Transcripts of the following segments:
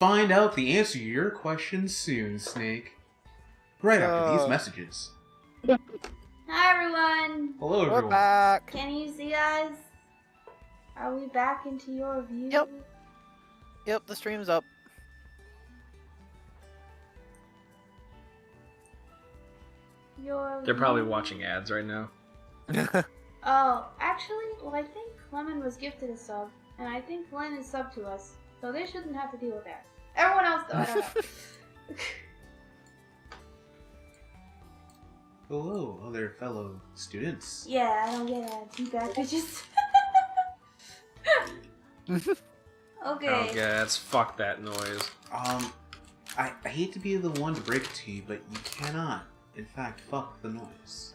find out the answer to your question soon, Snake. Right after these messages. Hi everyone! Hello everyone. We're back! Can you see us? Are we back into your view? Yep. Yep, the stream's up. They're probably watching ads right now. Oh, actually, well I think Lemon was gifted a sub, and I think Lynn is sub to us, so they shouldn't have to deal with that. Everyone else though, I don't know. Hello, other fellow students. Yeah, I don't get ads, you bad bitches. Okay. Oh yeah, it's fuck that noise. I hate to be the one to break it to you, but you cannot, in fact, fuck the noise.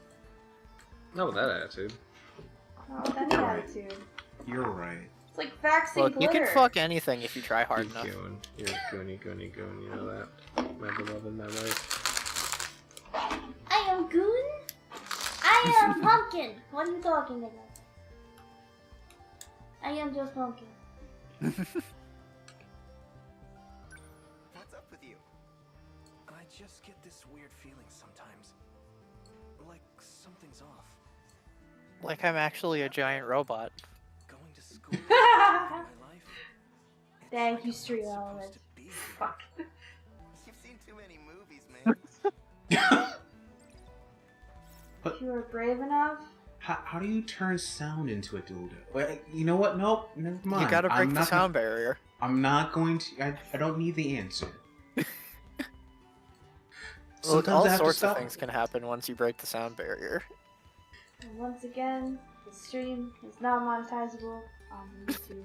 Not with that attitude. Oh, that's attitude. You're right. It's like faxing Look, glitter. you can fuck anything if you try hard You're enough. goon. You're goony, goony, goon. You know that. My beloved, my wife. I am Goon. I am Pumpkin. What are you talking about? I am just Pumpkin. What's up with you? I just get this weird feeling sometimes. Like something's off. Like I'm actually a giant robot. Going to school in my life. Thank you, Street Element. Fuck. You've seen too many movies, man. But You were brave enough? how do you turn sound into a dildo? Wait, you know what? Nope, never mind. You gotta break I'm the not sound gonna, barrier. I'm not going to. I don't need the answer. Look, Sometimes all I have to sorts of stop. things can happen once you break the sound barrier. And once again, the stream is not monetizable on YouTube.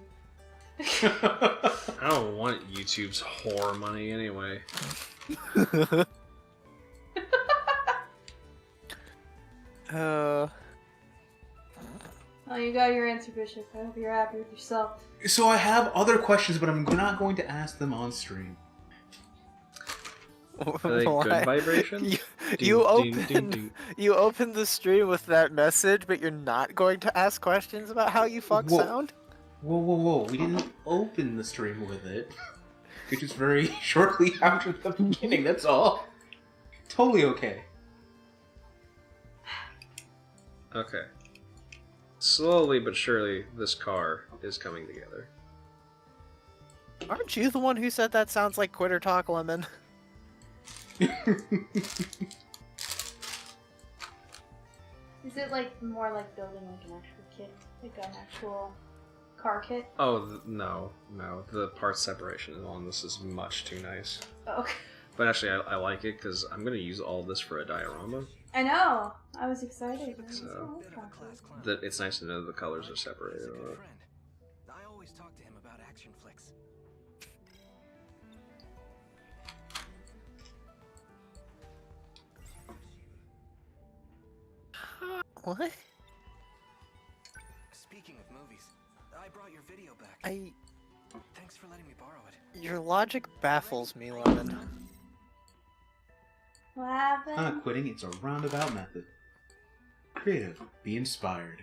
I don't want YouTube's whore money anyway. Oh, you got your answer, Bishop. I hope you're happy with yourself. So I have other questions, but I'm not going to ask them on stream. Are they good Why? vibration? You opened the stream with that message, but you're not going to ask questions about how you fuck Whoa. sound? Whoa. We didn't open the stream with it. Which is very shortly after the beginning, that's all. Totally okay. Okay. Slowly but surely, this car is coming together. Aren't you the one who said that sounds like Quitter Talk, Lemon? Is it like more like building like an actual kit? Like an actual car kit? Oh, no. The part separation on this is much too nice. Oh, okay. But actually, I like it because I'm going to use all this for a diorama. I know! I was excited. I was, So, oh, that's kinda cool. That it's nice to know the colors are separated. He's a good friend. I always talk to him about action flicks. What? Speaking of movies, I brought your video back. Thanks for letting me borrow it. Your logic baffles me, Lemon. What happened? Not quitting, it's a roundabout method. Creative. Be inspired.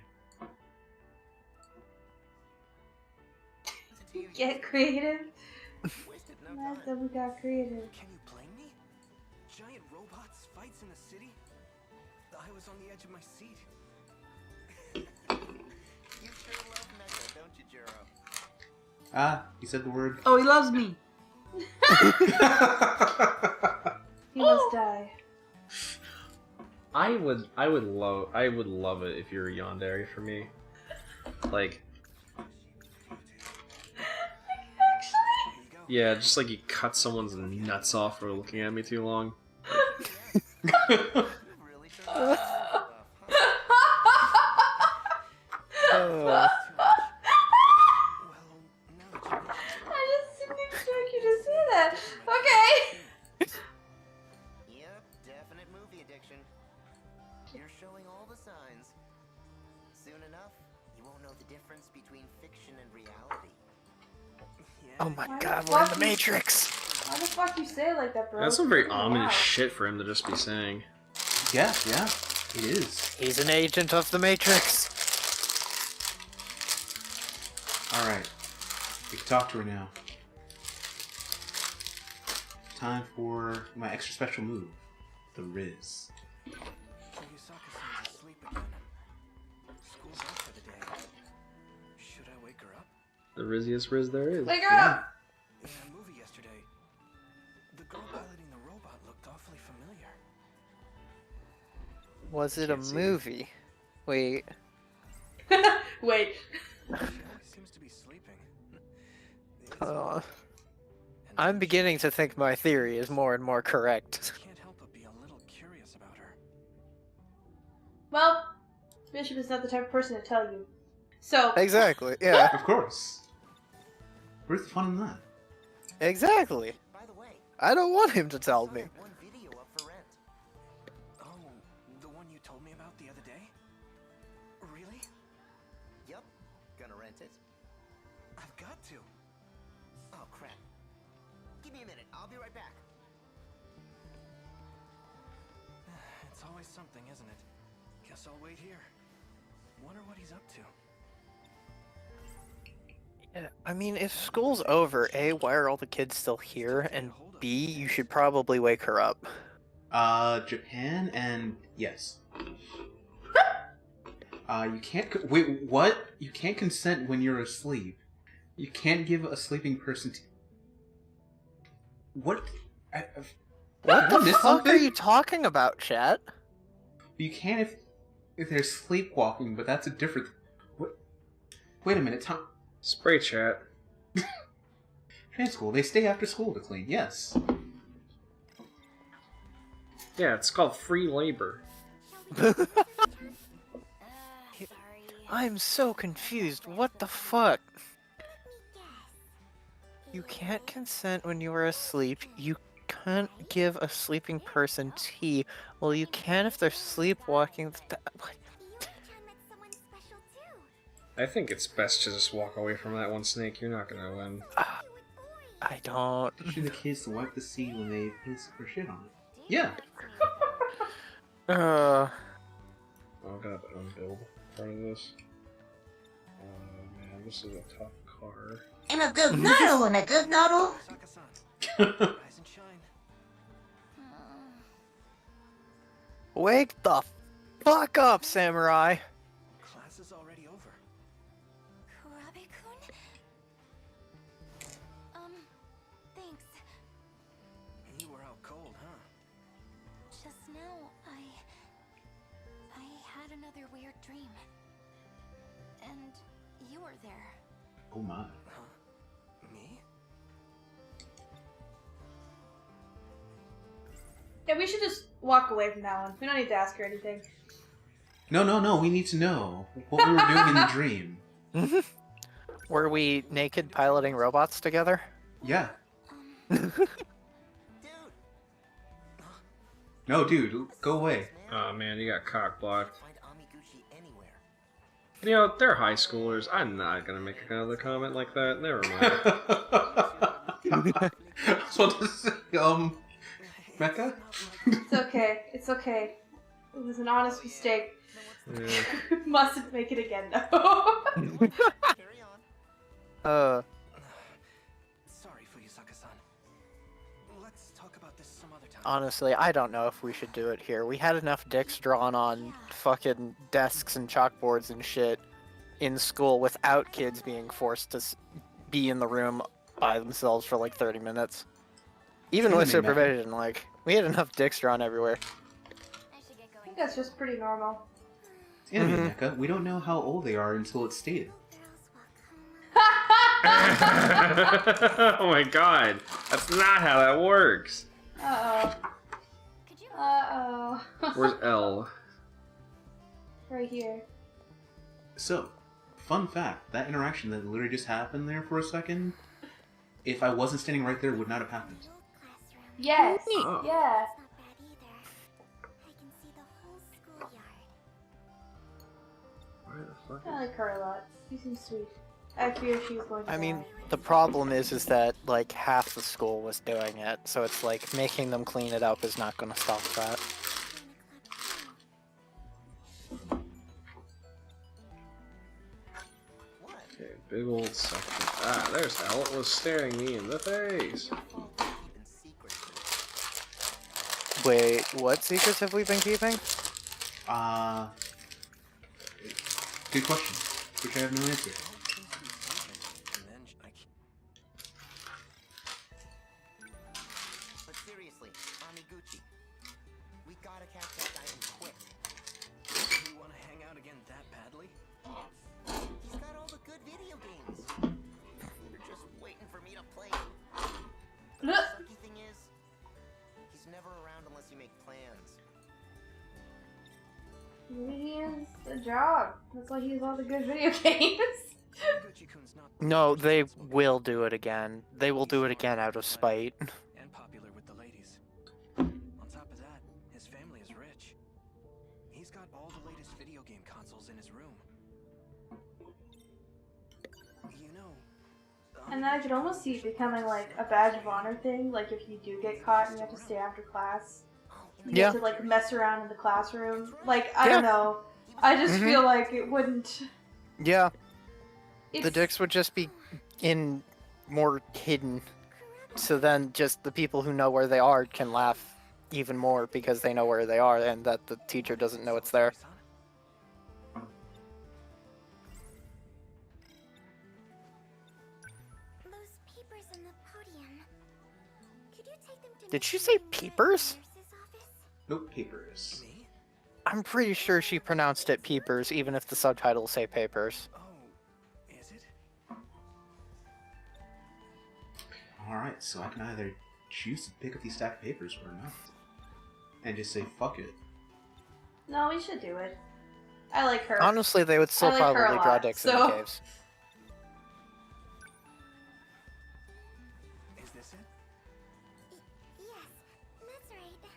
Get creative? Wasted no Nice time. that we got creative. Can you blame me? Giant robots, fights in the city? I was on the edge of my seat. You sure love Mega, don't you, Juro? Ah, he said the word. Oh, he loves me! He must die. I would love it if you're a yandere for me. Like, Actually? yeah, just like you cut someone's nuts off for looking at me too long. Really turned Oh. I just didn't expect you to say that. Okay. Yep, definite movie addiction. You're showing all the signs. Soon enough, you won't know the difference between fiction and reality. Oh my Why god, the we're in fuck the you- Matrix! Why the fuck you say it like that, bro? That's some very Oh, ominous wow. shit for him to just be saying. Yeah, it is. He's an agent of the Matrix! Alright. We can talk to her now. time for my extra special move, the Riz. So Yusaka-san's asleep again. School's out for the day. Should I wake her up? The rizziest Riz there is. Wake her up! In that movie yesterday, the girl piloting the robot looked awfully familiar. Was it a Can't see. movie? Wait. Wait. She always seems to be sleeping. I'm beginning to think my theory is more and more correct. Can't help but be a little curious about her. Well, Bishop is not the type of person to tell you. So, Exactly, yeah. Of course. Where's the fun in that? Exactly. By the way, I don't want him to tell me. I have one video up for rent. Oh, the one you told me about the other day? Really? Yep. Gonna rent it. I've got to. Oh, crap. Give me a minute. I'll be right back. It's always something, isn't it? Guess I'll wait here. Wonder what he's up to. Yeah, I mean, if school's over, A, why are all the kids still here? And B, you should probably wake her up. Japan and yes. You can't. Wait, what? You can't consent when you're asleep. You can't give a sleeping person. What? What Did I the miss fuck something? are you talking about, chat? You can if they're sleepwalking, but that's a different. What? Wait a minute, Tom. Spray chat. Trans school. They stay after school to clean. Yes. Yeah, it's called free labor. I'm so confused. What the fuck? You can't consent when you are asleep. You can't give a sleeping person tea. Well, you can if they're sleepwalking. What? I think it's best to just walk away from that one snake. You're not gonna win. I don't. Teaching the kids to wipe the seat when they piss or shit on it. Yeah. Oh, god, unbuild part of this. Oh man, this is a tough car. And a good noodle, and a good noodle. Yusaka-san, rise and shine. Wake the fuck up, samurai. Class is already over. Kurabe-kun? Thanks. You were out cold, huh? Just now, I had another weird dream. And you were there. Oh my. Huh? Me? yeah, we should just walk away from that one. We don't need to ask her anything. No. We need to know what we were doing in the dream. Were we naked piloting robots together? Yeah. Dude! No, dude, go away. Oh man, you got cock blocked. Find Amiguchi anywhere. You know, they're high schoolers. I'm not gonna make another comment like that. Never mind. I was about to say, Mecca? It's okay. It's okay. It was an honest mistake. Yeah. Mustn't make it again, though. Carry on. Sorry for Yusaka-san. Let's talk about this some other time. Honestly, I don't know if we should do it here. We had enough dicks drawn on fucking desks and chalkboards and shit in school without kids being forced to be in the room by themselves for like 30 minutes. Even with Anime, man. supervision, like, we had enough dicks drawn everywhere. I should get I going. think that's just pretty normal. It's anime, Mhm. Mecca. We don't know how old they are until it's stated. Oh my god, that's not how that works. Uh-oh. Could you Uh-oh. Where's L? Right here. So, fun fact, that interaction that literally just happened there for a second, if I wasn't standing right there, would not have happened. classroom? Yes. Oh. Yeah. It's not bad either. I can see the whole schoolyard. Where the fuck I like her a lot. She seems sweet. I fear she's going to I mean, die. the problem is that, like, half the school was doing it, so it's like, making them clean it up is not gonna stop that. What? Okay, big old section. Ah, there's L. It was staring me in the face. Your fault to keep in secret Wait, what secrets have we been keeping? Good question, which I have no answer. But seriously, Amiguchi, we gotta catch that guy and quick. You wanna hang out again that badly? He's got all the good video games. You're just waiting for me to play it. The sucky thing is, he's never around unless you make plans. He has a job. That's why he has all the good video games. Amiguchi-kun's not No, they will do it again. They will do it again out of spite. and popular with the ladies. On top of that, his family is rich. He's got all the latest video game consoles in his room. You know, And then I could almost see it becoming like a badge of honor thing. Like if you do get caught and you have to stay after class, you Yeah. get to like mess around in the classroom. Like I don't know. I just feel like it wouldn't. Yeah, the It's, dicks would just be in more hidden. So then just the people who know where they are can laugh even more because they know where they are and that the teacher doesn't know it's there. Those papers in the podium. Could you take them to Did she Mr. say Murray's peepers? nurse's office? Nope, papers. me? I'm pretty sure she pronounced it peepers, even if the subtitles say papers. Oh, is it? Alright, so I can either choose to pick up these stack of papers or not. And just say, fuck it. no, we should do it. I like her. Honestly, they would still I like her a probably draw lot, dicks in so- the caves. Is this it? Yes, that's right.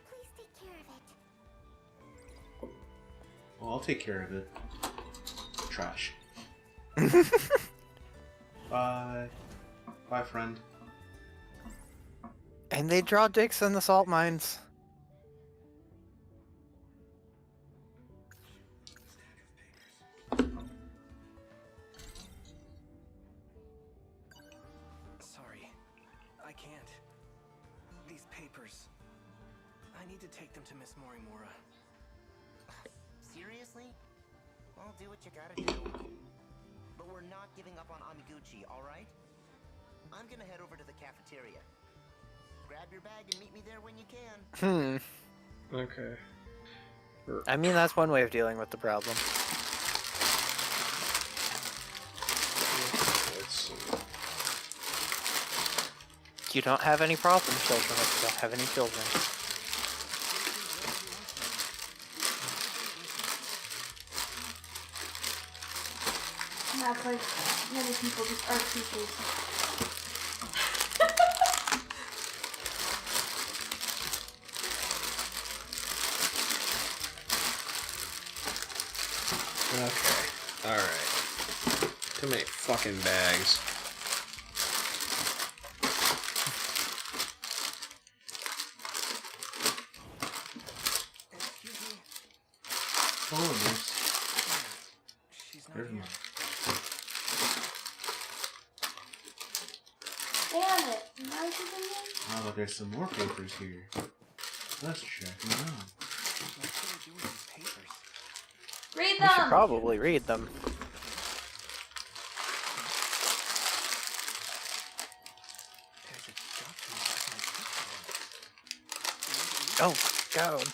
Please take care of it. Well, I'll take care of it. Trash. Bye. Bye, friend. And they draw dicks in the salt mines. Sorry, I can't. These papers. I need to take them to Miss Morimura. Seriously? Well, do what you gotta do. But we're not giving up on Amiguchi, alright? I'm gonna head over to the cafeteria. Grab your bag and meet me there when you can. Okay. I mean, that's one way of dealing with the problem. Let's see. You don't have any problem children if you don't have any children. And that's like many people just are teachers. Okay. Alright. Too many fucking bags. Excuse me. Oh, nice. She's not There's here. more. Damn it! Now she's in there? Oh, but there's some more papers here. Let's check them out. What should I do with these papers? Read You should them! probably read them. There's a document with my picture Oh, on it. God.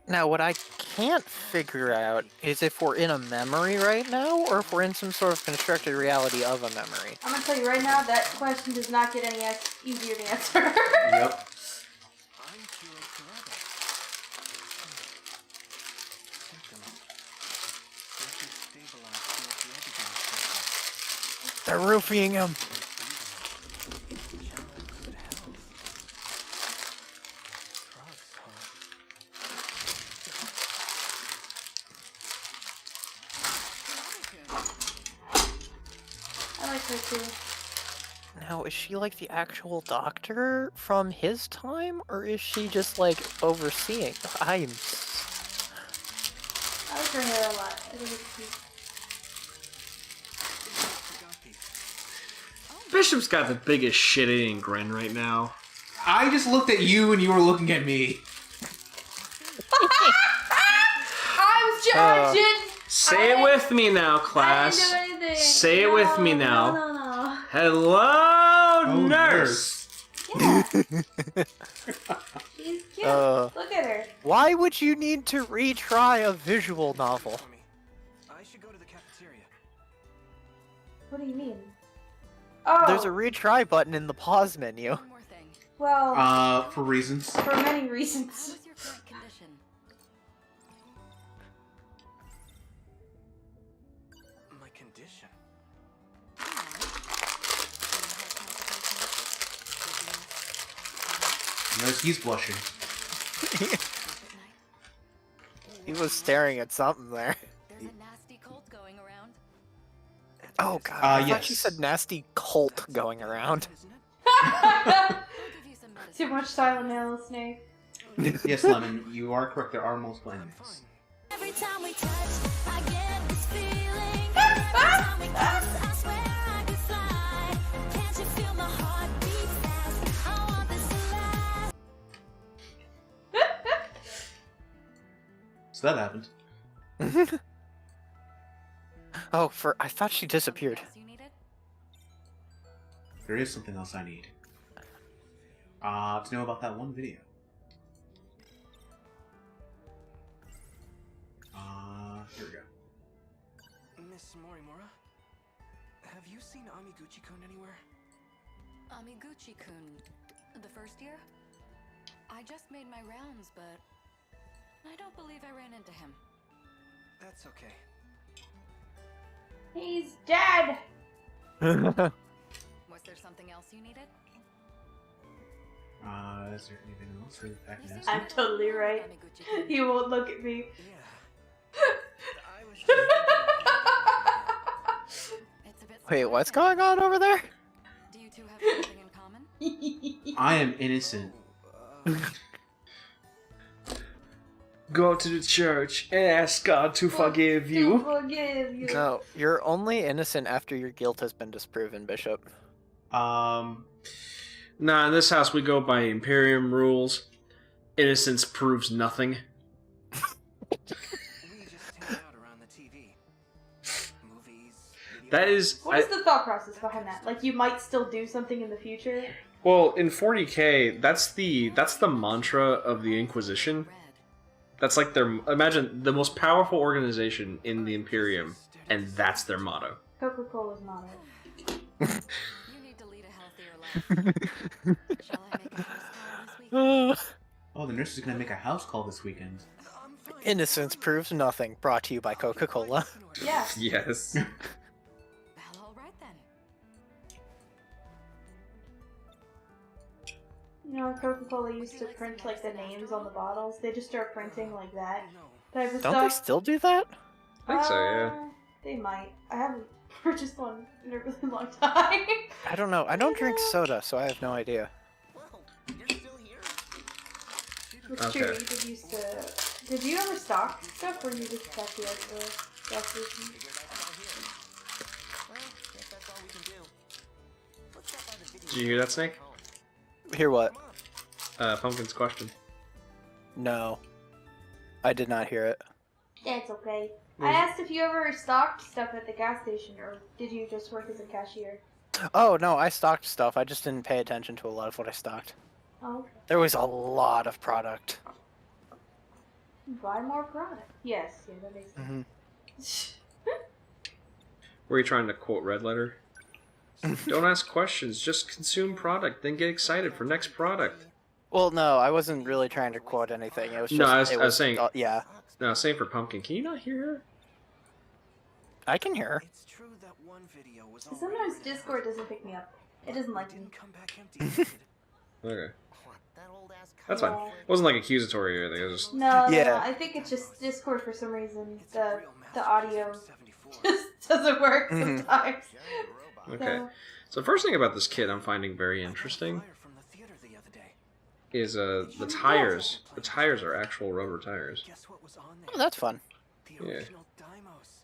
Now, what I can't figure out is if we're in a memory right now, or if we're in some sort of constructed reality of a memory. I'm gonna tell you right now, that question does not get any easier to answer. Yep. I'm Kiro Kurada. Symptoms. This is stabilized the editing system. They're roofing him. General good health. Drugs, huh? I like her too. Now, is she like the actual doctor from his time, or is she just like overseeing? I like her hair a lot. I think it's cute. Forgot these. Oh, Bishop's got the biggest shit-eating grin right now. I just looked at you and you were looking at me. I was judging. Say it with me now, class. I didn't do anything. Say it with me now. No. Hello, nurse. Yeah. She's cute. Look at her. Why would you need to retry a visual novel? I should go to the cafeteria. What do you mean? Oh. There's a retry button in the pause menu. One more thing. Well, For reasons. for many reasons. How's your current condition? My condition. Nurse, he's blushing. He was staring at something there. There's a nasty cold going around. Oh god, I thought yes. she said nasty cult going around. Isn't it? I'll give you some medicine. Too much silent Hill, Snake. Yes, Lemon, you are correct. There are multiple I'm enemies. fine. Every time we touch, I get this feeling. Every time we kiss, I swear I could fly. Can't you feel my heart beat fast? I want this to last. So that happened. Oh, I thought she disappeared. Something else you needed? There is something else I need. To know about that one video. Here we go. Miss Morimura, have you seen Amiguchi-kun anywhere? Amiguchi-kun, the first year? I just made my rounds, but I don't believe I ran into him. That's okay. He's dead. Was there something else you needed? Is there anything else for the pack You seem nasty? I'm to totally know right. Amiguchi-kun. He won't look at me. Yeah. I was just It's a bit Wait, what's surprising. going on over there? Do you two have something in common? I am innocent. Go to the church and ask God to forgive To you. forgive you. No, you're only innocent after your guilt has been disproven, Bishop. Nah, in this house we go by Imperium rules. Innocence proves nothing. we just hang out around the TV. Movies. Video That is... What is the thought process behind that? Like, you might still do something in the future? Well, in 40k, that's the mantra of the Inquisition. Red. That's like their... Imagine, the most powerful organization in the Imperium, and that's their motto. Coca-Cola's not it. You need to lead a healthier life. Shall I make a house call this week? Oh, the nurse is gonna make a house call this weekend. I'm fine. Innocence proves nothing, brought to you by Coca-Cola. Yeah. Yes. Well, all right then. You know, Coca-Cola used to print, like, the names on the bottles. They just start printing like that No. type of Don't they stuff. still do that? I think so, yeah. They might. I haven't purchased one in a really long time. I don't know. I don't drink soda, so I have no idea. Whoa, you're still here? It's true, you did used to... Did you ever stock stuff, or you just got the gas station? Figured that's all here. Well, guess that's all we can do. Let's stop by the video. Did you hear that, Snake? Hear what? Come on. Pumpkin's question. No. I did not hear it. That's okay. I asked if you ever stocked stuff at the gas station, or did you just work as a cashier? Oh, no, I stocked stuff. I just didn't pay attention to a lot of what I stocked. Oh, okay. There was a lot of product. Buy more product. Yes, yeah, that makes sense. Were you trying to quote Red Letter? Don't ask questions, just consume product, then get excited for next product. Well, no, I wasn't really trying to quote anything. It was just... No, I was it saying- yeah, No, same for Pumpkin. Can you not hear her? I can hear her. It's true that one video was Sometimes already printed. Discord doesn't pick me up. It doesn't like me. Didn't come back empty-handed. Okay. What, that old ass That's fine. Yeah. It wasn't like accusatory or anything, it was just... No, Yeah. no, I think it's just Discord for some reason. It's a The real the masterpiece audio from 74. just doesn't work Mhm. sometimes. Giant robot. Okay. So, So the first thing about this kit I'm finding very I got a interesting flyer from the theater the other day. is the tires. The tires are actual rubber tires. Guess what was on there? Oh, that's fun. The Yeah. original Deimos.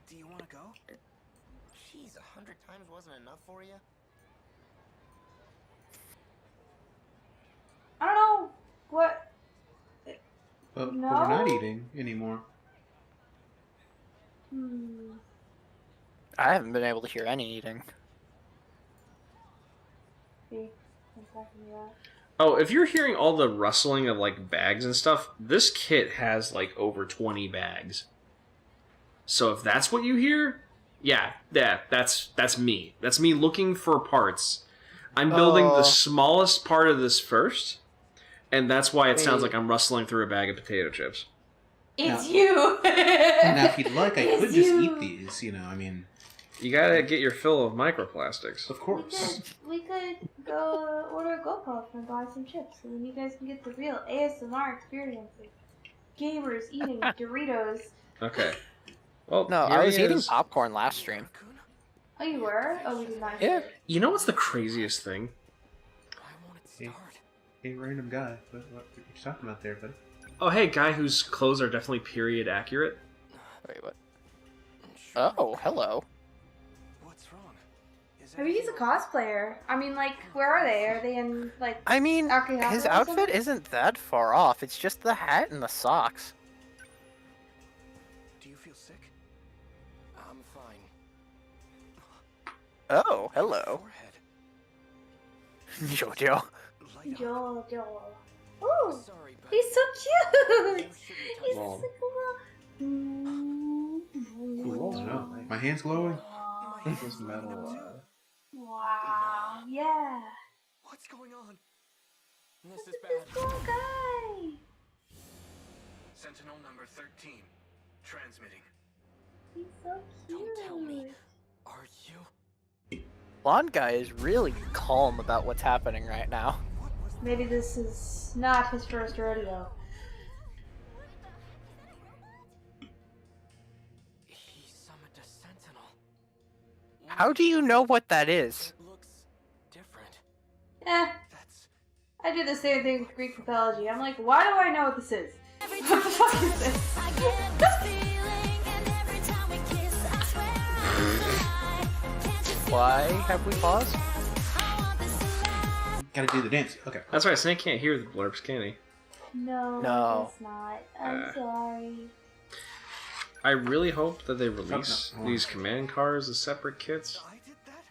Do you want to go? Jeez, 100 times wasn't enough for you? I don't know what. But No. we're not eating anymore. I haven't been able to hear any eating. See, I'm talking about. Oh, if you're hearing all the rustling of like bags and stuff, this kit has like over 20 bags. So if that's what you hear, yeah, that's me. That's me looking for parts. I'm building the smallest part of this first, and that's why it sounds like I'm rustling through a bag of potato chips. It's you! Now, if you'd like, I It's could just you. eat these, you know, I mean, You gotta get your fill of microplastics. of course. We could go order a GoPro and buy some chips, and then you guys can get the real ASMR experience. Like gamers eating Doritos. Okay. Well, No, here I he was eating is. popcorn last stream. Oh, you were? Oh, we did not Yeah. hear it. You know what's the craziest thing? Why won't it Hey. start? Hey, random guy. What are you talking about there, buddy? Oh, hey, guy whose clothes are definitely period accurate. Wait, what? Sure. Oh, hello. What's wrong? Is Maybe he's a everything cosplayer. I mean, like, where are they? Are they in, like, I mean, Akihabara his or outfit something? isn't that far off. It's just the hat and the socks. Do you feel sick? I'm fine. Oh, hello. Forehead. Jojo. Light up. Jojo. Ooh, Sorry, but he's so cute! you shouldn't touch He's me. Well. so cool. Oh, my hand's glowing. My This hands metal, light up too. Wow, yeah. What's going on? This is This bad. little guy. Sentinel number 13. Transmitting. He's so cute. Don't tell me. Are you? Blonde guy is really calm about what's happening right now. What was that? Maybe this is not his first rodeo. He summoned a sentinel. How do you know what that is? It looks different. Eh, That's I do the same thing with Greek mythology. I'm like, why do I know what this is? Every What the fuck is this? I get this feeling, and every time we kiss, I swear I can't you feel Why have we paused? I want this to last. Gotta do the dance. Okay. That's right, Snake can't hear the blurbs, can he? No, No. it's not. I'm sorry. I really hope that they release no. these command cars as separate kits, I did that?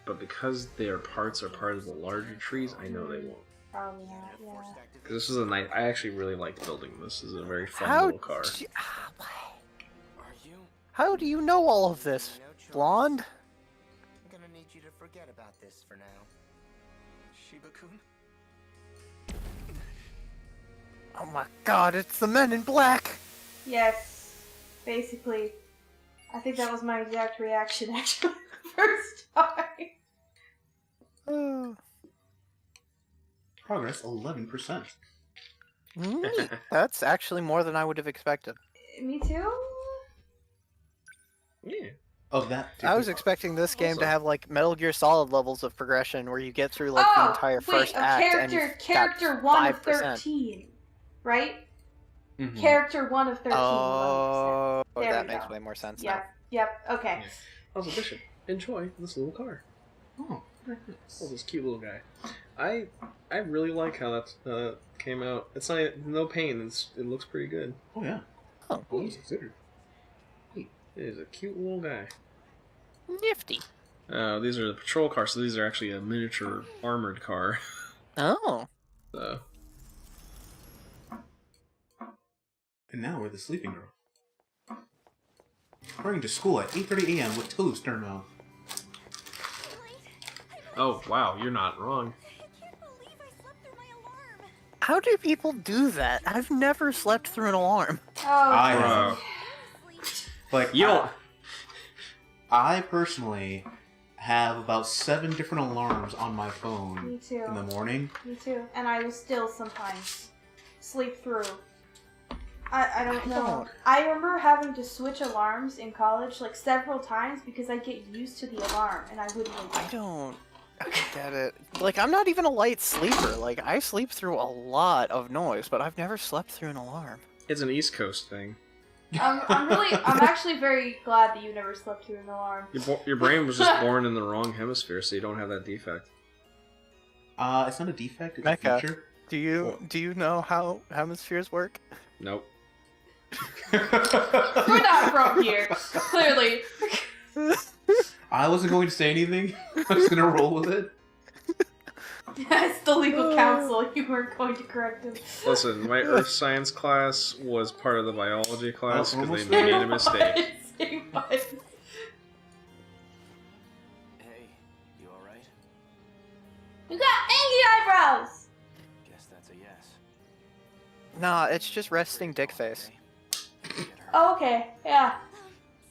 but because their parts are part of the larger trees, I know they won't. Probably not, yeah. Forced Because activation. this is a nice. I actually really liked building this. This is a very fun How little car. d- Are you? How do you know all of this, No choice. blonde? I'm gonna need you to forget about this for now. Shiba-kun? Oh my god, it's the men in black! Yes, basically. I think that was my exact reaction actually the first time. Progress 11%. Neat. That's actually more than I would have expected. Me too? Yeah. Of that. I was expecting this game to have like Metal Gear Solid levels of progression where you get through like the entire first wait, act character and 1 of 5%. 13, right? Mhm. Character 1 of 13. Oh, There that we makes go. way more sense Yep, okay. Also, Bishop, enjoy this little car. Oh, very nice. Oh, this cute little guy. I really like how that came out. It's not no pain. It looks pretty good. Oh, yeah. Oh. What was considered? It is a cute little guy. now. Nifty. These are the patrol cars, so these are actually a miniature armored car. Oh. So, And now we're the sleeping girl. Going to school at 8:30 a.m. with toes turned off. oh wow, you're not wrong. I can't believe I slept through my alarm. How do people do that? I've never slept through an alarm. Oh, I Bro. have. Like, You don't. I personally have about 7 different alarms on my me phone too. in the morning. Me too. And I will still sometimes sleep through. I don't I know. don't. I remember having to switch alarms in college like several times because I get used to the alarm and I wouldn't wake I up. don't get it. Like, I'm not even a light sleeper. Like, I sleep through a lot of noise, but I've never slept through an alarm. It's an East Coast thing. I'm actually very glad that you never slept through an alarm. Your brain was just born in the wrong hemisphere, so you don't have that defect. It's not a defect, it's Mecca. a feature. Do you know how hemispheres work? Nope. We're not from here, clearly. I wasn't going to say anything. I was going to roll with it. It's the legal counsel. You weren't going to correct him. Listen, my earth science class was part of the biology class because almost they made a mistake. Hey, you alright? You got angry eyebrows! Guess that's a yes. Nah, it's just resting dick face. Okay. Get her. Oh, okay. Yeah.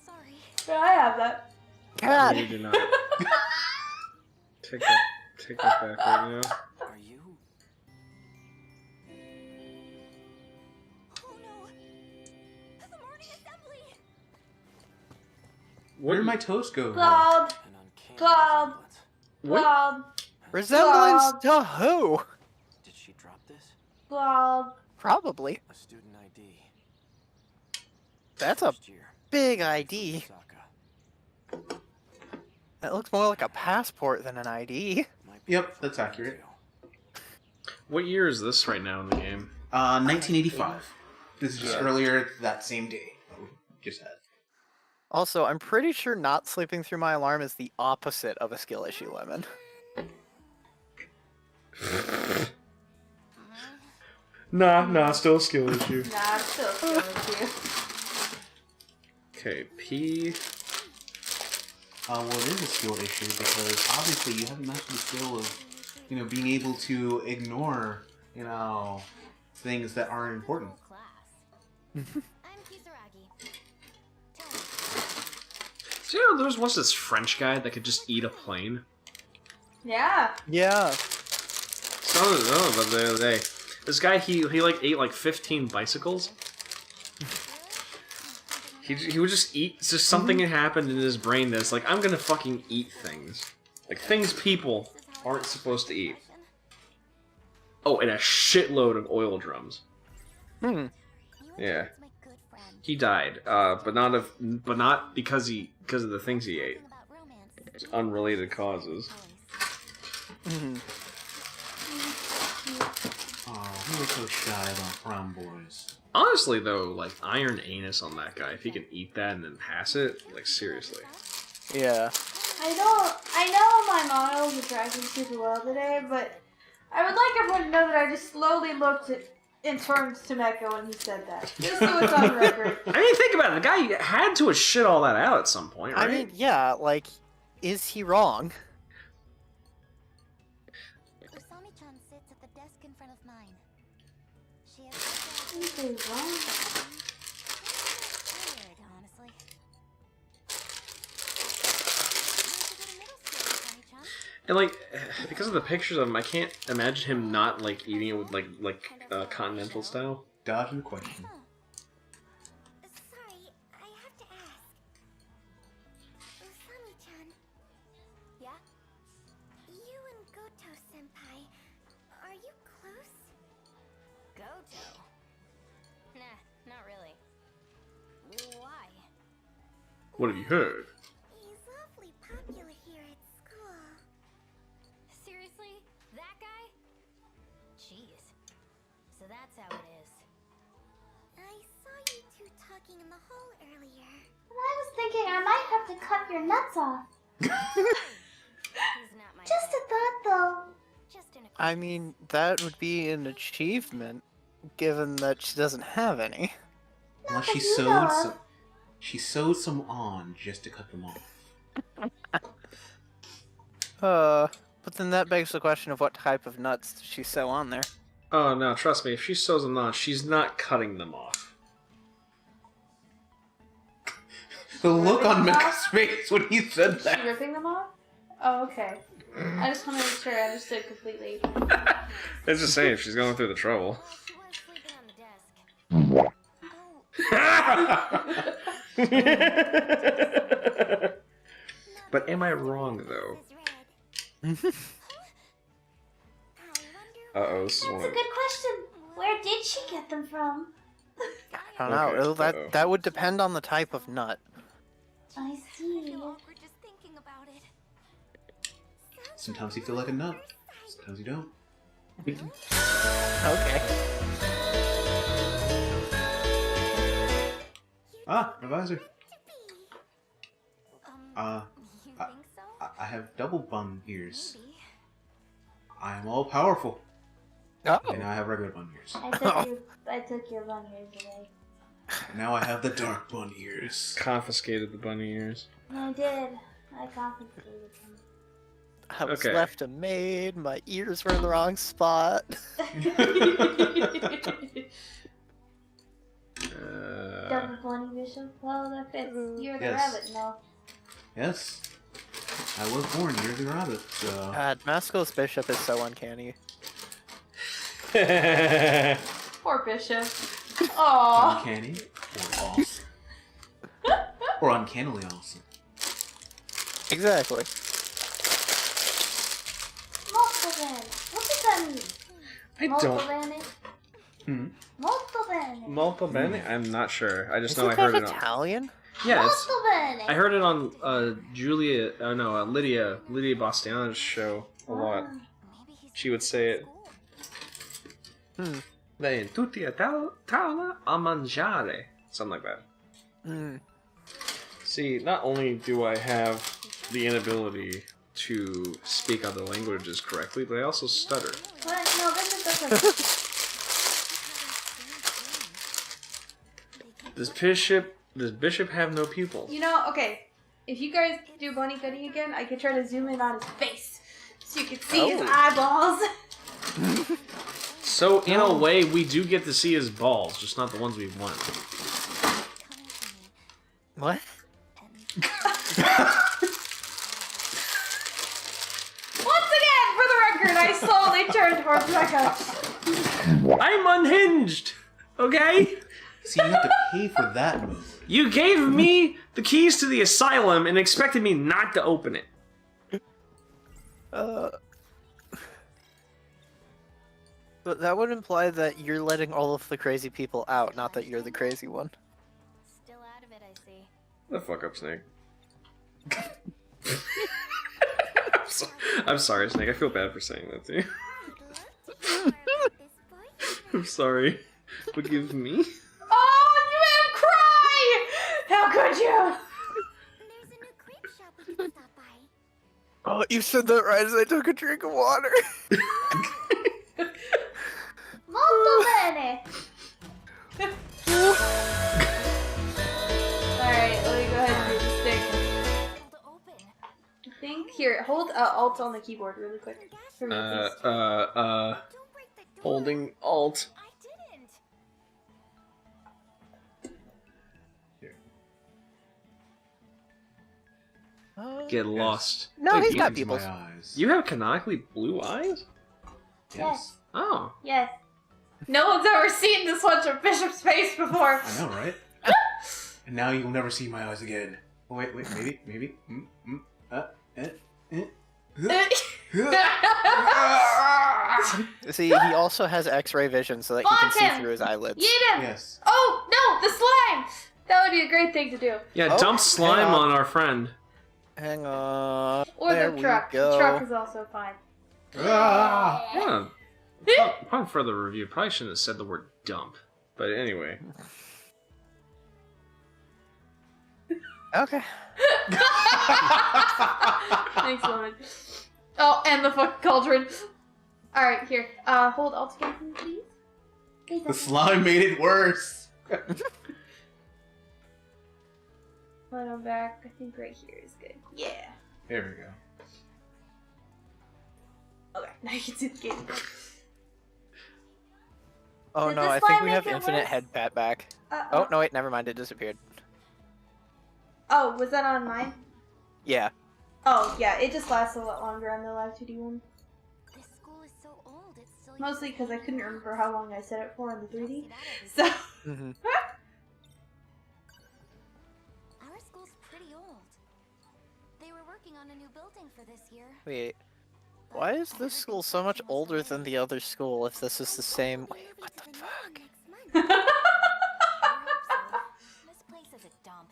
Sorry. Yeah, I have that. God. You do not. Take that back right now. Are you? Oh no. The morning assembly. Where did my toast go? Cloud! An uncanny Cloud. resemblance. Cloud. Resemblance to who? Did she drop this? Cloud. Probably. A student ID. That's a First year. big ID. Osaka. That looks more like a passport than an ID. Might be Yep, a that's photo accurate. too. What year is this right now in the game? 1985. This is just Yeah. earlier that same day. that we Just had. Also, I'm pretty sure not sleeping through my alarm is the opposite of a skill issue, Lemon. Nah, still a skill issue. Nah, I'm still going to. Okay, P. Well, it is a skill issue because obviously you haven't mastered the skill of, being able to ignore, things that aren't important. I'm Kisaragi. Do you know there was once this French guy that could just eat a plane? Yeah. Yeah. So I don't know about the other day. This guy, he like ate like 15 bicycles. He would just eat. It's just something had happened in his brain that's like, I'm gonna fucking eat things. Like things people aren't supposed to eat. Oh, and a shitload of oil drums. Hmm. Yeah. He died, but not because of the things he ate. It's unrelated causes. Mhm. Oh, we were so shy about prom boys. Honestly, though, like iron anus on that guy. If he can eat that and then pass it, like seriously. Yeah. I know my mono was tracking super well today, but I would like everyone to know that I just slowly looked and turned to Mecha when he said that. Just so it's on record. I mean, think about it. The guy had to have shit all that out at some point, right? I mean, yeah, like, is he wrong? Usami-chan sits at the desk in front of mine. She has Anything wrong? weird, honestly. And like, because of the pictures of him, I can't imagine him not like eating it with like continental style. Dodging the question. Sorry, I have to ask. Usami-chan. Yeah? You and Goto-senpai, are you close? Goto? Nah, not really. Why? What have you heard? He's awfully popular here at school. Seriously? That guy? Jeez. So that's how it is. I saw you two talking in the hall earlier. I was thinking I might have to cut your nuts off. He's not my Just type. a thought, though. Just in a I mean, that would be an achievement, given that she doesn't have any. Unless that she you know sewed of. she sewed some on just to cut them off. But then that begs the question of what type of nuts does she sew on there? Oh no, trust me. If she sews them on, she's not cutting them off. The look on Ripping them Mecha's off? face when he said Is that. she ripping them off? Oh, okay. I just want to make sure I understood completely. It's just saying, if she's going through the trouble. Well, she was sleeping on the desk. But am I wrong though? Uh oh, this is one That's a of good question. Where did she get them from? I don't know. Okay, That would depend on the type of nut. I I see. feel awkward just thinking about it. Sometimes you feel like a nut. Sometimes you don't. Okay. Ah, advisor. You I- think so? I have double bun ears. Maybe. I am all powerful. Oh. And now I have regular bun ears. I took your bun ears away. Now I have the dark bun ears. Confiscated the bunny ears. I did. I confiscated them. I was Okay. left a maid. My ears were in the wrong spot. Double bunny bishop? Well, that fits. You're the Yes. rabbit, no. Yes. I was born near the rabbit, so. God, Masco's bishop is so uncanny. Poor Bishop. Aww. Uncanny or awesome. Or uncannily awesome. Exactly. Molto bene. What does that mean? I Molto don't. bene? Hmm. Molto bene. Molto bene? I'm not sure. I just Isn't know I that heard it on. Italian? Yeah, it's, Molto bene. I heard it on Lydia Bastiana's show a lot. Maybe he's She would say it. Hmm. Bene, tutti a tavola a mangiare. Something like that. Hmm. See, not only do I have the inability to speak other languages correctly, but I also stutter. What? No, Bishop doesn't. Does bishop have no pupils? You know, okay. If you guys do bunny cutting again, I could try to zoom in on his face. So you can see his Oh. eyeballs. So in a way, we do get to see his balls, just not the ones we want. What? Once again, for the record, I slowly turned towards Becca. I'm unhinged. Okay. See, you have to pay for that move. You gave me the keys to the asylum and expected me not to open it. But that would imply that you're letting all of the crazy people out, not that you're the crazy one. still out of it, I see. The fuck up, Snake. I'm sorry, Snake. I feel bad for saying that to you. I'm sorry. Forgive me. Oh, you made him cry! How could you? There's a new crepe shop we can stop by. Oh, you said that right as I took a drink of water. Molto bene. Alright, let me go ahead and do this thing. Able to open. I think, here, hold Alt on the keyboard really quick. For me, please. Don't break the door. Holding Alt. I didn't. Get lost. No, Wait, he's you- got Into my peoples. eyes. You have canonically blue eyes? Yes. Oh. Yes. No one's ever seen this much of Bishop's face before. I know, right? And now you'll never see my eyes again. Oh, wait, maybe. See, he also has X-ray vision so that he can see Fontaine! through his eyelids. Eat him! Yes. Oh, no, the slime! That would be a great thing to do. Yeah, Oh, dump slime hang on. on our friend. Hang on. Or there the we truck. The go. truck is also fine. Ah! Yeah. Upon further review, probably shouldn't have said the word dump. But anyway. Okay. Thanks, Lemon. Oh, and the fucking cauldron. Alright, here. Hold Alt again, please. The slime made it worse. When I'm back, I think right here is good. Yeah. There we go. Okay, now you can see the game. Oh Did no, this I think slime we have make it infinite worse? head pat back. Oh no, wait, never mind. It disappeared. Oh, was that on mine? Yeah. Oh, yeah, it just lasts a lot longer on the live 2D one. This school is so old, it's still Mostly because I couldn't remember how long I set it for on the 3D. See that So, Mm-hmm. Our school's pretty old. They were working on a new building for this year. Wait, but why is this everything's school so much almost older ready. than the other school if this is the same? We'll Wait, visit what the the new fuck? one next month. chomp.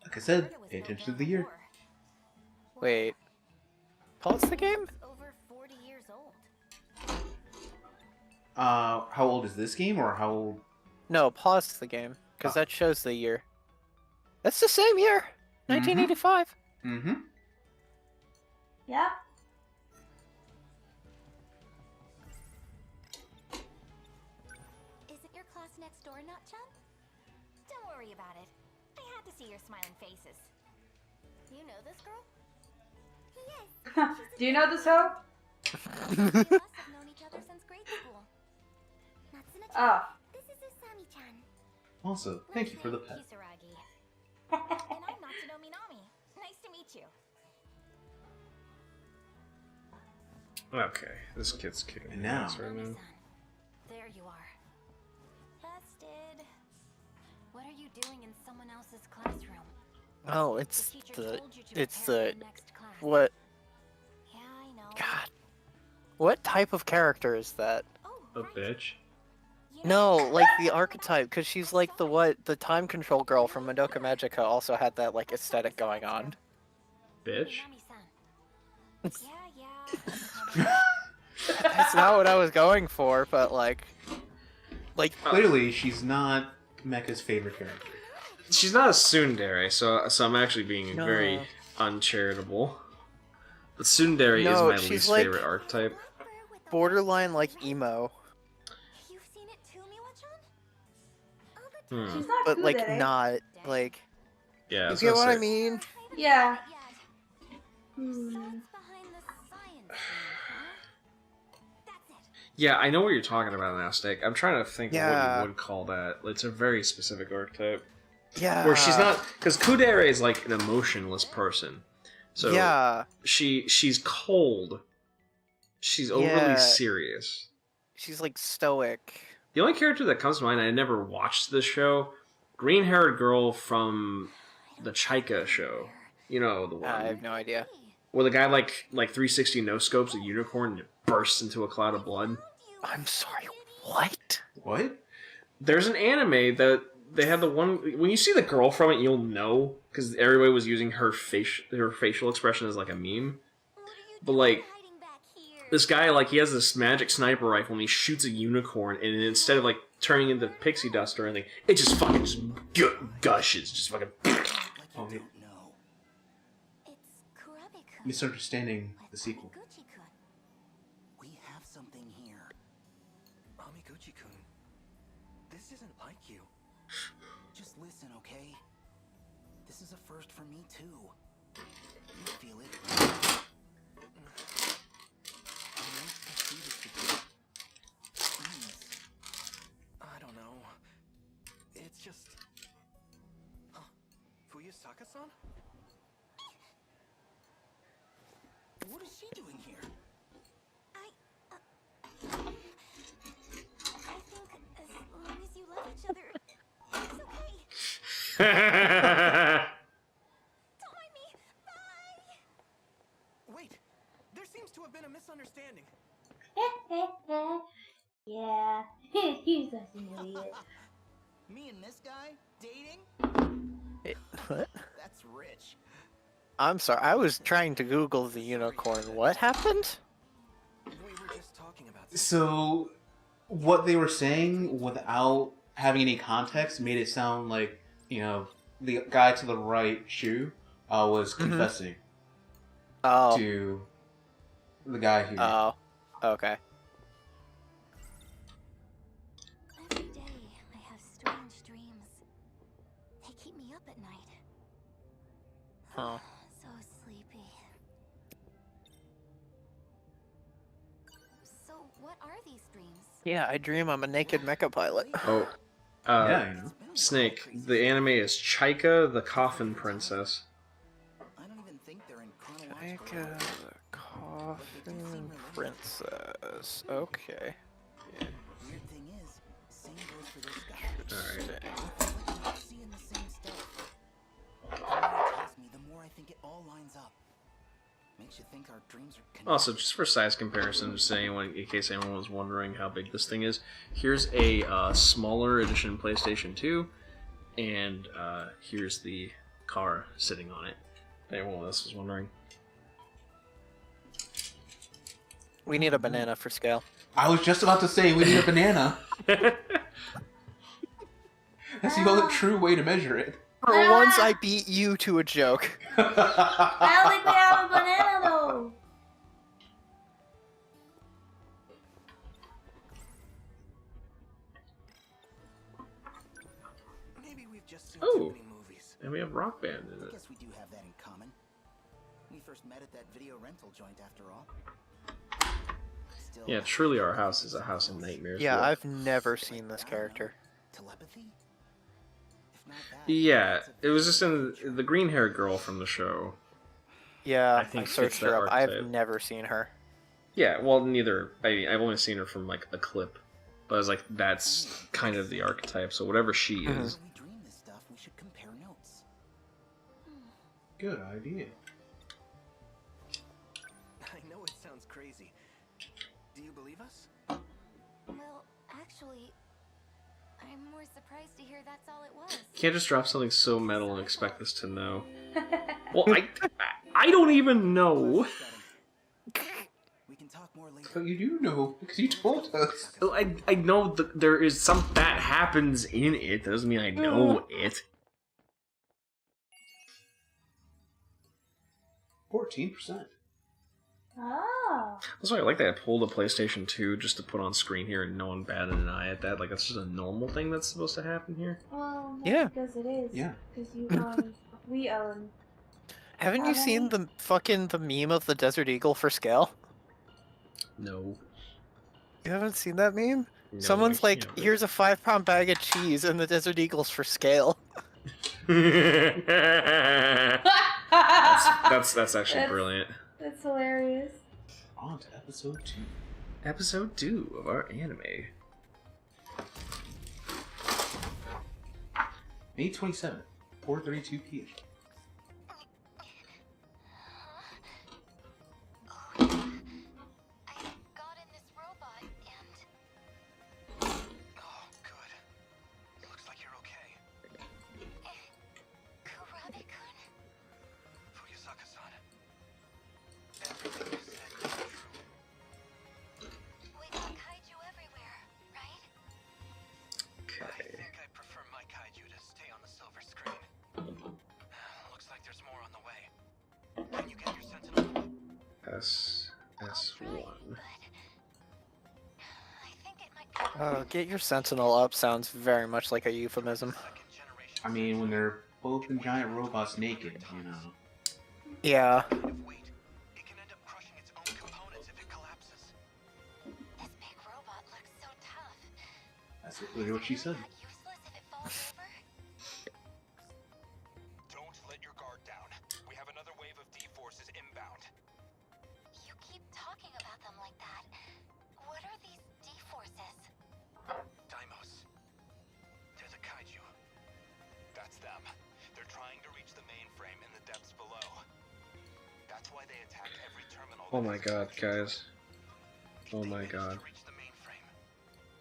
Like I said, pay attention to the year. Wait. Pause the game? Over 40 years old. How old is this game, or how old? No, pause the game, because Oh. that shows the year. That's the same year, 1985. Mm-hmm. Yeah. Isn't your class next door, Nutchum? Don't worry about it. I had to see your smiling faces. You know this girl? Yes. Do you know this hoe? We must have known each other since grade school. Natsuna-chan, Oh. this is Usami-chan. Also, thank you for the pet. Kisaragi. And I'm Natsuno Minami. Nice to meet you. Okay, this kid's kicking And now- ass right now. Minami-san. There you are. Busted. What are you doing in someone else's classroom? Oh, The it's teacher the told you to it's prepare the for next class. what Yeah, I know. God. What type of character is that? Oh, A right. bitch. You know, No, like the archetype, because she's like the time control girl from Madoka Magica also had that like aesthetic going on. Bitch. Minami-san. Yeah. That's not what I was going for, but like Clearly, she's not Mecha's favorite character. She's not a tsundere, so I'm actually being No. very uncharitable. But tsundere No, is my she's least like- favorite archetype. borderline like emo, You've seen it too, Miwa-chan? Hmm. She's not but good like at it. not like. Yeah, I You was get gonna what I say- mean? Yeah. Besides behind the science scene, huh? That's it. Yeah, I know what you're talking about now, Steak. I'm trying to think of what Yeah. you would call that. It's a very specific archetype. Yeah. Where she's not... Because Kudere is like an emotionless person. So yeah, she's cold. She's overly Yeah. serious. she's like stoic. The only character that comes to mind, I never watched this show, green-haired girl from the Chaika show. You know, the one. I have no idea. Where the guy like 360 no scopes a unicorn and it bursts into a cloud of blood. I'm sorry. What? What? There's an anime that they had the one when you see the girl from it, you'll know because everybody was using her facial expression as like a meme. But like this guy, like he has this magic sniper rifle and he shoots a unicorn, and instead of like turning into pixie dust or anything, it just fucking just gushes, just fucking. Oh, yeah. It's Kurabe-kun. Misunderstanding with the sequel. Amiguchi-kun. We have something here. Amiguchi-kun, this isn't like you. Just listen, okay? This is a first for me, too. You feel it. I'm nice to see this again. Please. I don't know. It's just... Huh. Fuyusaka-san? What is she doing here? I think as long as you love each other, it's okay. Don't mind me. Bye. Wait, there seems to have been a misunderstanding. Yeah, he's such an idiot. Me and this guy dating? What? That's rich. I'm sorry. I was trying to Google the unicorn. What happened? We were just talking about this. So, what they were saying without having any context made it sound like, you know, the guy to the right, Shu, was confessing Oh. to the guy who. Oh. Okay. Every day I have strange dreams. They keep me up at night. Huh. So sleepy. So what are these dreams? Yeah, I dream I'm a naked mecha pilot. Oh, Yeah, you know. Snake. The anime is Chaika, the Coffin Princess. I don't even think they're in chronological Mecha order. the Coffin Princess. Okay. Weird thing is, same goes for this guy. Alright. Like we're seeing the same stuff. The more it tells me, the more I think it all lines up. Makes you think our dreams are connected. Also, just for size comparison, just saying, in case anyone was wondering how big this thing is, here's a smaller edition PlayStation 2, And here's the car sitting on it. If anyone else was wondering. We need a banana for scale. I was just about to say we need a banana. That's the only true way to measure it. For once, I beat you to a joke. I don't think we have a banana though. Maybe we've just seen Oh. too many movies. And we have Rock Band in I it. guess we do have that in common. We first met at that video rental joint after all. Still, Yeah, truly our house is a house of nightmares. Yeah, Look. I've never seen this character. telepathy? If not that, Yeah, it's a it was just in the green-haired girl from the show. Yeah, I I, think fits searched that her up. I've archetype. never seen her. Yeah, well, neither. I mean, I've only seen her from like a clip, but I was like, that's kind of the archetype. So whatever she is, When we dream this stuff, we should compare notes. Good idea. I know it sounds crazy. Do you believe us? Well, actually, I'm more surprised to hear that's all it was. you can't just drop something so metal and expect us to know. Well, I don't even know. We can talk more later. But you do know, because you told us. I know that there is some that happens in it. That doesn't mean I know it. 14%. Oh. That's why I like that I pulled a PlayStation 2 just to put on screen here and no one batted an eye at that. Like, that's just a normal thing that's supposed to happen here. Well, Yeah. because it is. Yeah. Because you own, we own. Haven't you seen the meme of the Desert Eagle for scale? No. You haven't seen that meme? No, Someone's I like, can't. here's a 5-pound bag of cheese, and the Desert Eagle's for scale. that's actually brilliant. That's hilarious. On to episode 2. Episode 2 of our anime. May 27th, 4:32 p.m. I got in this robot and Oh, good. Looks like you're okay. Kurabe-kun. Fuyusaka-san. Everything you said is true. We've got kaiju everywhere, right? I Okay. think I prefer my kaiju to stay on the silver screen. Looks like there's more on the way. Can you get your sentinel? S1. I think it might. Get your sentinel up sounds very much like a euphemism. Second generation. I mean, when they're both in giant robots naked, you know. Yeah. Kind of weight. It can end up crushing its own components if it collapses. This big robot looks so tough. That's literally what she said. Not useless if it falls over. Don't let your guard down. We have another wave of D-forces inbound. You keep talking about them like that. What are these D-forces? Daimos. They're the kaiju. That's them. They're trying to reach the mainframe in the depths below. That's why they attack every terminal. Oh that my has god, connection to guys. it. If Oh they my manage god. to reach the mainframe,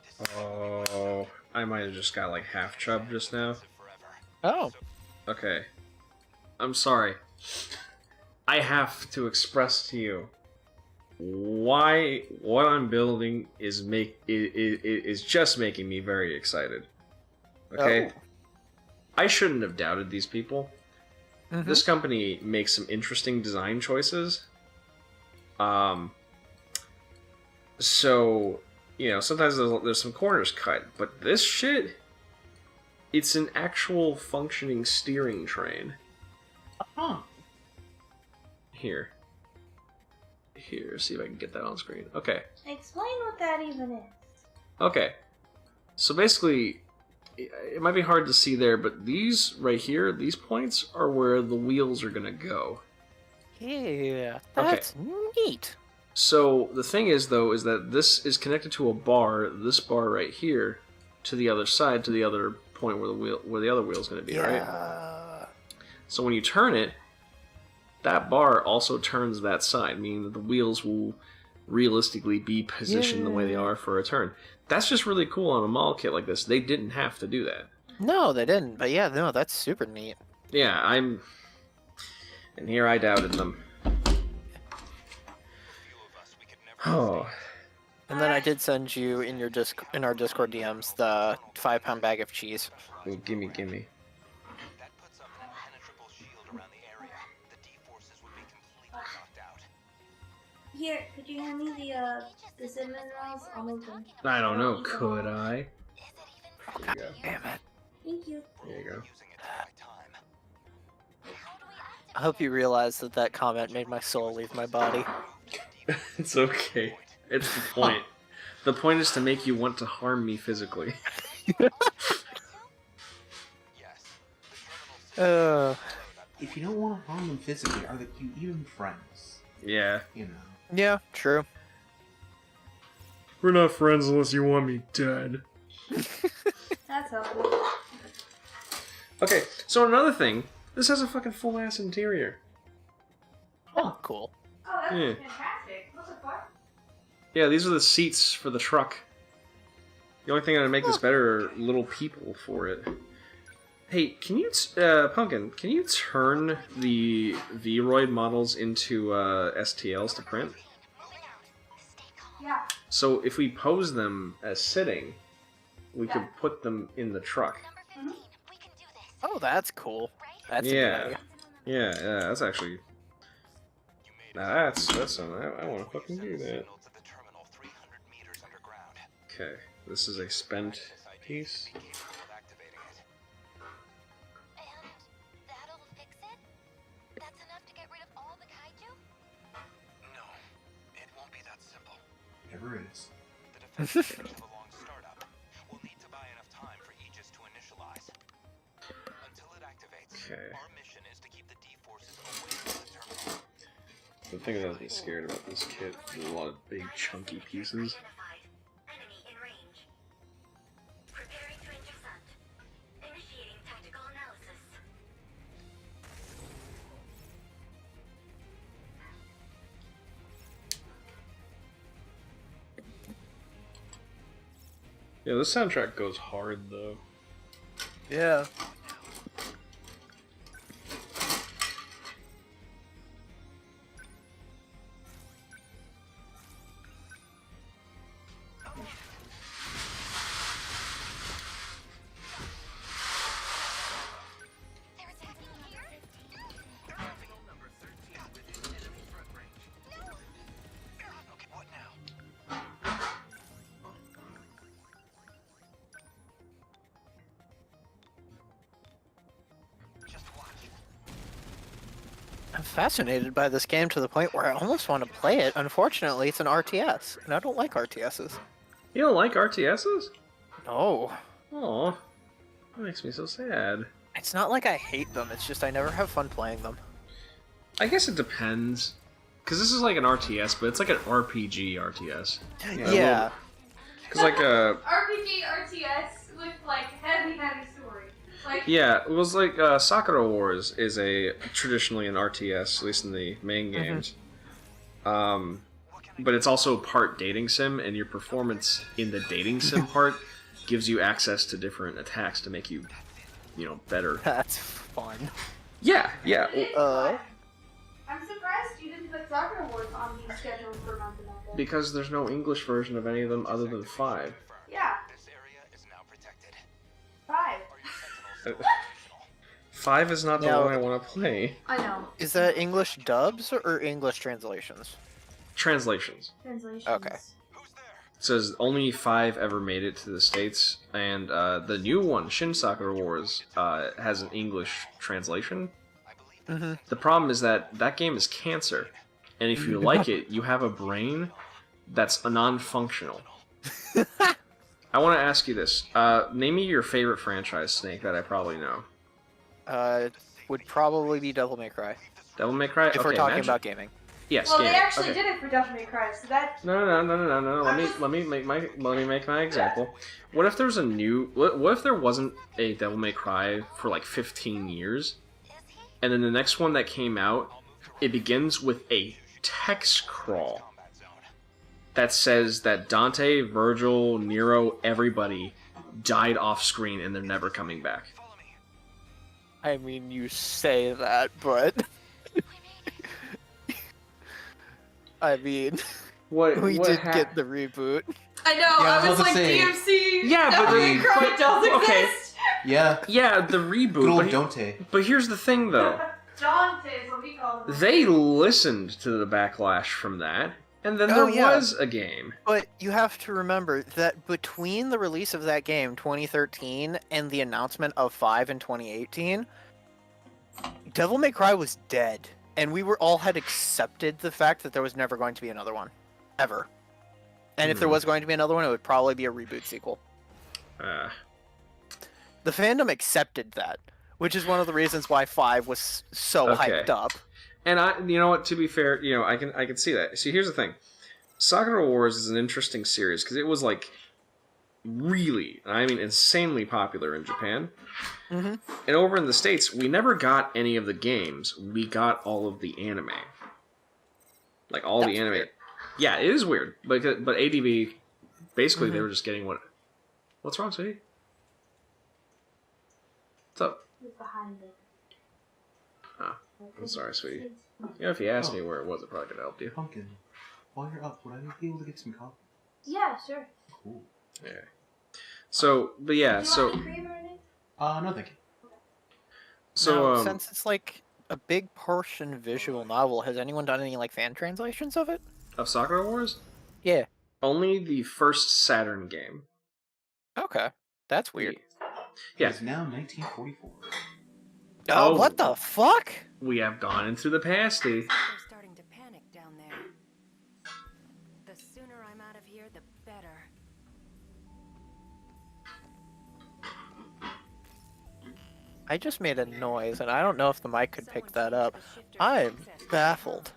this is Oh, I might have just got like half chubbed just now. forever. Oh. Okay. I'm sorry. I have to express to you why what I'm building is just making me very excited. Okay? Oh. I shouldn't have doubted these people. Mhm. This company makes some interesting design choices. So, you know, sometimes there's some corners cut, but this shit, it's an actual functioning steering train. Huh. Here, see if I can get that on screen. Okay. Explain what that even is. Okay. So basically, it might be hard to see there, but these right here, these points are where the wheels are gonna go. Yeah, that's neat. So the thing is, though, is that this is connected to a bar, this bar right here, to the other side, to the other point where the other wheel is going to be, right? Yeah. So when you turn it, that bar also turns that side, meaning that the wheels will realistically be positioned the way they are for a turn. That's just really cool on a model kit like this. They didn't have to do that. No, they didn't. But yeah, no, that's super neat. Yeah, and here I doubted them. Oh. And then I did send you in in our Discord DMs the 5-pound bag of cheese. Ooh, gimme. That puts up an impenetrable shield around the area. The D-forces would be completely knocked out. Here, could you hand me the cinnamon rolls? I'll make them. I don't know, could I? Oh, God damn it. Thank you. There you go. Using it to buy time. I hope you realize that comment made my soul leave my body. It's okay. It's the point. The point is to make you want to harm me physically. If you don't want to harm them physically, are you even friends? Yeah. You know. Yeah, true. We're not friends unless you want me dead. That's helpful. Okay, so another thing, this has a fucking full-ass interior. Oh, cool. Oh, that's Yeah. fantastic. What's the fuck? Yeah, these are the seats for the truck. The only thing that would make this better are little people for it. Hey, can you, Pumpkin, can you turn the Vroid models into STLs to print? Yeah. So if we pose them as sitting, we could put them in the truck. Oh, that's cool. That's a good Yeah. idea. Yeah, that's actually... Now that's something. I want to fucking do that. Okay, this is a spent piece. And that'll fix it? That's enough to get rid of all the kaiju? No, it won't be that simple. Never is. The defense is a long startup. We'll need to buy enough time for Aegis to initialize. Until it activates, Okay. our mission is to keep the D-forces away from the terminal. The thing that has me scared about this kit is a lot of big chunky pieces. Enemy in range. Preparing to intercept. Initiating tactical analysis. Yeah, this soundtrack goes hard though. Yeah. They're attacking here? Terminal number 13 within enemy threat range. Okay, what now? Just watch. I'm fascinated by this game to the point where I almost want to play it. Unfortunately, it's an RTS, and I don't like RTSs. You don't like RTSs? No. Aw, that makes me so sad. It's not like I hate them, it's just I never have fun playing them. I guess it depends. Because this is like an RTS, but it's like an RPG RTS. Yeah. Because like a... RPG RTS with like heavy story. Like Yeah, it was like Sakura Wars is traditionally an RTS, at least in the main games. But it's also part dating sim, and your performance in the dating sim part gives you access to different attacks to make you, better. That's fun. Yeah. I'm surprised you didn't put Soccer Wars on the schedule for Month of Monday. Because there's no English version of any of them other than 5. Yeah, This area is now protected. 5. 5 is not the Now- one I want to play. I know. Is that English dubs or English translations? Translations. Translations. Okay. It says only 5 ever made it to the States, and the new one, Shin Sakura Wars, has an English translation. Mm-hmm. The problem is that game is cancer, and if you like it, you have a brain that's non-functional. I want to ask you this. Name me your favorite franchise, Snake, that I probably know. Would probably be Devil May Cry. Devil May Cry? If we're Okay, talking imagine- about gaming. Yes, Well, gaming. they actually Okay. did it for Devil May Cry, so that. No. Let me make my example. What if there's a new? What if there wasn't a Devil May Cry for like 15 years, and then the next one that came out, it begins with a text crawl that says that Dante, Virgil, Nero, everybody died off screen and they're never coming back. I mean, you say that, but I mean, we did get the reboot. I know. Yeah, I I was was about to like, say- DMC. Yeah, but Devil the- May Cry does okay. exist. Yeah. Yeah, the reboot. Good old but, Dante. but here's the thing, though. Dante is what we call him. They listened to the backlash from that, and then Oh, there yeah. was a game. But you have to remember that between the release of that game, 2013, and the announcement of 5 in 2018, Devil May Cry was dead, and we all had accepted the fact that there was never going to be another one, ever. And if there was going to be another one, it would probably be a reboot sequel. The fandom accepted that, which is one of the reasons why 5 was so hyped up. And you know what? To be fair, I can see that. See, here's the thing: Sakura Wars is an interesting series because it was like really, I mean, insanely popular in Japan. Mm-hmm. And over in the States, we never got any of the games. We got all of the anime, like all the anime. Weird. Yeah, it is weird, but ADB basically they were just getting what. What's wrong, sweetie? What's up? Behind it. Oh, I'm sorry, sweetie. If you asked me where it was, it probably could have helped you. Pumpkin, while you're up, would I be able to get some coffee? Yeah, sure. Cool. Yeah. So, but yeah, Do you so want any cream or anything? No thank you. so Now, since it's like a big portion visual novel, has anyone done any like fan translations of it? of Sakura Wars, Yeah. only the first Saturn game. Okay. That's weird. It is now 1944. Oh, Oh. what the fuck? We have gone into the pasty. They're starting to panic down there. The sooner I'm out of here, the better. I just made a noise, and I don't know if the mic could pick that up. I'm baffled.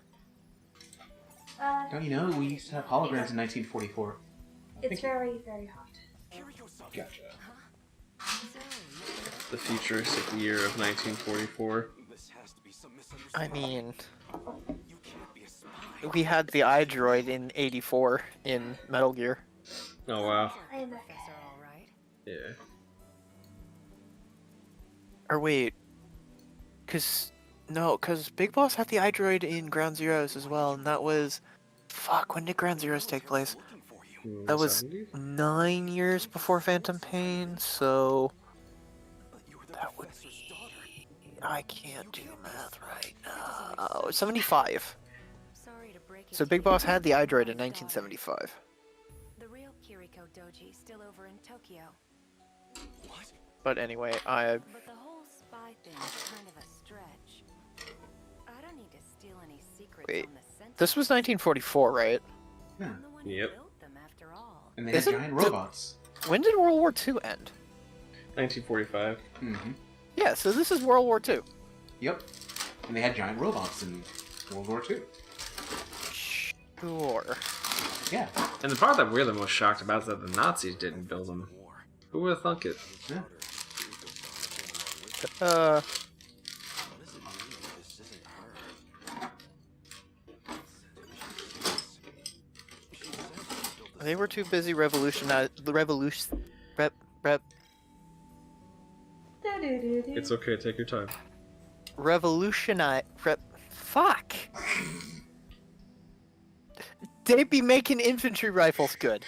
Don't you know we used to have holograms in 1944? It's very, very hot. Gotcha. The futuristic year of 1944. I mean, we had the iDroid in '84 in Metal Gear. Oh wow. I am back. Professor, all right? Yeah. Or wait, cause Big Boss had the iDroid in Ground Zeroes as well, and that was, fuck, when did Ground Zeroes take place? That was 70s? 9 years before Phantom Pain, so that would be, I can't do math right now. 75. Sorry to break it So to Big you, Boss had the but iDroid in my 1975. daughter, The real Kiriko Doji still over in Tokyo. But anyway, But the whole spy thing is kind of a stretch. I don't need to steal any secrets Wait, on the Sentinels. this was 1944, right? Yeah. I'm the one who Yep. built them after all. And they had Isn't giant the- robots. When did World War II end? 1945. Mm-hmm. Yeah, so this is World War II. Yep. And they had giant robots in World War II. Sure. Yeah. And the part that we're the most shocked about is that the Nazis didn't build them. Who would have thunk it? Yeah. They were too busy revolutionize It's okay, take your time. fuck. They'd be making infantry rifles good.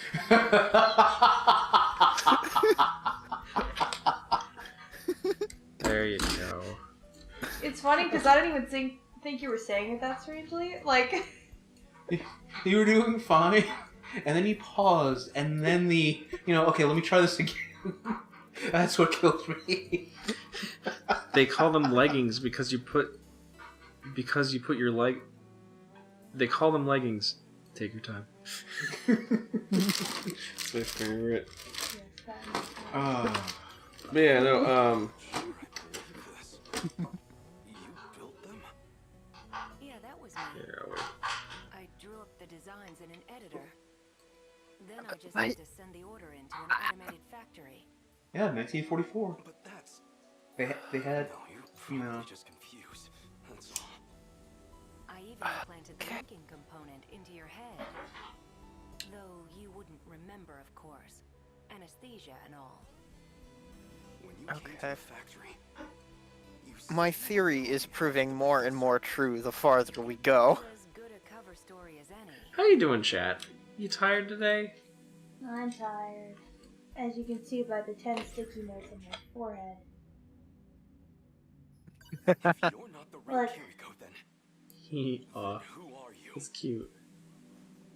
There you go. It's funny because I don't even think you were saying it that strangely. Like, You were doing fine, and then you paused, and then okay, let me try this again. That's what killed me. They call them leggings because you put your leg. They call them leggings. Take your time. It's my favorite. But yeah, no. Yeah, that was me. Here, I'll wait. I drew up the designs in an editor. Then I just I- had to send the order into an automated factory. Yeah, 1944. But that's They had, you're you know. probably just confused. That's all. I even implanted the linking component into your head. Though you wouldn't remember, of course. And anesthesia and all. When you came to Okay. the factory, you My said- theory is proving more and more true the farther we go. As good a cover story as any. How you doing, chat? You tired today? I'm tired. As you can see by the 10 sticky notes on my forehead. If you're not the right Look. Kiriko, then He who are you? It's cute.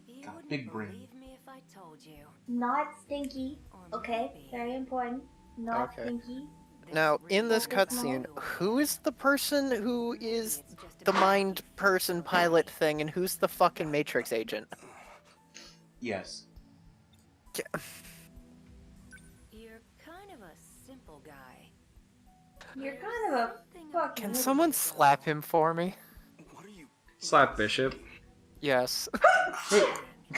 You Got a wouldn't big brain. believe me if I told you. Not stinky. Or Okay, maybe very important. Not Okay. stinky. Now, in this really cutscene, is who is the person who is It's just a the bit- mind person pilot thing, and who's the fucking Matrix agent? Yes. You're kind of a simple guy. You're kind of a Something fucking. Can idiot. someone slap him for me? What are you? Slap Bishop. Yes.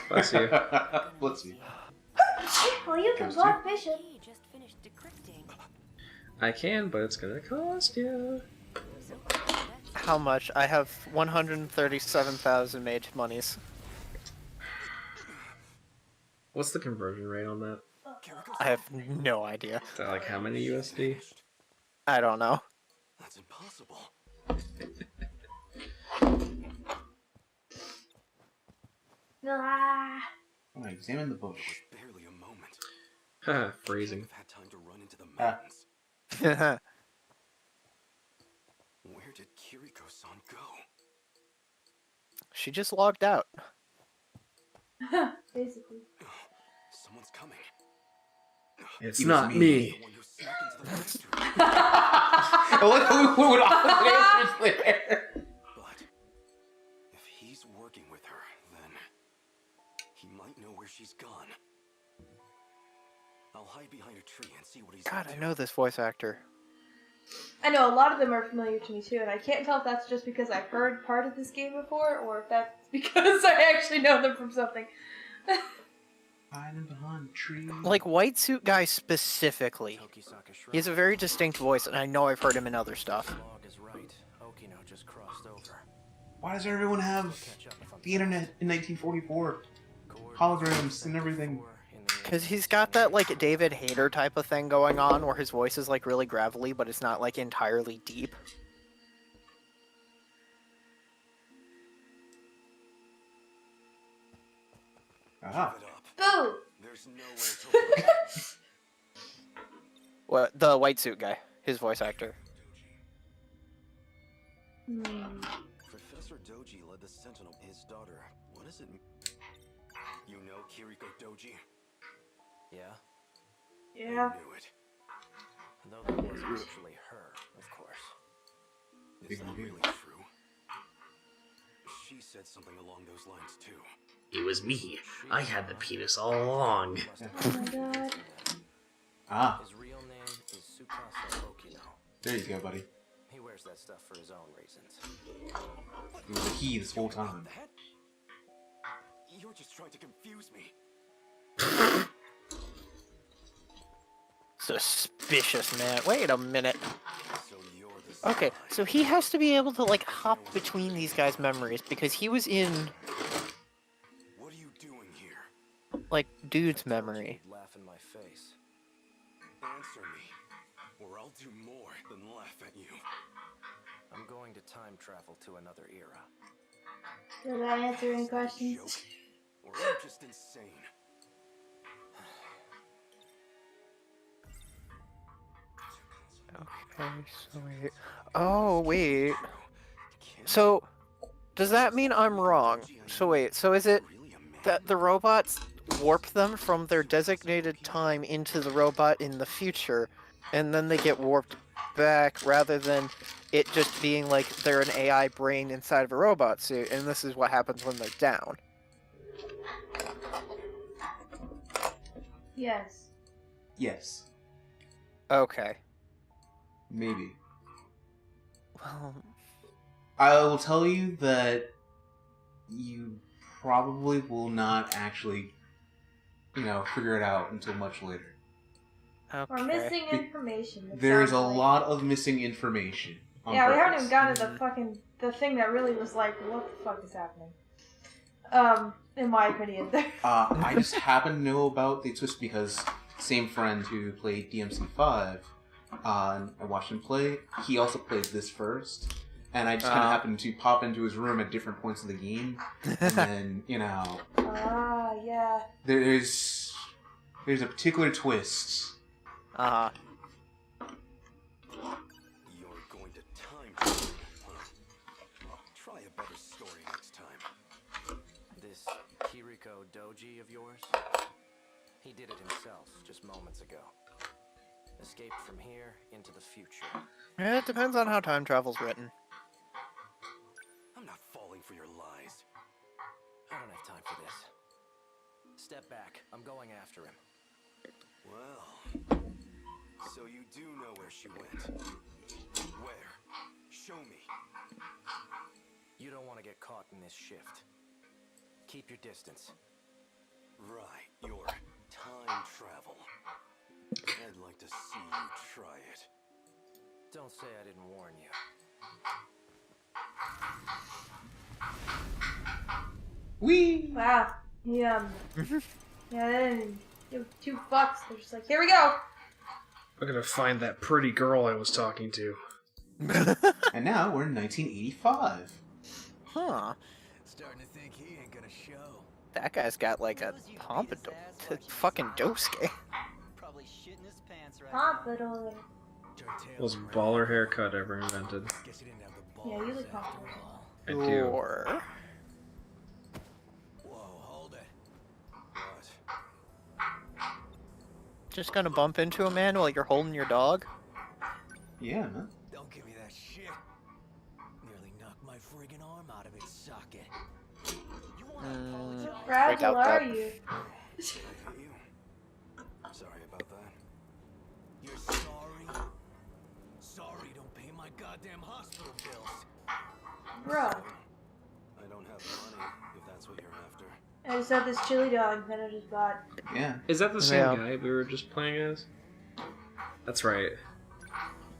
Bless you. Bless you. Well, you can Goes block Bishop. He just finished decrypting. I can, but it's gonna cost you. So that's How much? I have 137,000 mage monies. What's the conversion rate on that? Kiriko's I have no idea. Is that like how many USD? I don't know. That's impossible. Ah. Oh, examine the bush. Barely a moment. Haha, I've freezing. had time to run into the Ah. mountains. Where did Kiriko-san go? She just logged out. Basically. Someone's coming. It's It was not me. me. The one who snuck into the factory. I like how we went off the answers there. But if he's working with her, then he might know where she's gone. I'll hide behind a tree and see what he's God, up I to. know this voice actor. I know a lot of them are familiar to me too, and I can't tell if that's just because I've heard part of this game before, or if that's because I actually know them from something. Hiding behind a tree. Like, White Suit Guy specifically. Tokisaka Shrine. He has a very distinct voice, and I know I've heard him in other stuff. Log is right. Okino just crossed over. Why does everyone have Catch up if I'm the internet in 1944? Coordinates Holograms and everything. in the Because he's got that, like, David Hayter type of thing going on, where his voice is, like, really gravelly, but it's not, like, entirely deep. Ah. Give it up. Boo! There's nowhere to look. What, the White Suit Guy, his voice actor. Professor Doji led the Sentinel. His daughter. What is it? You know Kiriko Doji? Yeah. Yeah. I knew it. Though that wasn't actually her, of course. Is Big that reveal. really true? She said something along those lines too. It was me. I had the penis all along. Oh my god. Ah, His real name is Tsukasa Okino. there you go, buddy. He wears that stuff for his own reasons. It was a he this whole time. That? You're just trying to confuse me. Suspicious, man. Wait a minute. So you're the Okay, spy. so he has to be able to, like, hop between these guys' memories, because he was in, What are you doing here? like, dude's memory. You'd laugh in my face. Answer me, or I'll do more than laugh at you. I'm going to time travel to another era. Did I answer any Is that a questions? joke? Or are you just insane? Okay, so wait. Oh, wait. So, does that mean I'm wrong? So wait, so is it Really a man? that the robots warp them from their designated time into the robot in the future, and then they get warped back, rather than it just being like they're an AI brain inside of a robot suit, and this is what happens when they're down? Yes. Yes, Okay. maybe. Well, I will tell you that you probably will not actually, figure it out until much later. We're okay. missing information. it There's a sounds like. lot of missing information. On Yeah, we haven't purpose. even gotten to the thing that really was like, what the fuck is happening? In my opinion. I just happen to know about the twist because same friend who played DMC5, I watched him play. He also played this first, and I just kind of happened to pop into his room at different points of the game, and then Yeah. there's a particular twist. Uh-huh. You're going to time travel, huh? Try a better story next time. This Kiriko Doji of yours? He did it himself just moments ago. Escaped from here into the future. Yeah, it depends on how time travel's written. I'm not falling for your lies. I don't have time for this. Step back. I'm going after him. Well, so you do know where she went. Where? Show me. You don't want to get caught in this shift. Keep your distance. Right, your time travel. I'd like to see you try it. Don't say I didn't warn you. Whee! Wow. Yeah. Yeah, they didn't give 2 fucks. They're just like, here we go. I'm gonna find that pretty girl I was talking to. And now we're in 1985. Huh. Starting to think he ain't gonna show. That guy's got like a pompadour. Fucking Dosuke. Probably shitting his pants right Pompadour. Most baller haircut ever invented. Guess he didn't have the balls Yeah, you look after comfortable. all. I do. Or... Whoa, hold it. What? Just gonna bump into a man while you're holding your dog? Yeah, man. Don't give me that shit. Nearly knocked my friggin' arm out of its socket. You wanna apologize? How fragile doubt are that. you? Did I hit you? Sorry about that. You're sorry? Sorry, don't pay my goddamn hospital bills. Bro, I don't have money, if that's what you're after. I just had this chili dog that I just bought. Yeah. Is that the same Yeah. guy we were just playing as? That's right.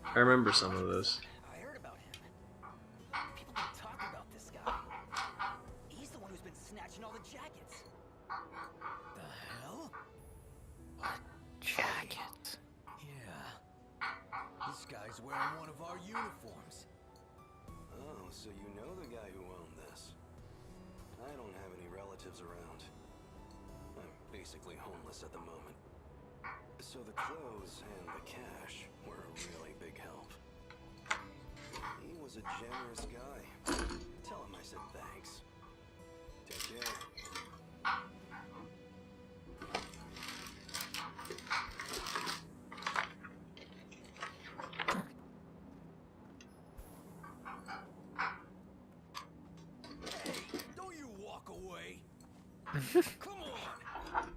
I remember some of this. I heard about him. People keep talking about this guy. He's the one who's been snatching all the jackets. The hell? Jacket. Yeah. This guy's wearing one of our uniforms. Oh, so you know the guy who owned this. I don't have any relatives around. I'm basically homeless at the moment. So the clothes and the cash were a really big help. He was a generous guy. Tell him I said thanks. Take care. Hey, don't you walk away. Come on.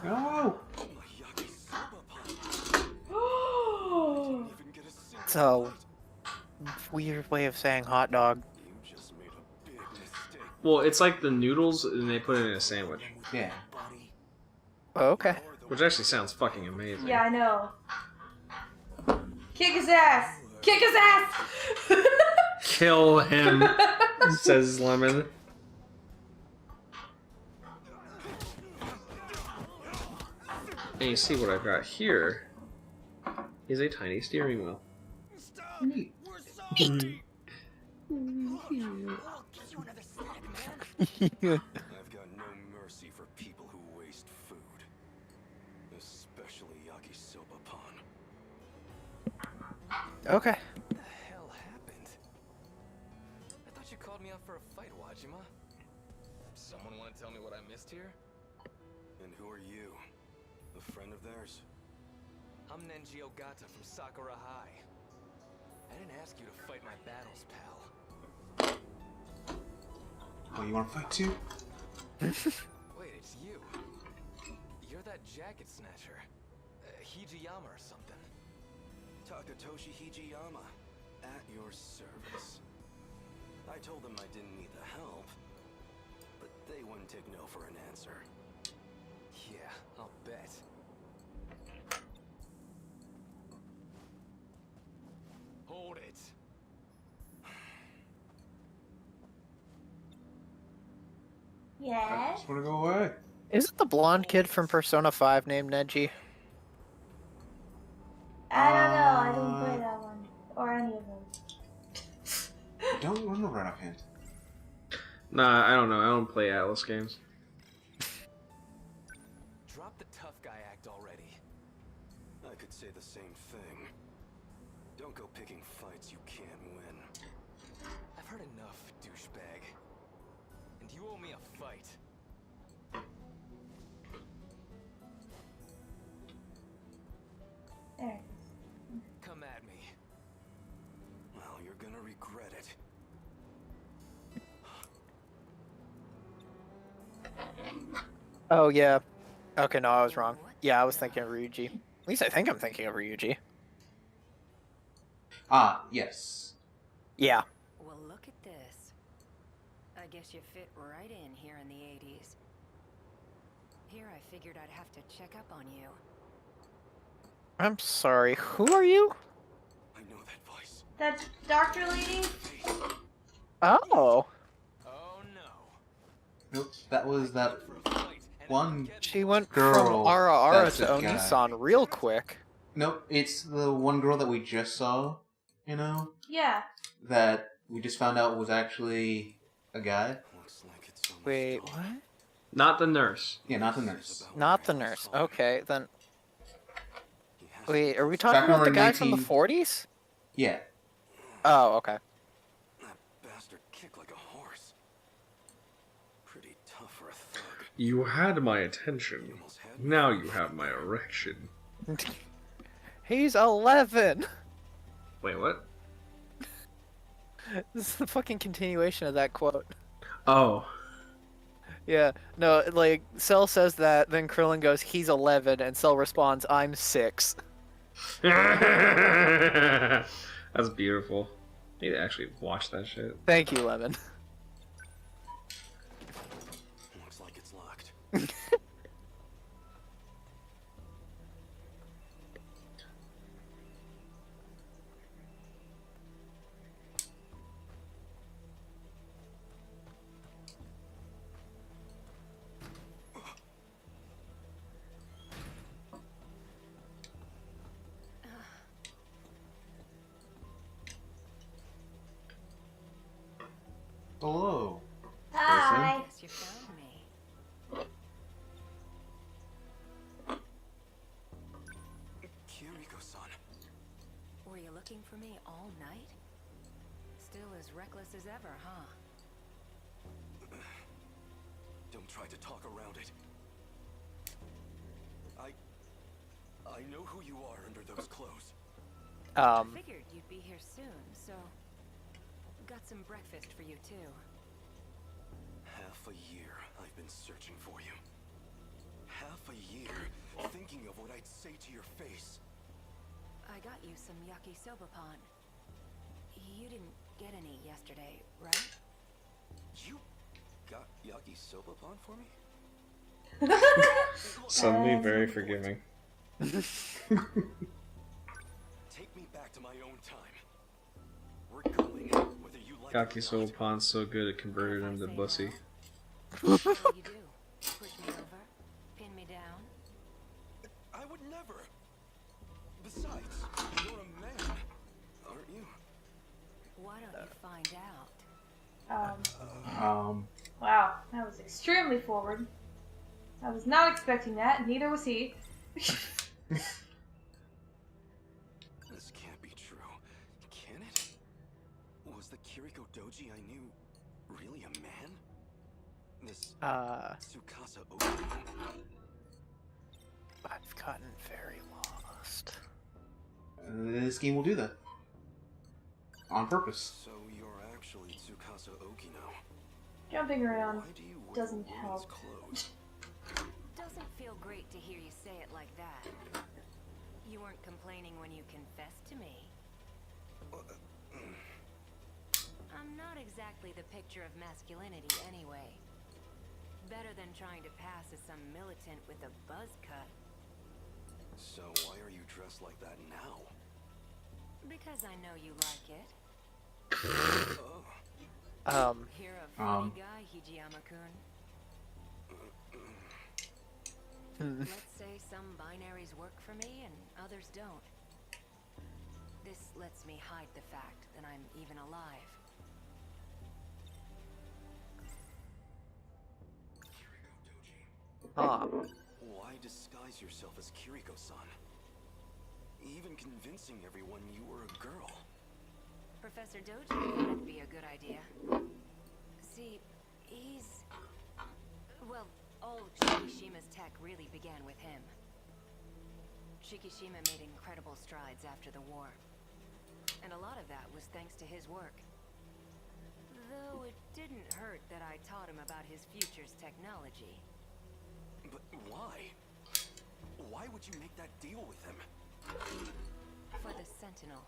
Oh! My yucky soba pop. Oh, Even get a single So, bite. weird way of saying hot dog. You just made a big mistake. Well, it's like the noodles and they put it in a sandwich. Yeah. Buddy. Oh, okay. Which actually sounds fucking amazing. yeah, I know. Kick his ass! Kick his ass! Kill him, says Lemon. And you see what I've got here is a tiny steering wheel. Neat. We're sorry. I'll get you another snack, man. I've got no mercy for people who waste food. Especially yakisoba pan. Okay. What the hell happened? I thought you called me up for a fight, Wajima. Someone want to tell me what I missed here? And who are you? A friend of theirs? I'm Nenji Ogata from Sakura High. I didn't ask you to fight my battles, pal. Oh, you want to fight too? Wait, it's you. You're that jacket snatcher. Hijiyama or something. Takatoshi Hijiyama. At your service. I told them I didn't need the help, but they wouldn't take no for an answer. Yeah, I'll bet. Hold it. Yes? Just want to go away. Is it the blonde kid from Persona 5 named Neji? I don't know. I didn't play that one or any of those. I don't remember right offhand. Nah, I don't know. I don't play Atlas games. Drop the tough guy act already. I could say the same thing. Don't go picking fights you can't win. I've heard enough, douchebag. And you owe me a fight. There it is. Come at me. Well, you're gonna regret it. Oh yeah. Okay, no, I was wrong. Yeah, I was thinking of Ryuji. At least I think I'm thinking of Ryuji. Yes. Yeah. Well, look at this. I guess you fit right in here in the 80s. Here I figured I'd have to check up on you. I'm sorry. Who are you? I know that voice. That's Dr. Lady? Oh. Oh no. Nope. That was that For a fight, and one. She went Girl, from Ara Ara that's to a guy. Onisan real quick. Nope. It's the one girl that we just saw. You know, Yeah. that we just found out was actually a guy. looks like it's almost Wait, all. what? Not the nurse. Yeah, not the nurse. Not the nurse. Okay, then. He has Wait, are we Back talking about the over guy in from the 19 40s? Yeah. Oh, okay. that bastard kicked like a horse. Pretty tough for a thug. You had my attention. You almost had me. Now you have my erection. He's 11! Wait, what? This is the fucking continuation of that quote. Oh. Yeah, no, like, Cell says that, then Krillin goes, he's 11, and Cell responds, I'm 6. That's beautiful. I need to actually watch that shit. Thank you, Lemon. Looks like it's locked. Hello. Hi. Guess you found me. Kiriko-san. Were you looking for me all night? Still as reckless as ever, huh? Don't try to talk around it. I know who you are under those clothes. I figured you'd be here soon, so got some breakfast for you too. Half a year I've been searching for you. Half a year thinking of what I'd say to your face. I got you some yakisoba pan. You didn't get any yesterday, right? You got yakisoba pan for me? Suddenly very forgiving. Take me back to my own time. We're going, whether you like it or Yakisoba not. Pon's so good it converted him to bussy. What do you do? Push me over? Pin me down? I would never. Besides, you're a man, aren't you? Why don't you find out? Wow, that was extremely forward. I was not expecting that, neither was he. This can't be true. Can it? Was the Kiriko Doji I knew really a man? This Tsukasa Okino? I've gotten very lost. This game will do that. On purpose. So you're actually Tsukasa Okino. Jumping around Why do you wear doesn't women's help. clothes? Doesn't feel great to hear you say it like that. You weren't complaining when you confessed to me. I'm not exactly the picture of masculinity anyway. Better than trying to pass as some militant with a buzz cut. So why are you dressed like that now? Because I know you like it. Oh, You're a funny guy, Hijiyama-kun. Let's say some binaries work for me and others don't. This lets me hide the fact that I'm even alive. Huh. Why disguise yourself as Kiriko-san? Even convincing everyone you were a girl. Professor Doji thought it'd be a good idea. See, he's... Well, all Shikishima's tech really began with him. Shikishima made incredible strides after the war. And a lot of that was thanks to his work. Though it didn't hurt that I taught him about his future's technology. But why? Why would you make that deal with him? For the Sentinel.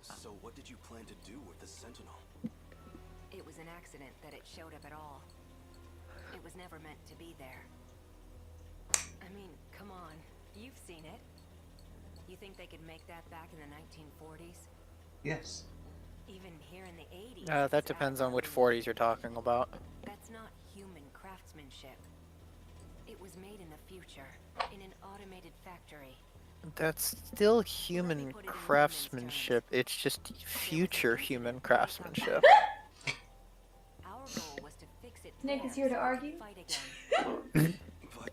So what did you plan to do with the Sentinel? It was an accident that it showed up at all. It was never meant to be there. I mean, come on. You've seen it. You think they could make that back in the 1940s? Yes. Even here in the 80s? That depends on which 40s you're talking about. That's not human craftsmanship. It was made in the future, in an automated factory. That's still human craftsmanship. It's just future human craftsmanship. Our goal was to fix it Nick there is here to so we argue. could fight again. But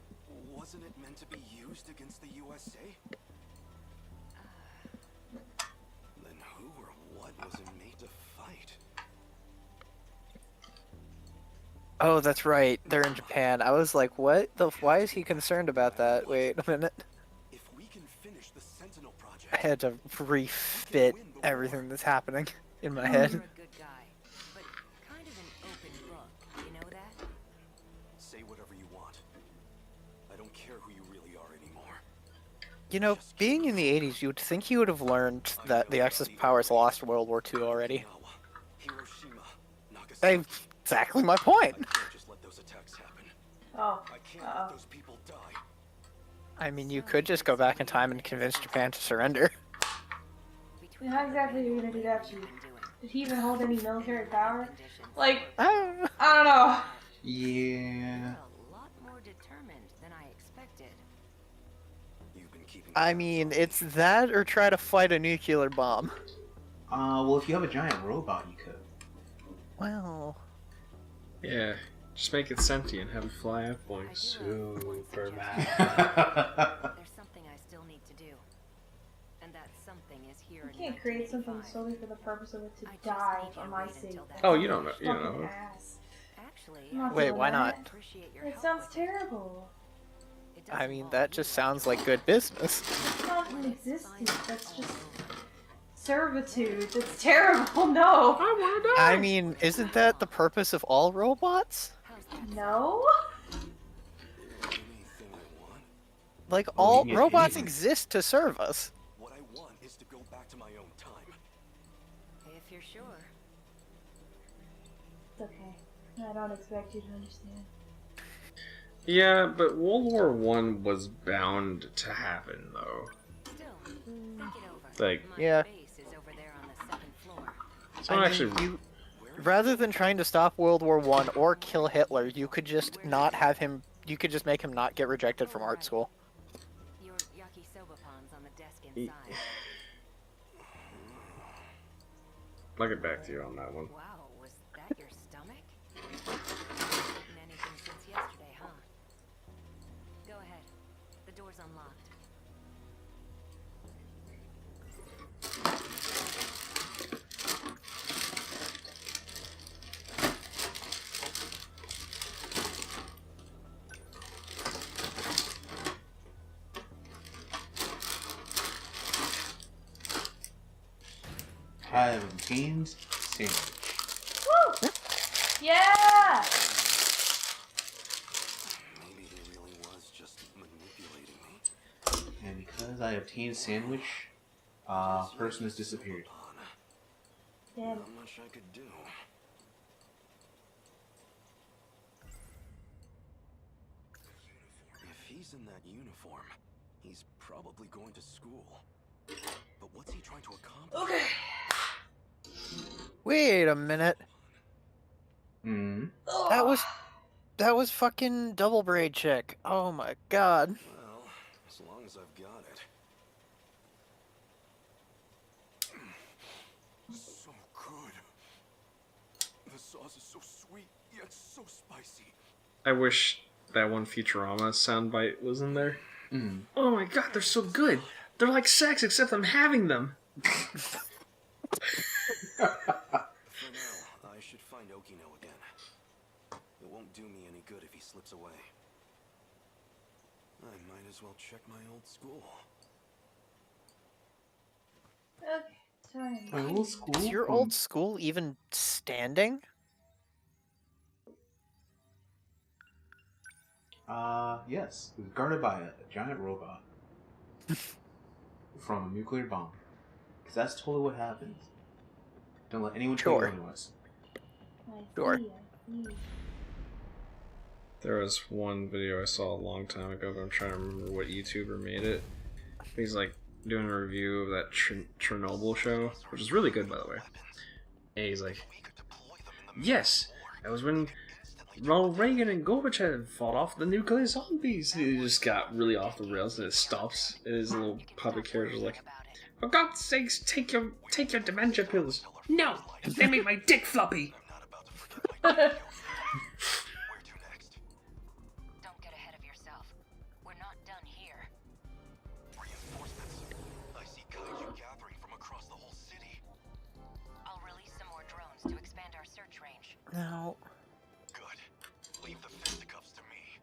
wasn't it meant to be used against the USA? Then who or what was it made to fight? Oh, that's right. They're in Japan. I was like, what? Why is he concerned about that? Wait a minute. If we can finish the Sentinel project, I had to refit everything that's happening in my head. You're a good guy, but kind of an open book. You know that? say whatever you want. I don't care who you really are anymore. You know, being in the 80s, you would think he would have learned that the Axis powers lost World War II already. Hiroshima, Nagasaki. Exactly my point. I can't just let those attacks happen. Oh. I can't let those people die. I mean, you could just go back in time and convince Japan to surrender. How exactly are you gonna do that, Chief? Did he even hold any military power? Like, Ah. I don't know. Yeah. A lot more determined than I expected. You've been keeping I mean, it's that or try to fight a nuclear bomb. Well, if you have a giant robot, you could. Well, Yeah, just make it sentient, have it fly up I points. do have one Superman. suggestion. There's something I still need to do. And that something is here You in can't create something 1985. solely for the purpose of it to I just die need you on to my wait sake. until that Oh, you don't know. You Fucking know. ass. Actually, I'm not Wait, doing why that. not? appreciate your It help sounds with it. terrible. It I doesn't mean, involve that you just like sounds that. like good business. It's not an existence. Find That's all just over. servitude. That's terrible. No. I wanna die! I mean, isn't that the purpose of all robots? How's that? No. anything I want. Like, Oh, all you can get robots anything. exist to serve us. What I want is to go back to my own time. If you're sure. It's okay. I don't expect you to understand. Yeah, but World War One was bound to happen, though. Still, think it over. Like, My Yeah. base is over there on the 2nd floor. so I mean, actually, rather than trying to stop World War One or kill Hitler, you could just not have him. You could just make him not get rejected from art school. Your yakisoba pon's on the desk E- inside. I'll get back to you on that one. Wow, was that your stomach? Eaten anything since yesterday, huh? Go ahead. The door's unlocked. I have obtained sandwich. Woo! Yeah. Maybe he really was just manipulating me. And because I obtained sandwich, person has disappeared. Damn. Not much I could do. If he's in that uniform, he's probably going to school. But what's he trying to accomplish? Okay. Wait a minute. Hmm. That was fucking double braid chick. Oh my god. Well, as long long as I've got it. So good. The sauce is so sweet, yet so spicy. I wish that one Futurama soundbite was in there. Mm. Oh my god, they're so good. They're like sex, except I'm having them. For now, I should find Okino again. It won't do me any good if he slips away. I might as well check my old school. Okay, sorry. My old school. Is your old school even standing? Yes. It was guarded by a giant robot from a nuclear bomb. Because that's totally what happens. Don't let anyone tell you Sure. otherwise. Sure. There was one video I saw a long time ago, but I'm trying to remember what YouTuber made it. He's like doing a review of that Chernobyl show, which is really good, by the way. And he's like, yes, that was when Ronald Reagan and Gorbachev fought off the nuclear zombies. He just got really off the rails, and it stops. And his little puppet character's like, for God's sakes, take your dementia pills. No, they make my dick floppy. Don't get ahead of yourself. We're not done here. Reinforcements. I see kaiju gathering from across the whole city. I'll release some more drones to expand our search range. Now, Good. Leave the fisticuffs to me.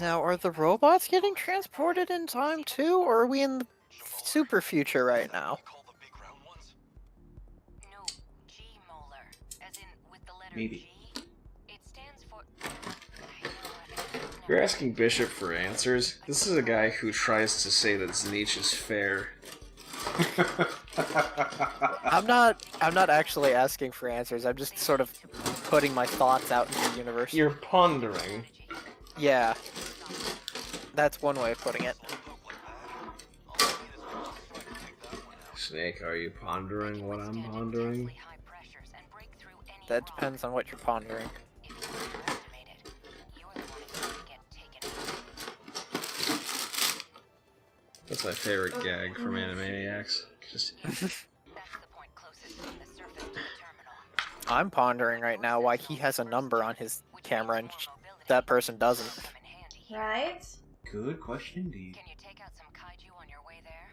now, are the robots getting transported in time too, or are we in the super future right now? Call the big round ones? No, G-molar, as in with the letter Maybe. G. It stands for. I know it. You're asking Bishop for answers? This is a guy who tries to say that Zenich is fair. I'm not actually asking for answers. I'm just sort of putting my thoughts out into the universe. You're pondering. Yeah. That's one way of putting it. Snake, are you pondering what I'm pondering? High pressures and break through any That wall. depends on what you're pondering. If you underestimate it, you're the one who's going to get taken out. That's my favorite gag from Animaniacs. Just That's the point closest from the surface to the terminal. I'm pondering right now why he has a number on his camera and that person doesn't. Come in handy here. Right? Good question indeed. Can you take out some kaiju on your way there?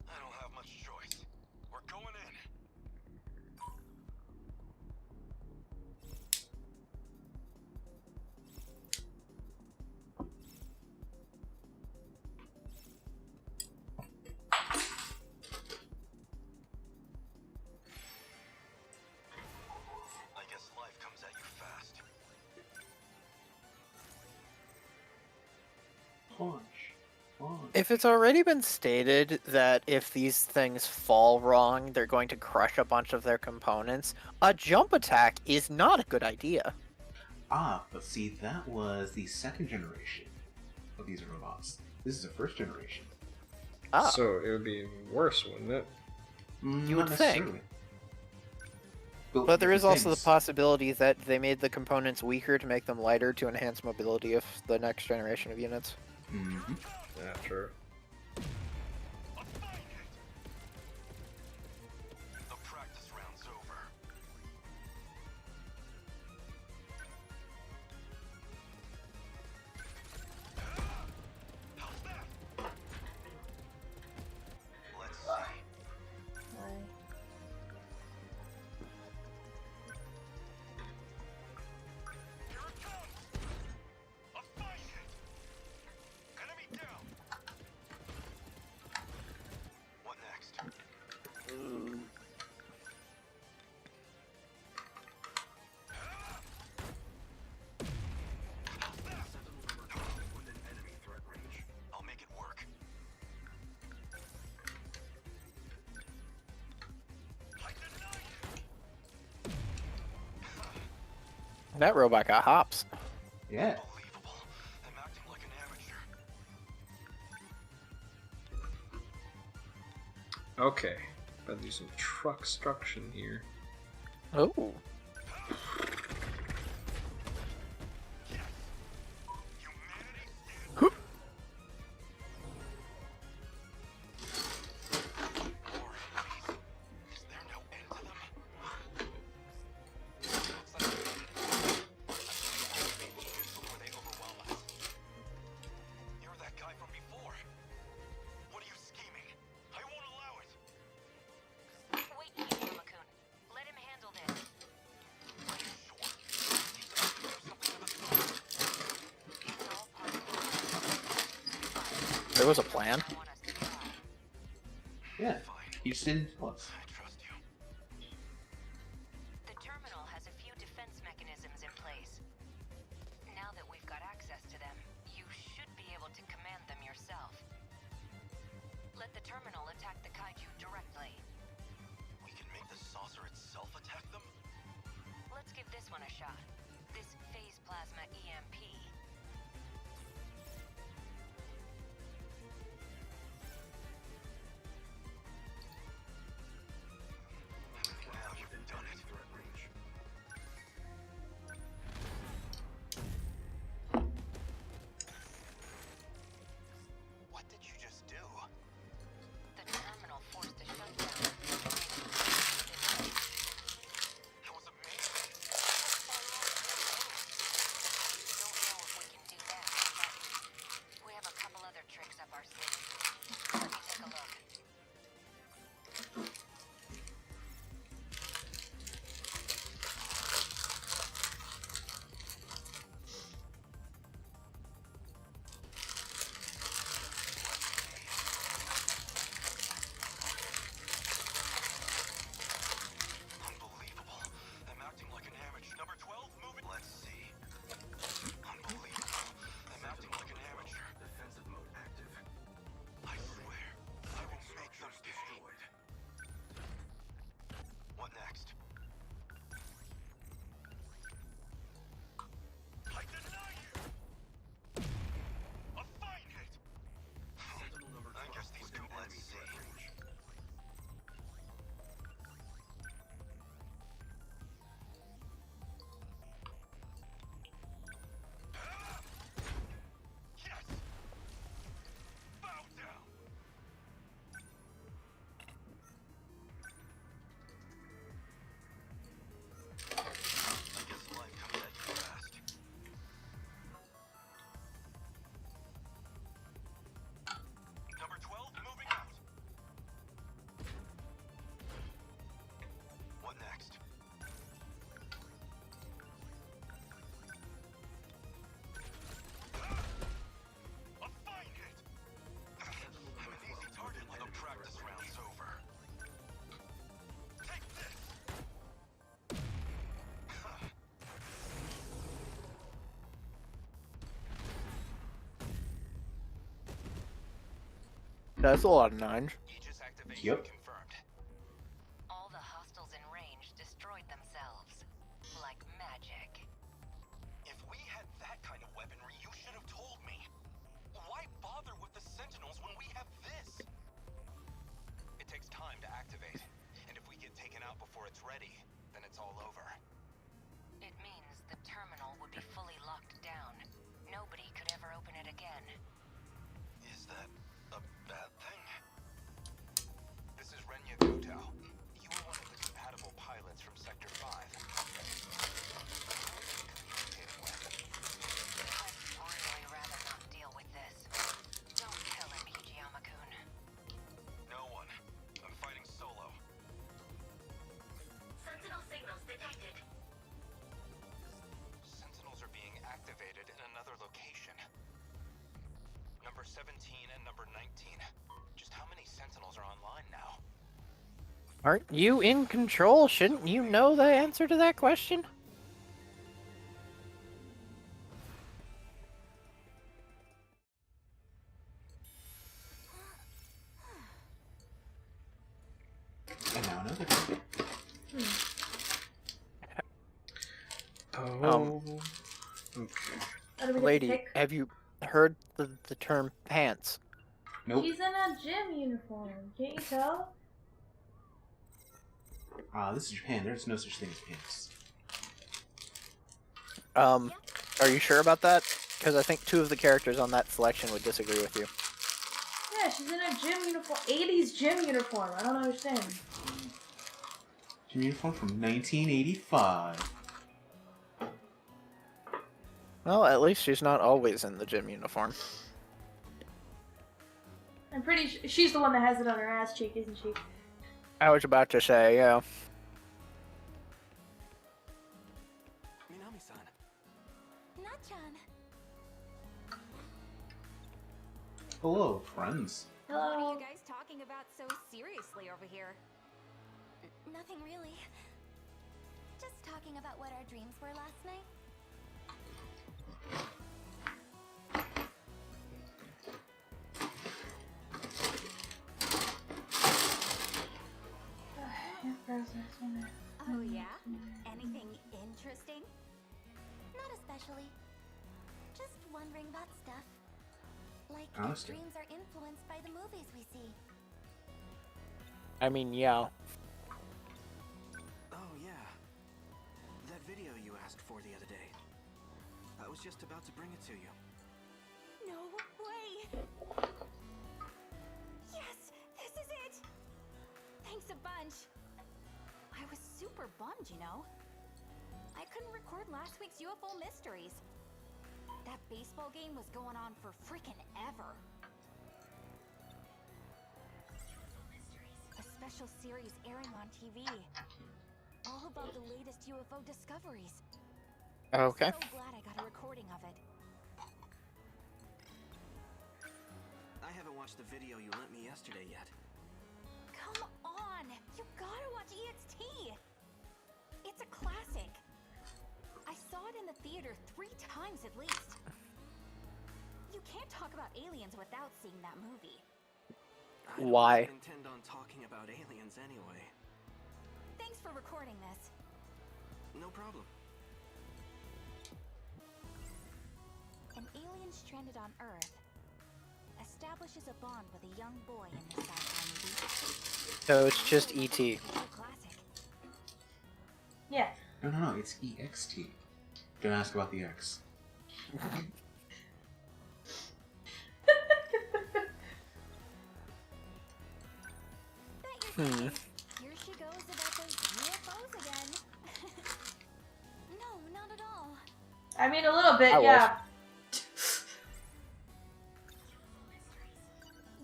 I don't have much choice. We're going in. I guess life comes at you fast. Punch. Punch. If it's already been stated that if these things fall wrong, they're going to crush a bunch of their components, a jump attack is not a good idea. Ah, but see, that was the second generation of these robots. This is the first generation. Ah, so it would be worse, wouldn't it? You Not would think. necessarily. but there is also the things. possibility that they made the components weaker to make them lighter to enhance mobility of the next generation of units. Mhm. Yeah, true. The practice round's over. How's that? Let's see. Here it comes! A fine hit! Enemy down! What next? Within enemy threat range. I'll make it work. I denied it! That robot got hops. Yeah. Unbelievable. I'm acting like an amateur. Okay. Gotta do some truck struction here. Oh. There was a plan. Yeah, you just didn't tell us. I trust you. The terminal has a few defense mechanisms in place. Now that we've got access to them, you should be able to command them yourself. Let the terminal attack the kaiju directly. We can make the saucer itself attack them? Let's give this one a shot. This phase plasma EMP. Now you've done it. What did you just do? The terminal forced a shutdown. That was amazing. Don't know if we can do that, but we have a couple other tricks up our sleeve. Let me take a look. Unbelievable. I'm acting like an amateur. Number 12 moving. Let's see. Unbelievable. I'm acting like an amateur. Defensive mode active. I swear, I will make them destroyed. What next? I deny you! A fine hit! I guess these two. Let's see. Yes! Bow down! I guess life comes at you fast. Number 12 moving out. What next? A fine hit! I'm an easy target when the practice round's over. Take this! That's a lot of nines. Aegis activation Yep. confirmed. All the hostiles in range destroyed themselves. Like magic. If we had that kind of weaponry, you should have told me. Why bother with the Sentinels when we have this? It takes time to activate, and if we get taken out before it's ready, then it's all over. It means the terminal would be fully locked down. Nobody could ever open it again. Is that a bad thing? This is Renya Gutau. You were one of the compatible pilots from Sector 5. Who are you communicating with? I'd really rather not deal with this. Don't tell him, Hijiyama-kun. No one. I'm fighting solo. Sentinel signals detected. Sentinels are being activated in another location. Number 17 and number 19. Just how many Sentinels are online now? Aren't you in control? Shouldn't you know the answer to that question? And now another. Oh. Okay. What do we get to Lady, pick? have you heard the term pants? Nope. He's in a gym uniform. Can't you tell? This is Japan. There's no such thing as pants. Are you sure about that? Because I think two of the characters on that selection would disagree with you. Yeah, she's in a gym uniform. 80s gym uniform. I don't understand. Gym uniform from 1985. Well, at least she's not always in the gym uniform. I'm pretty sure she's the one that has it on her ass cheek, isn't she? I was about to say, yeah. Nachan. Hello, friends. What are Hello. you guys talking about so seriously over here? Nothing really. Just talking about what our dreams were last night. Oh yeah? Anything interesting? Not especially. Just wondering about stuff. Like if Honestly. dreams are influenced by the movies we see. I mean, yeah. Oh, yeah. That video you asked for the other day. I was just about to bring it to you. No way! Yes, this is it! Thanks a bunch. I was super bummed, you know. I couldn't record last week's UFO mysteries. That baseball game was going on for freaking ever. A special series airing on TV. All about the latest UFO discoveries. Okay. So glad I got a recording of it. I haven't watched the video you lent me yesterday yet. Come on! You gotta watch EXT! It's a classic. I saw it in the theater 3 times at least. You can't talk about aliens without seeing that movie. I don't Why? intend on talking about aliens anyway. Thanks for recording this. No problem. An alien stranded on Earth establishes a bond with a young boy in this sci-fi movie. So it's just E E.T. It's a classic. Yeah. No, it's EXT. Don't ask about the X. Bet you're Hmm. thinking, here she goes about those UFOs again. No, not at all. I mean, a little bit, I yeah.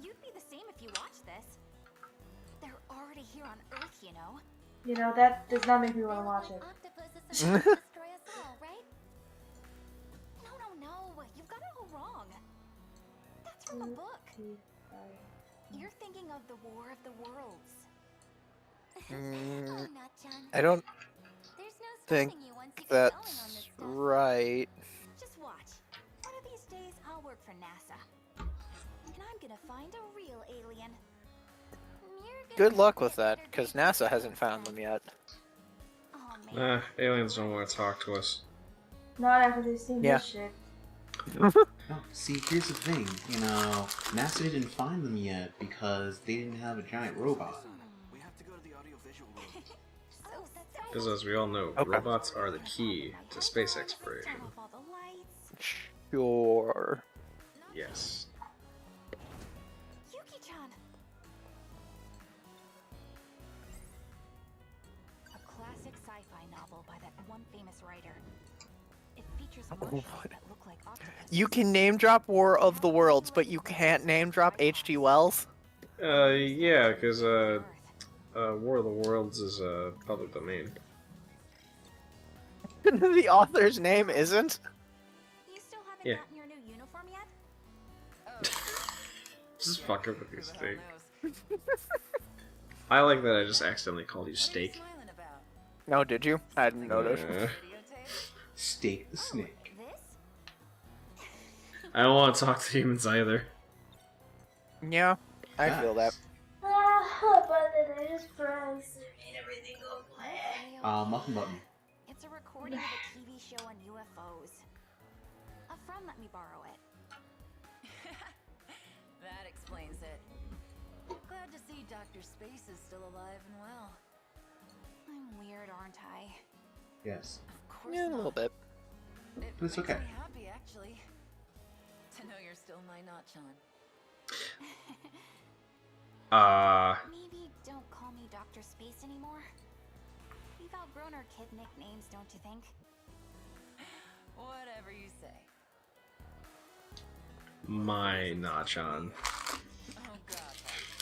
You'd be the same if you watched this. They're already here on Earth, you know. You know, that does not make me want to watch it. Octopus is supposed to destroy us all, right? No. You've got it all wrong. That's from a book. You're thinking of the War of the Worlds. Mm, Not-chan. I don't There's no think stopping you once you get going on this that's stuff. right. Just watch. One of these days, I'll work for NASA. And I'm gonna find a real alien. You're gonna Good have luck to with get that, better because grades NASA than hasn't this found time. them yet. Oh man. Aliens don't want to talk to us. Not after they've seen Yeah. this shit. No, see, here's the thing. You know, NASA didn't find them yet because they didn't have a giant robot. We have to go to the audiovisual room. So Because as we all know, Okay. robots are the key to space exploration. Turn off all the lights. Sure. Yes. Yuki-chan. A classic sci-fi novel by that one famous writer. It features monsters what? that look like octopuses. You can name drop War of the Worlds, but you can't name drop H.G. Wells? Yeah, because Earth. War of the Worlds is public domain. The author's name isn't? You still haven't Yeah. gotten your new uniform yet? Just fucking with your Who the steak. hell knows? I like that I just accidentally called you What are you steak. smiling about? No, did you? I didn't notice. Yeah. Videotape? Steak the snake. This? I don't want to talk to humans either. Yeah, I feel that. Ah, but then I just froze. Muffin button. It's a recording of a TV show on UFOs. A friend let me borrow it. That explains it. Glad to see Dr. Space is still alive and well. I'm weird, aren't I? Yes. Of course Yeah, a little not. bit. It But it's makes okay. me happy, actually, to know you're still my Nachan. Maybe don't call me Dr. Space anymore. We've outgrown our kid nicknames, don't you think? Whatever you say. My Nachan, Oh God.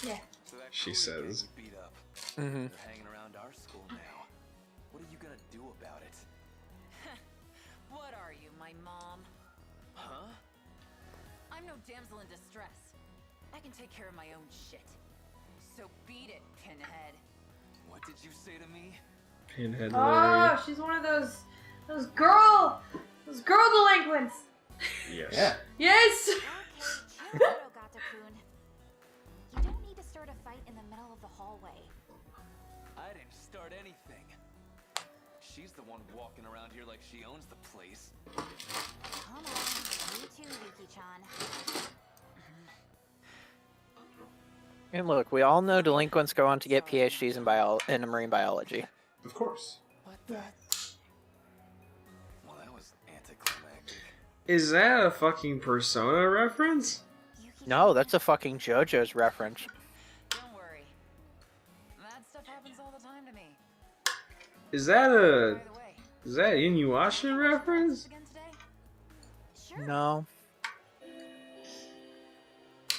Yeah. So that she Cooley says. gang you beat up. Mm-hmm. They're hanging around our school now. What are you gonna do about it? What are you, my mom? Huh? I'm no damsel in distress. I can take care of my own shit. So beat it, Pinhead. What did you say to me? Pinhead Oh, literally. she's one of those girl delinquents. Yes. Yeah. Yes. Okay, chill out, Ogata-kun. You don't need to start a fight in the middle of the hallway. I didn't start anything. She's the one walking around here like she owns the place. Come on, you too, Yuki-chan. And look, we all know delinquents go on to get PhDs in marine biology. Of course. What the? Well, that was anticlimactic. Is that a fucking Persona reference? No, that's a fucking JoJo's reference. Don't worry. That stuff happens all the time to me. Is that By a the way, is that Inuyasha reference? again today? Sure. No.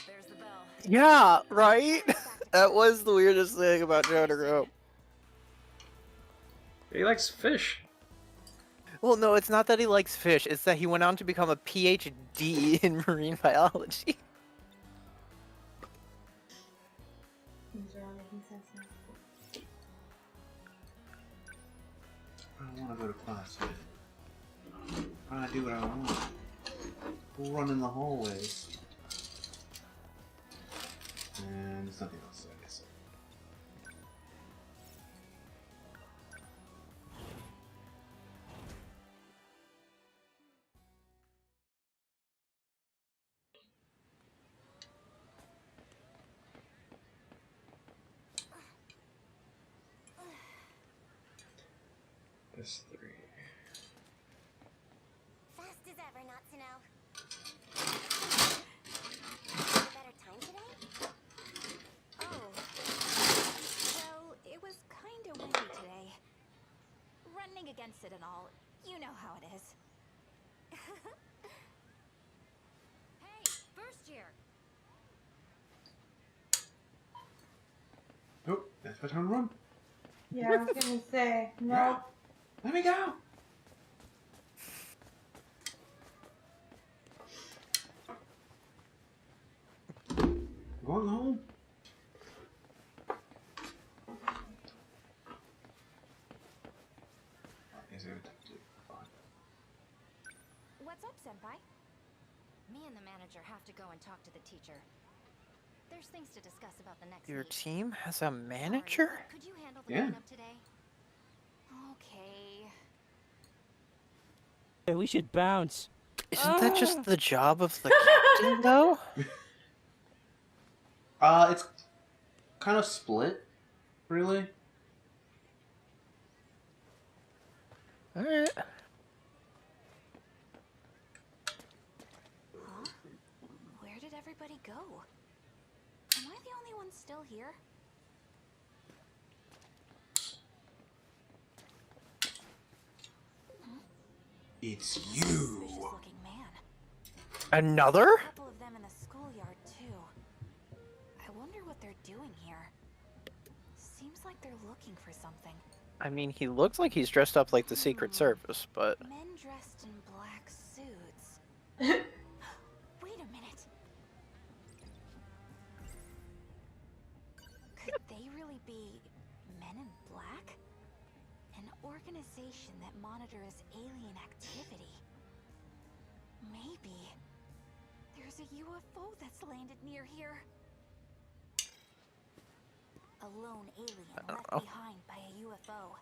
There's the bell. Yeah, right? That was the weirdest thing about Jotaro. He likes fish. Well, no, it's not that he likes fish. It's that he went on to become a PhD in marine biology. Things are all making sense now. I don't want to go to class yet. I want to do what I want. We'll run in the hallways. And there's nothing else, I guess. This 3. Fast as ever, Natsuno. Have a better time today? Oh. Well, it was kinda windy today. Running against it and all. You know how it is. Hey, first year. Oh, that's my time to run. Yeah, I was gonna say no. Let me go. Going home. What's up, Senpai? Me and the manager have to go and talk to the teacher. There's things to discuss about the next Your meet. team has a manager? Could you handle the Yeah. cleanup today? Okay. Hey, we should bounce. Isn't that just the job of the captain, though? It's kind of split, really. Alright. Huh? Where did everybody go? Am I the only one still here? It's Suspicious you. looking man. Another? A couple of them in the schoolyard too. I wonder what they're doing here. Seems like they're looking for something. I mean, he looks like he's dressed up like the Secret Service, but... Men dressed in black suits. Wait a minute. Could they really be Men in Black? An organization that monitors alien activity. Maybe there's a UFO that's landed near here. A lone alien left know. behind by a UFO.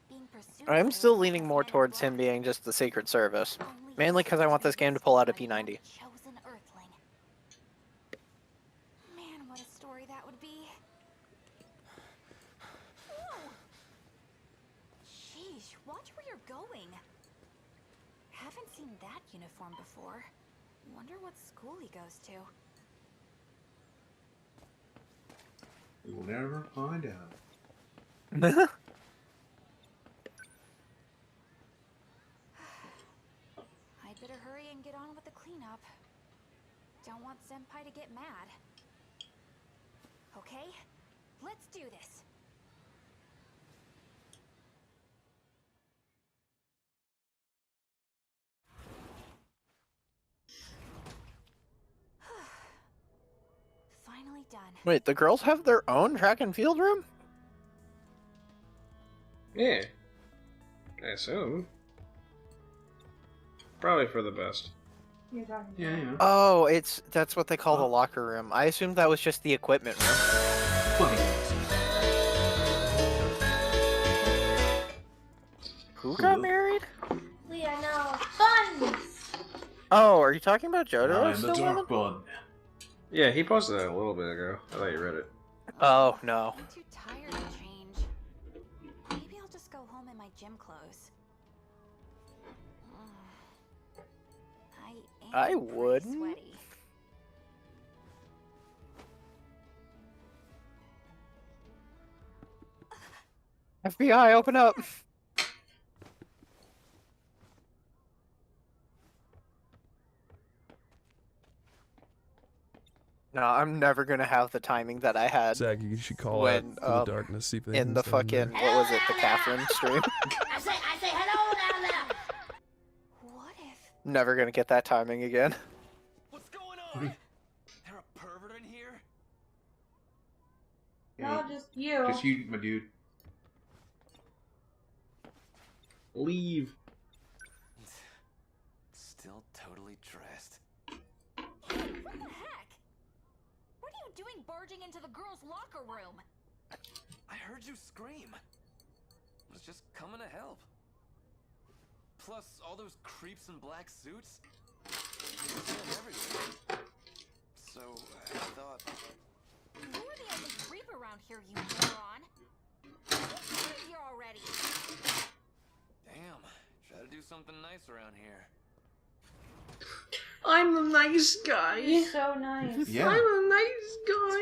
Being pursued I'm by still a leaning more Men in towards him Black. being just the Secret Service. Only Mainly because I want this game to pull out a P90. chosen Earthling. Man, what a story that would be. Whoa! Sheesh, watch where you're going. Haven't seen that uniform before. Wonder what school he goes to. We will never find out. I'd better hurry and get on with the cleanup. Don't want Senpai to get mad. Okay, let's do this. Wait, the girls have their own track and field room? Yeah. I assume. Probably for the best. You're talking Yeah, yeah. Oh, that's what they call the locker room. I assumed that was just the equipment room. Funny. Who got married? Leah, no. Buns! Oh, are you talking about Jotaro? I'm the still living? dark bun. Yeah, he posted that a little bit ago. I thought you read it. Oh, no. I'm too tired to change. Maybe I'll just go home in my gym clothes. I am pretty wouldn't. sweaty. FBI, open up! No, I'm never gonna have the timing that I had Zach, you should call when, out from the darkness, see if in anything's the down there. fucking, what was it, the Catherine stream? I say hello down there. What if Never gonna get that timing again. What's going on? There a pervert in here? No, just you. Just you, my dude. Leave. Still totally dressed. What the heck? What are you doing barging into the girls' locker room? I heard you scream. Was just coming to help. Plus, all those creeps in black suits. They're still everywhere. So, I thought... You're the only creep around here, you moron. Get out of here already. Damn, try to do something nice around here. I'm the nice guy. You're so nice. Yeah. I'm a nice guy.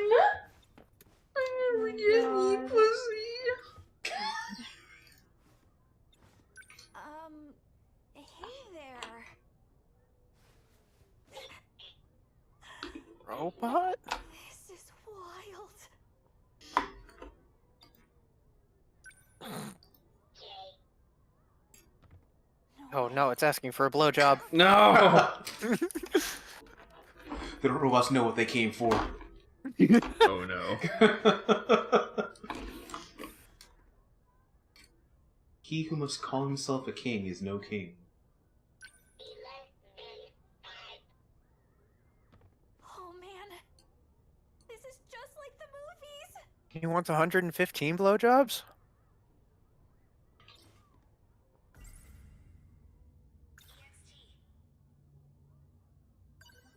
I never get any God. pussy. Hey there. Robot? This is wild. Oh no, it's asking for a blowjob. No. The robots know what they came for. Oh no. He who must call himself a king is no king. Oh man. This is just like the movies. He wants 115 blowjobs?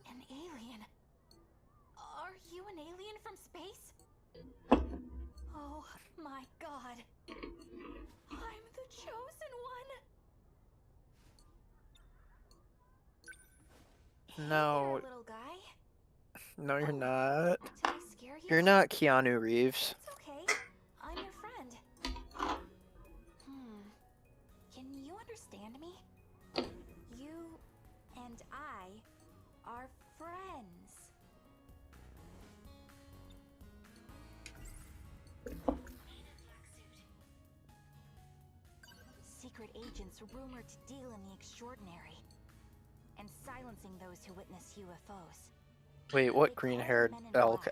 An alien. Are you an alien from space? Oh my god. I'm the chosen one. No. Hey there, little guy. No, you're not. Did I scare you? You're not Keanu Reeves. It's okay. I'm your friend. Can you understand me? You and I are friends. Secret agents rumored to deal in the extraordinary and silencing those who witness UFOs. Wait, what green-haired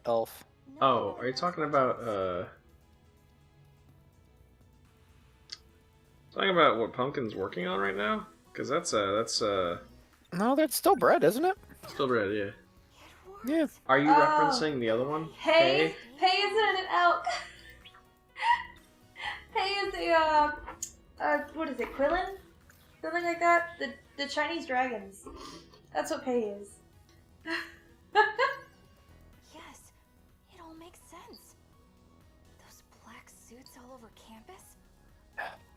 elf? Oh, are you talking about talking about what Pumpkin's working on right now? Because that's No, that's still bread, isn't it? still red, yeah. Yeah. Are you Oh. referencing the other one? Hay isn't an elk. Hay is what is it, Quillen? Something like that? The Chinese dragons. That's what Pei is. Yes, it all makes sense. Those black suits all over campus?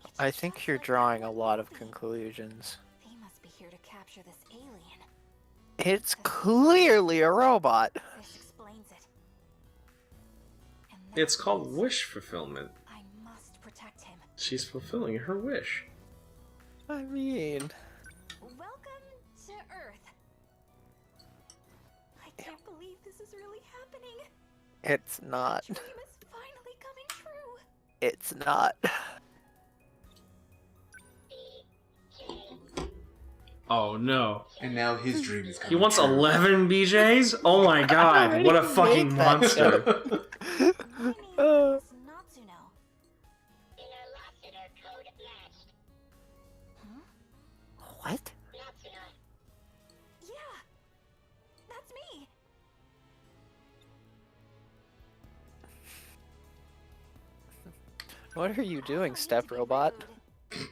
It's I just think you're like drawing the a lot of movie. conclusions. They must be here to capture this alien. It's clearly a robot. This explains it. And that It's called means wish fulfillment. I must protect him. She's fulfilling her wish. I mean, Welcome to Earth. I can't believe this is really happening. it's not. My dream is finally coming true. It's not. Oh no. And now his dream is coming He wants true. 11 BJs? Oh my god, what a fucking monster. My name is Natsuno. What? Yeah, that's me. What are you I don't doing, mean to step be robot? rude,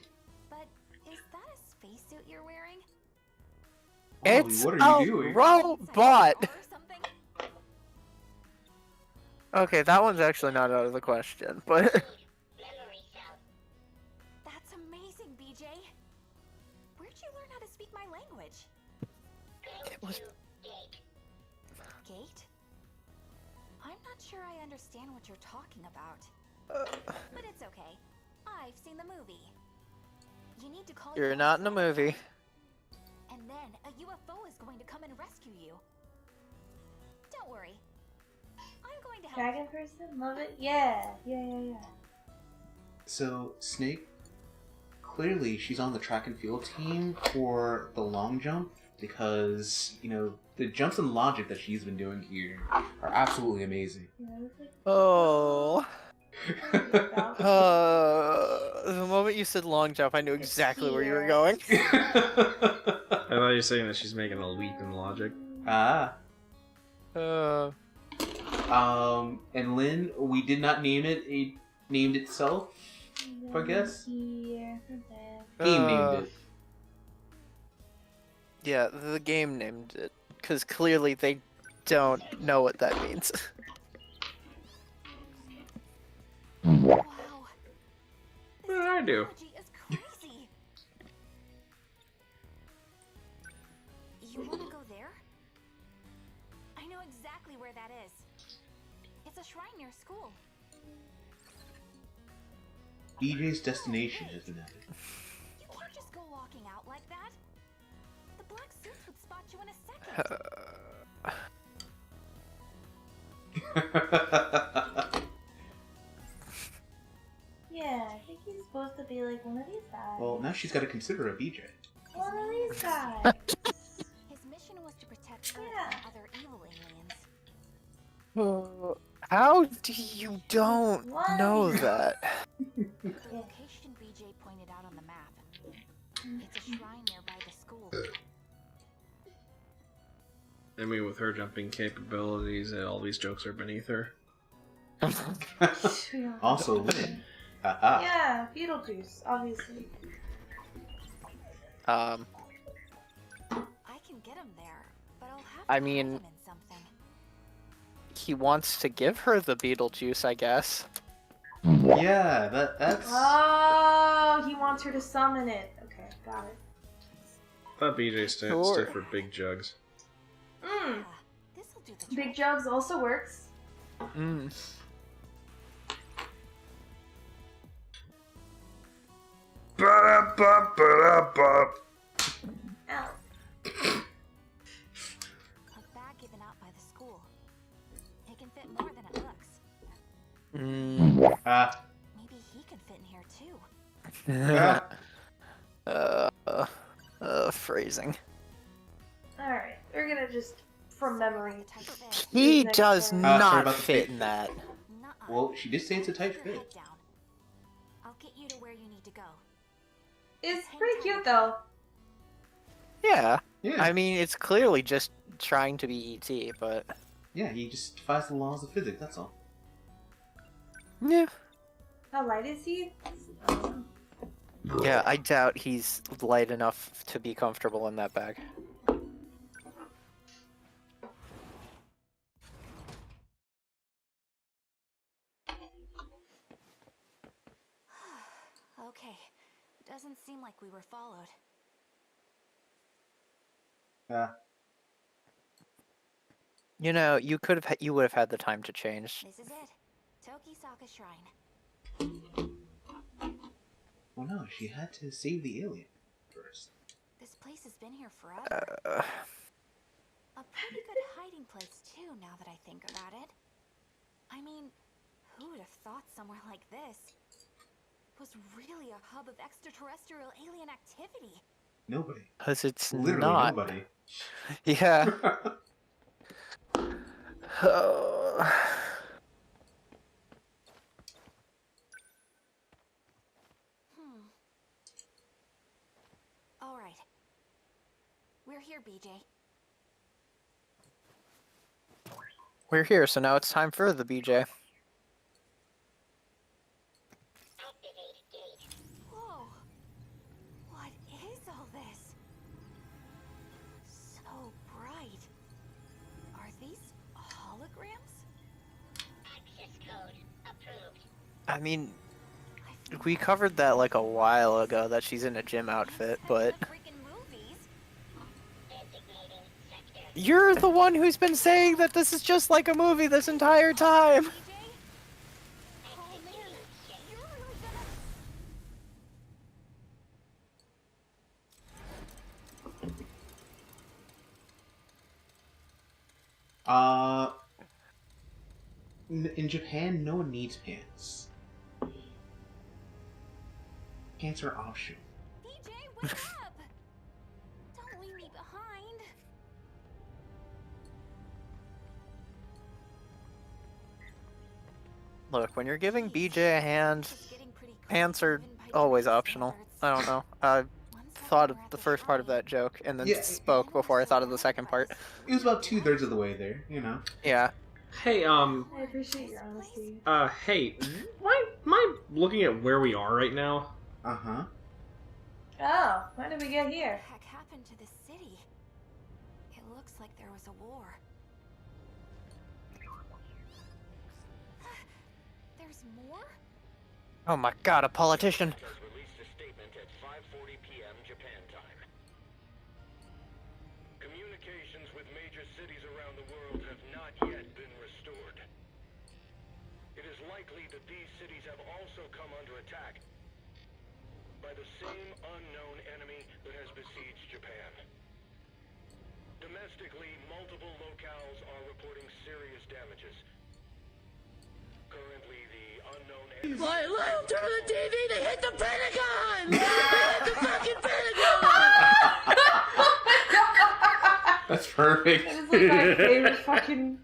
but is that a spacesuit you're wearing? Ollie, It's what are a you doing? robot! Or something? Okay, that one's actually not out of the question, but... That's amazing, BJ. Where'd you learn how to speak my language? It was... Gate? I'm not sure I understand what you're talking about. But it's okay. I've seen the movie. You need to call You're your not in a parents. movie. And then a UFO is going to come and rescue you. Don't worry. I'm going to help. Dragon person? Love it? Yeah. So, Snake, clearly she's on the track and field team for the long jump because, you know, the jumps and logic that she's been doing here are absolutely amazing. Oh... the moment you said long jump, I knew exactly where you were going. I thought you were saying that she's making a leap in logic. Ah. Uh... And Lynn, we did not name it. It named itself, I guess. Game named it. Yeah, the game named it, because clearly they don't know what that means. Wow. What did I do? Technology is crazy. You want to go there? I know exactly where that is. It's a shrine near school. BJ's destination has been added. You can't just go walking out like that. The black suits would spot you in a second. Yeah, I think he's supposed to be like one of these guys. Well, now she's got to consider a BJ. One of these guys. His mission was to protect Earth Yeah. from other evil aliens. How do you don't What? know that? The location BJ pointed out on the map. It's a shrine nearby the school. I mean, with her jumping capabilities, all these jokes are beneath her. Also, Lynn. Haha. Yeah, Beetlejuice, obviously. I can get him there, but I'll have to I hide mean- him in something. He wants to give her the Beetlejuice, I guess. Yeah, that's. Oh, he wants her to summon it. Okay, got it. I thought BJ stood Sure. for big jugs. Mm. This'll do the Big trick. Jugs also works. Mm. Ow. A bag given out by the school. It can fit more than it looks. Mm. Ah. Maybe he can fit in here too. Phrasing. Alright, we're gonna just, from memory. The tight fit. He Next does one. Sorry not about the fit fake in that. Nuh-uh. Well, she did say it's a tight Keep your fit. head down. I'll get you to where you need to go. It's pretty cute though. Yeah. Yeah. I mean, it's clearly just trying to be E.T., but... Yeah, he just defies the laws of physics, that's all. Yeah. How light is he? Yeah, I doubt he's light enough to be comfortable in that bag. Okay. Doesn't seem like we were followed. You know, you would have had the time to change. This is it. Tokisaka Shrine. Well, no, she had to save the alien first. This place has been here forever. A pretty good hiding place too, now that I think about it. I mean, who would have thought somewhere like this was really a hub of extraterrestrial alien activity? Nobody. Because it's Literally not. nobody. Yeah. All right. We're here, BJ. We're here, so now it's time for the BJ. Whoa. What is all this? So bright. Are these holograms? I mean, we covered that like a while ago, that she's in a gym outfit, but... You're the one who's been saying that this is just like a movie this entire time! In Japan, no one needs pants. Pants are optional. BJ, wake up! Don't leave me behind. Look, when you're giving BJ a hand, pants are always optional. I don't know. I thought of the first part of that joke and then Yeah. spoke before I thought of the second part. It was about 2/3 of the way there, you know. Yeah. Hey, I appreciate your honesty. hey, why am I looking at where we are right now? Uh-huh. Oh, when did we get What here? the heck happened to this city? It looks like there was a war. There's more? Oh my god, a politician! has released a statement at 5:40 p.m. Japan time. Communications with major cities around the world have not yet been restored. It is likely that these cities have also come under attack by the same unknown enemy that has besieged Japan. Domestically, multiple locales are reporting serious damages. Currently, the unknown enemy... Turn on the TV, they hit the Pentagon! They hit the fucking Pentagon! That's perfect. That is like my favorite fucking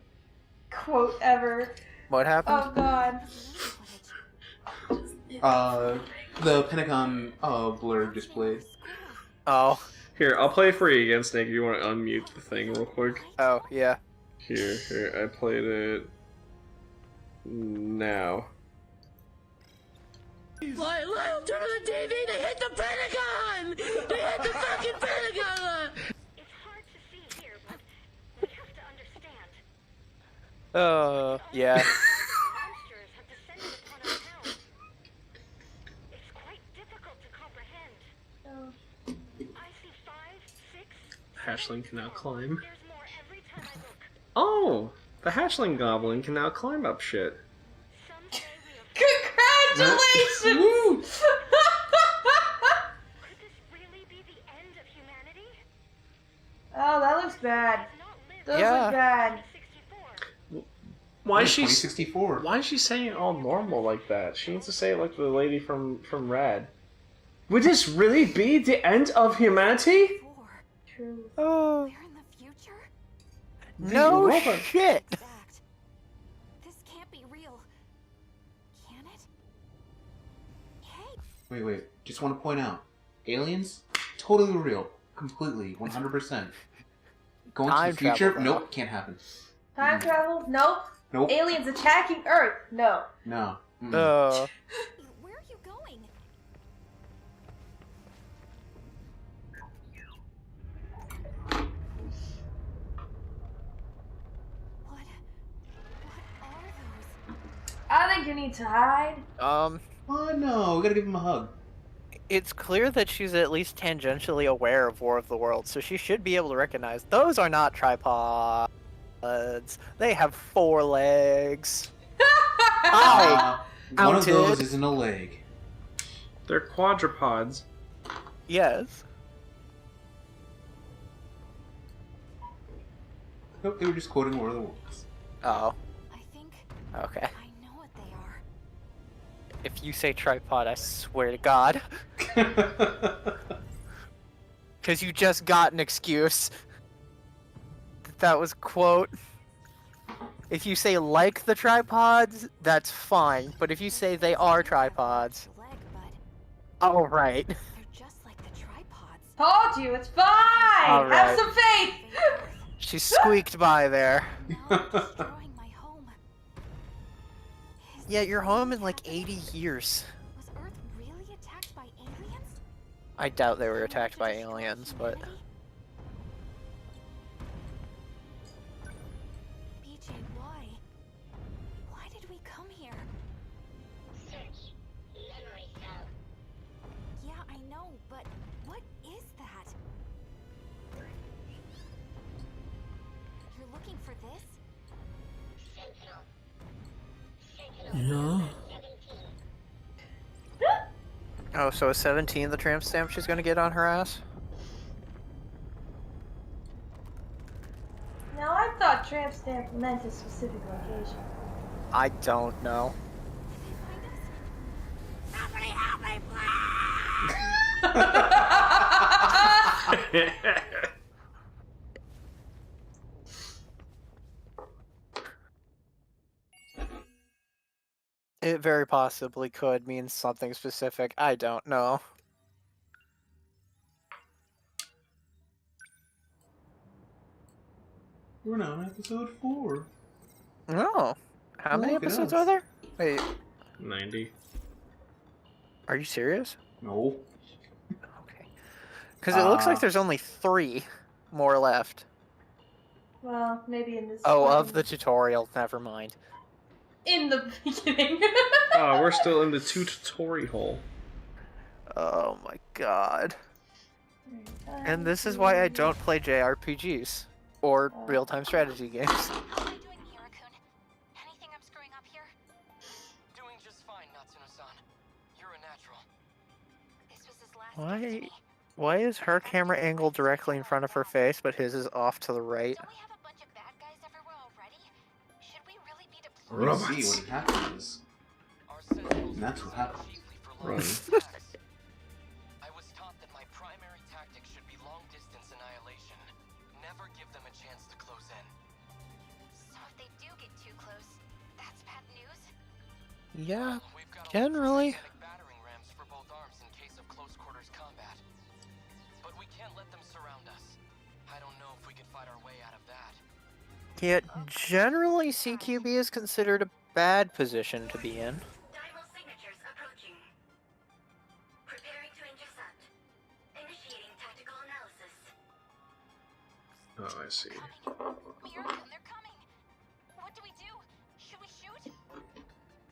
quote ever. What happened? Oh god. The Pentagon blur just played. Oh. Here, I'll play it for you again, Snake, if you want to unmute the thing real quick. Oh, yeah. Here, I played it... now. Turn on the TV, they hit the Pentagon! They hit the fucking Pentagon! It's hard to see here, but we have to understand. Yeah. Monsters have descended upon our town. It's quite difficult to comprehend. I see 5, 6. Hatchling can now climb. There's more every time I look. Oh! The hatchling goblin can now climb up shit. Some say we have. Congratulations! Woo! Could this really be the end of humanity? Oh, that looks bad. Those Yeah. look bad. 64. Why is she? 2064. Why is she saying it all normal like that? She needs to say it like the lady from Rad. Would this really be the end of humanity? True. Oh. We're in the future? No Robot. shit! Exact. This can't be real. Can it? Hey, Wait. Just want to point out, aliens, totally real, completely, 100%. Going to Time the future, travel, though. nope, can't happen. Time travel? Nope. Nope. Aliens attacking Earth? No. No. Mm. where are you going? What are those? I think you need to hide. Oh no, we gotta give him a hug. It's clear that she's at least tangentially aware of War of the Worlds, so she should be able to recognize those are not tripods. They have 4 legs. I One of counted. those isn't a leg. They're quadrpods. Yes. Nope, they were just quoting War of the Worlds. Oh. I think Okay. I know what they are. If you say tripod, I swear to God. Because you just got an excuse. That was quote. If you say like the tripods, that's fine. But if you say they are tripods, Leg, but all right. they're just like the tripods. Told you, it's fine! All Have right. some faith! She squeaked by there. Now I'm destroying my home. Is Yeah, this you're really home in like happening? 80 years. Was Earth really attacked by aliens? I doubt they were Enough attacked to by destroy aliens, but humanity? BJ, why? Why did we come here? Search. Memory cell. Yeah, I know, but what is that? You're looking for this? Sentinel. Yeah. 17. oh, so is 17 the tramp stamp she's gonna get on her ass? Now, I thought tramp stamp meant a specific location. I don't know. Somebody help me, It very possibly could mean something specific. I don't know. We're now on episode 4. No. How many Look at episodes us. are there? Wait, 90. are you serious? No. Okay. Because it looks like Uh, there's only 3 more left. Well, maybe in this. Oh, one. of the tutorial. Never mind. In the beginning. Oh, we're still in the tutorial hole. Oh my god. And this is why I don't play JRPGs. Or real-time strategy games. How are you doing here, Raccoon? Anything I'm screwing up here? Doing just fine, Natsuno-san. You're a natural. This was his last gift to Why? me. Why is her camera angled directly in front of her face, but his is off to the right? Don't we have a bunch of bad guys everywhere already? Should we really be deployed? We're gonna Robots. see what happens. Our Sentinels And that's what are happened. chiefly for Run. long attacks. I was taught that my primary tactic should be long-distance annihilation. Never give them a chance to close in. So if they do get too close, that's bad news? Yeah, We've got generally. electromagnetic battering rams for both arms in case of close quarters combat. But we can't let them surround us. I don't know if we could fight our way out of that. Yet generally CQB is considered a bad position to be in. Dival signatures approaching. Preparing to intercept. Initiating tactical analysis. Oh, I see. Miracle, they're coming! What do we do? Should we shoot?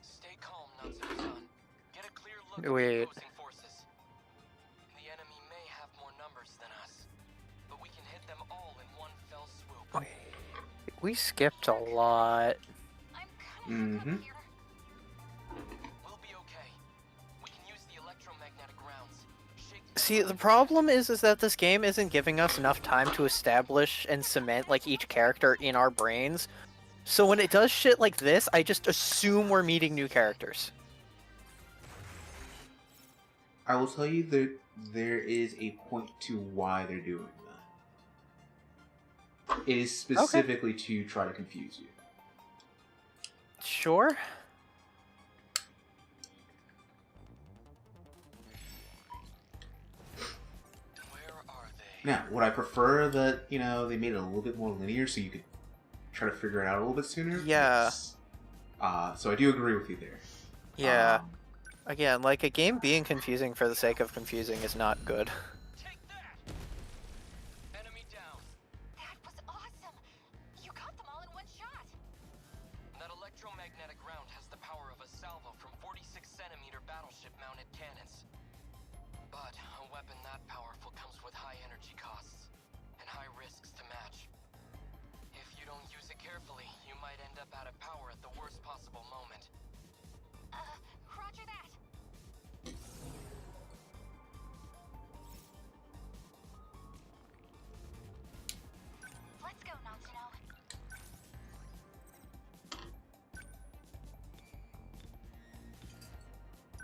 Stay calm, Natsuno-san. Get a clear look at Wait. the opposing forces. The enemy may have more numbers than us, but we can hit them all in one fell swoop. We skipped a lot. I'm coming Mhm. here. We'll be okay. We can use the electromagnetic rounds. Shake See, the problem is that this game isn't giving us enough time to establish and cement like each character in our brains. So when it does shit like this, I just assume we're meeting new characters. I will tell you that there is a point to why they're doing that. It is specifically to try to confuse you. Sure. Where are they? Now, would I prefer that, they made it a little bit more linear so you could try to figure it out a little bit sooner? Yeah. Yes. So I do agree with you there. Yeah. Um, Again, like a game being confusing for the sake of confusing is not good. Take that! Enemy down. That was awesome! You got them all in one shot! That electromagnetic round has the power of a salvo from 46-centimeter battleship-mounted cannons. But a weapon that powerful comes with high energy costs and high risks to match. If you don't use it carefully, you might end up out of power at the worst possible moment. Roger that! Let's go, Natsuno.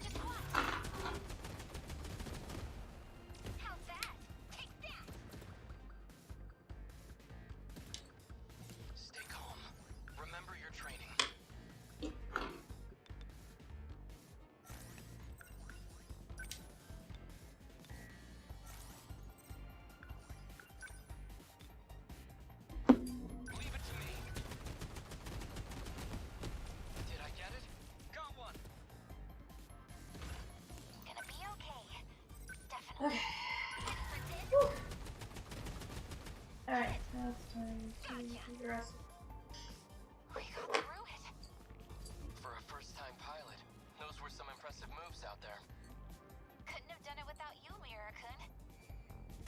Just one. How's that? Alright, now it's time to progress. We got through it. For a first-time pilot, those were some impressive moves out there. Couldn't have done it without you, Mira-kun.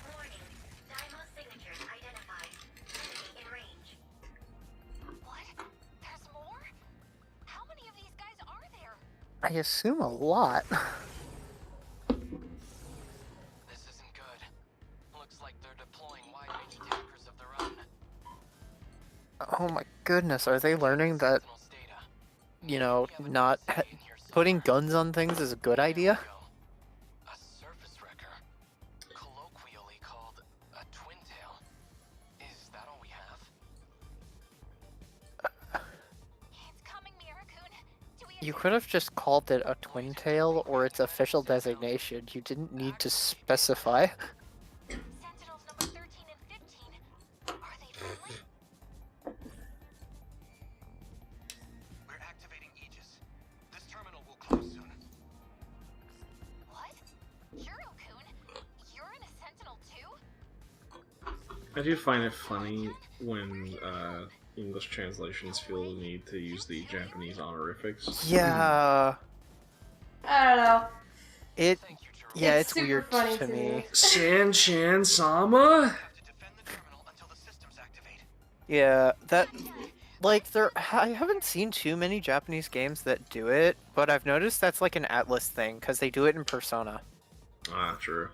Warning. Daimos signatures identified. Enemy in range. What? There's more? How many of these guys are there? I assume a lot. This isn't good. Looks like they're deploying wide-range attackers of their own. Oh my goodness, are they learning that, Sentinels data. you know, We have a not city in here putting somewhere. guns on things is a good idea? A surface wrecker, colloquially called a twin tail. Is that all we have? It's coming, Mira-kun. Do we You could have just called it a twin tail or its official designation. You didn't need to specify. Sentinels number 13 and 15. Are they friendly? We're activating Aegis. This terminal will close soon. What? Hiro-kun? You're in a Sentinel too? I do find it funny when English translations feel the need to use the Japanese honorifics. Yeah, I don't know. it. Yeah, It's it's super weird funny to to me. me. San Sama? Have to defend the terminal until the systems activate. Yeah, that. Like, I haven't seen too many Japanese games that do it, but I've noticed that's like an Atlas thing because they do it in Persona. Ah, true.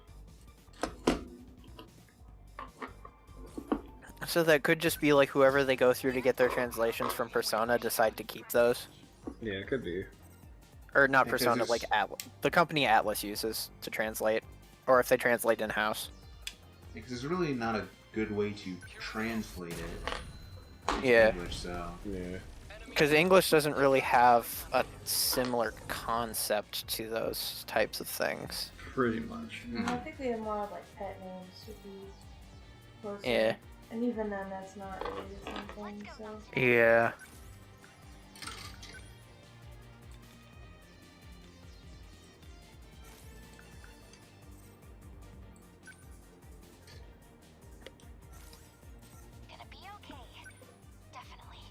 So that could just be like whoever they go through to get their translations from Persona decide to keep those. Yeah, it could be. Or not Because Persona, it's- like Atlas. The company Atlas uses to translate. Or if they translate in-house. Because there's really not a good way to translate it into Yeah. English, so Yeah. Because English doesn't really have a similar concept to those types of things. Pretty much. I think we have more like pet names would be closer. Yeah. And even then, that's not really the same thing, so. Yeah. Gonna be okay. Definitely.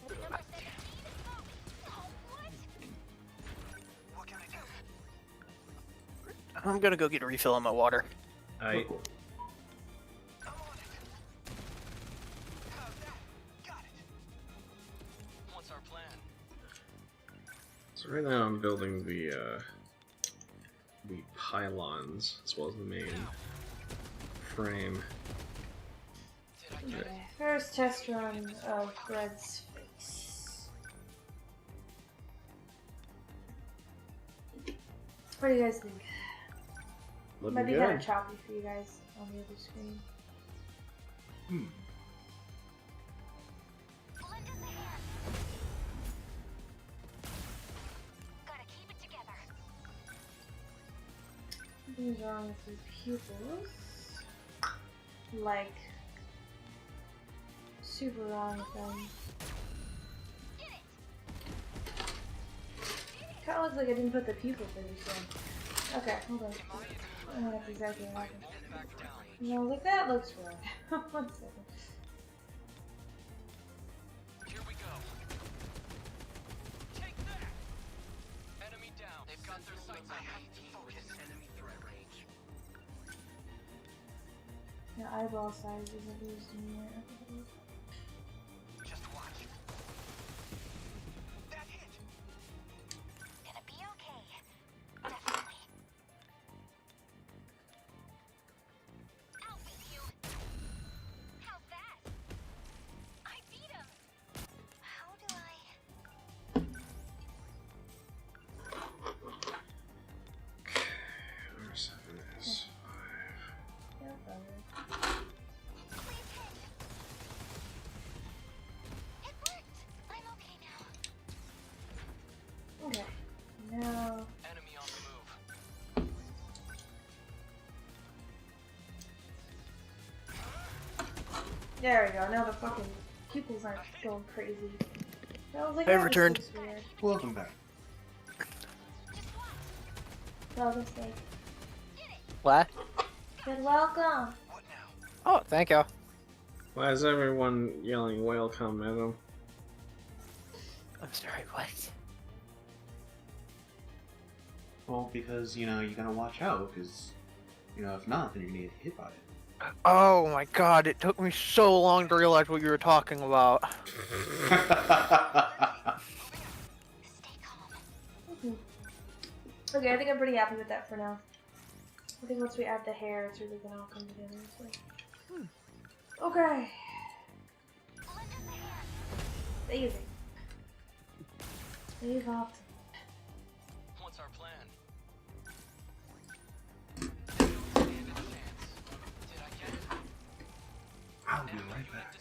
Number 17 is moving. Oh, what? What can I do? I'm gonna go get a refill on my water. I I'm on it. How's that? Got it. What's our plan? so right now I'm building the pylons as well as the main frame. Did I Okay, first test run of Red's face. What do you guys think? Looking Might be kind good. of choppy for you guys on the other screen. Lend us a hand. Gotta keep it together. Something's wrong with your pupils. Like, super wrong with them. Kinda looks like I didn't put the pupil figures in. Okay, hold on. I don't know what exactly happened. No, like that looks wrong. One second. Here we go. Take that! Enemy down. They've got their sights on me. Focus. Enemy threat range. The eyeball size isn't used in here. Just watch. That hit. Gonna be okay. Definitely. Out with you. How's that? I beat him. How do I? R7 is 5. Yeah, probably. Please hit. It worked. I'm okay now. Okay. Now, Enemy on the move. there we go. Now the fucking pupils aren't going crazy. I was like, I that was returned. just weird. welcome back. Welcome, Snake. What? Good welcome. What now? Oh, thank you. Why is everyone yelling welcome at him? I'm sorry, what? Well, because, you gotta watch out, because, if not, then you're gonna get hit by it. Oh my god, it took me so long to realize what you were talking about. Okay, I think I'm pretty happy with that for now. I think once we add the hair, it's really gonna all come together. So. Okay. Easy. Leave off. What's our plan? I'll be right back.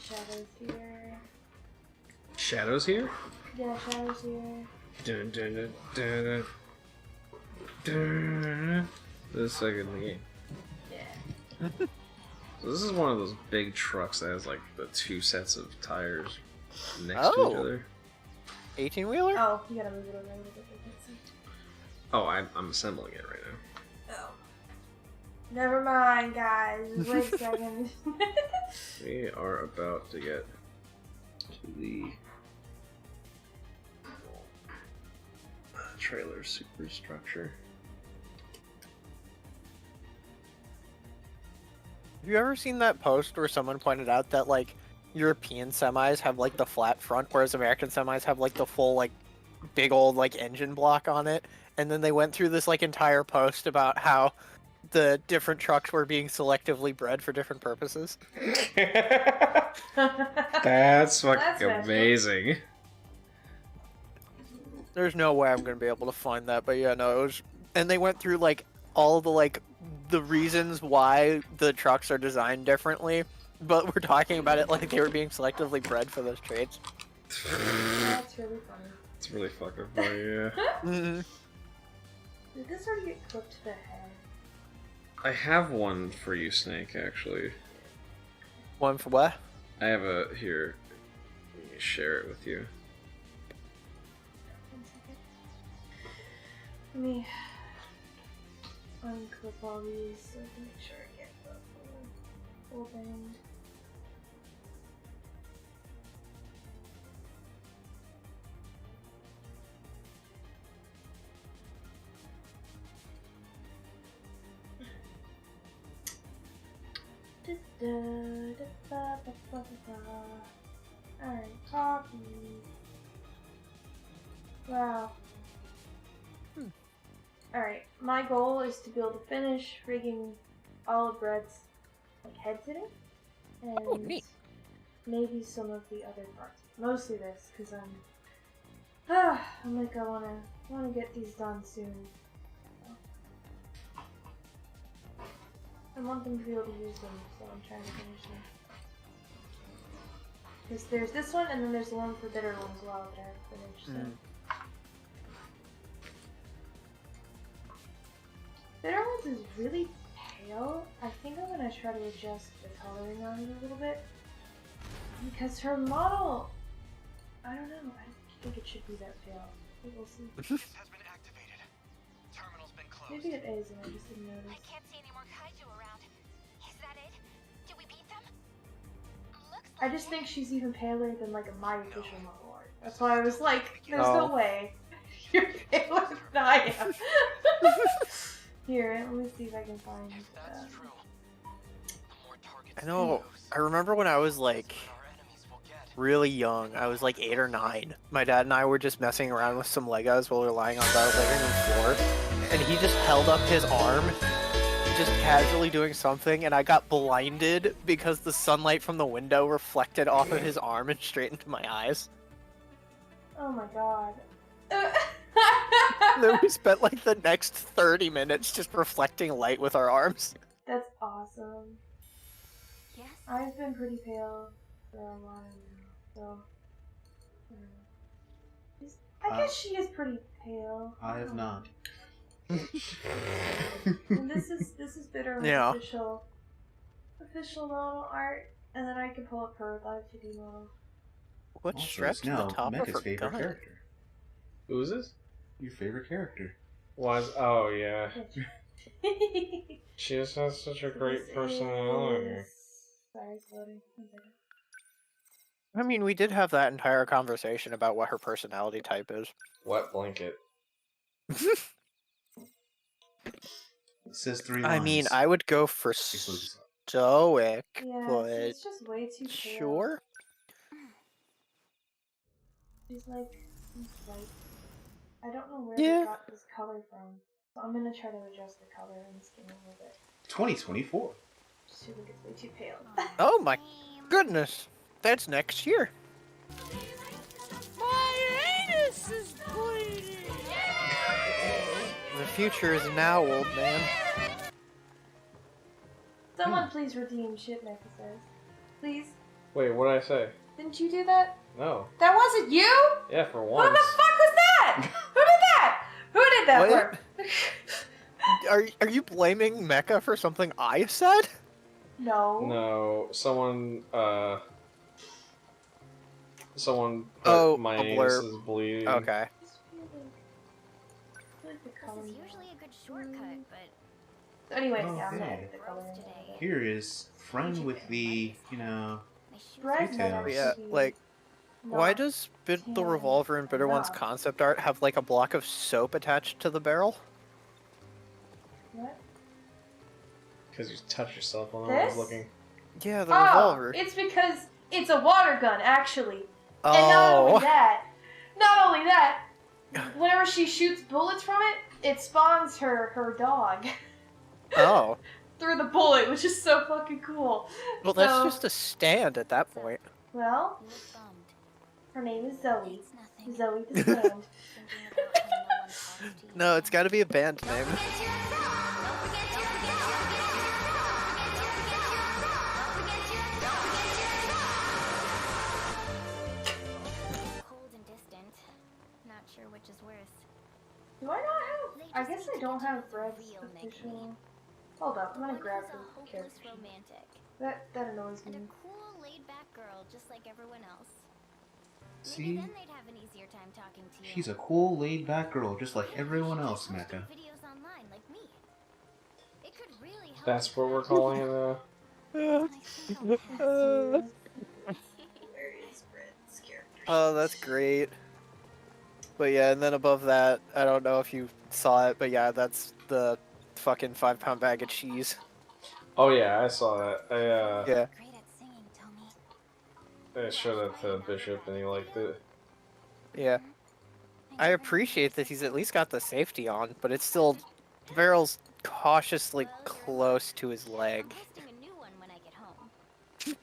Shadows here. Shadows here? Yeah, shadows here. Dun, dun, dun, dun, dun. Dun. This second in the game. Yeah. So this is one of those big trucks that has like the 2 sets of tires next to each other. 18-wheeler? Oh, you gotta move it over a little bit. Oh, I'm assembling it right now. Oh. Never mind, guys. Just wait a second. We are about to get to the trailer superstructure. Have you ever seen that post where someone pointed out that, like, European semis have, like, the flat front, whereas American semis have, like, the full, like, big old, like, engine block on it? And then they went through this, like, entire post about how the different trucks were being selectively bred for different purposes. That's fucking That's amazing. There's no way I'm gonna be able to find that, but yeah, no, it was... And they went through, like, all the, like, the reasons why the trucks are designed differently, but we're talking about it like they were being selectively bred for those traits. That's really funny. It's really fucking funny, yeah. Mm-hmm. Did this already get clipped to the head? I have one for you, Snake, actually. One for what? I have a... Here. Let me share it with you. 1 second. Let me unclip all these so I can make sure I get the full thing. Alright, copy. Wow. Alright, my goal is to be able to finish rigging all of Brett's like head fitting and maybe some of the other parts. Mostly this, because I'm like I wanna get these done soon. I want them to be able to use them, so I'm trying to finish them. Because there's this one, and then there's the one for Bitter One as well that I haven't finished. So. Bitter Ones is really pale. I think I'm gonna try to adjust the coloring on it a little bit. Because her model, I don't know, I think it should be that pale. But we'll see. Has been activated. Terminal's been closed. Maybe it is, and I just didn't notice. I can't see any more kaiju around. Is that it? Did we beat them? Looks I just think she's even paler than like my official model art. That's why I was like, there's no way. You're paler than I am. Here, let me see if I can find. I know. I remember when I was like really young. I was like 8 or 9. My dad and I were just messing around with some Legos while we were lying on the living room floor, and he just held up his arm, just casually doing something, and I got blinded because the sunlight from the window reflected off of his arm and straight into my eyes. Oh my god. And then we spent like the next 30 minutes just reflecting light with our arms. That's awesome. Yes. I've been pretty pale for a while now, so I guess she is pretty pale. I have not. And this is Bitter Yeah. official model art, and then I can pull up her live 2D model. What Also, strapped it's to now the top Mecha's of her favorite gun? character. Who is this? Your favorite character. Was oh yeah. She just has such a So great this personality. is- Sorry, it's loading. One second. I mean, we did have that entire conversation about what her personality type is. Wet blanket. It says 3 lines. I mean, I would go for Exclusive. stoic, Yeah, but it's just way too pale. sure. She's like white. I don't know where Yeah. they got this color from. So I'm gonna try to adjust the color in the skin a little bit. 2024. Just feel like it's way too pale. Oh my goodness, that's next year. The future is now, old man. Someone please redeem shit, Mecha says. Please. Wait, what did I say? Didn't you do that? No. That wasn't you? Yeah, for Who once. the fuck was that? Who did that? Who did that What? work? Are you blaming Mecha for something I said? No. No, someone put Oh, my a anus blurb. is bleeding. Okay. I feel like the color. This is usually a good shortcut, but So anyway, Oh, yeah, I'm gonna okay. edit the color in a little bit. Here is friend with the, you know, my shoes Bread Details. might But actually yeah, be like, why not- does the tan Revolver and Bitter One's enough. concept art have like a block of soap attached to the barrel? What? Because you touched yourself while I was This? looking. Yeah, the Oh, revolver. it's because it's a water gun, actually. And not only Oh, that, whenever she shoots bullets from it, it spawns her dog oh. through the bullet, which is so fucking cool. Well, that's So- just a stand at that point. Well, you look bummed. her name is Zoe. It's nothing. Zoe the Stand. Thinking about how no one talks to you. No, it's got to be a band name. Cold and distant. Not sure which is worse. Do I not have? I guess I don't have Brett's Real official. Hold up, I'm gonna One grab was a the hopeless character sheet. romantic, That annoys and me. a cool, laid-back girl just like everyone else. Maybe see, then they'd have an easier time talking to you. she's a cool, laid-back girl, just like Maybe everyone she else, just posted Mecha. videos online like me. It could really help That's if what we're that- calling it now. I think I'll pass. Where is Brett's character? Oh, that's great. But yeah, and then above that, I don't know if you saw it, but yeah, that's the fucking 5-pound bag of cheese. Oh yeah, I saw that. Yeah. Great at singing, Tommy. I showed that to Bishop and he liked it. Yeah. I appreciate that he's at least got the safety on, but it's still, the barrel's cautiously close to his leg. I'm posting a new one when I get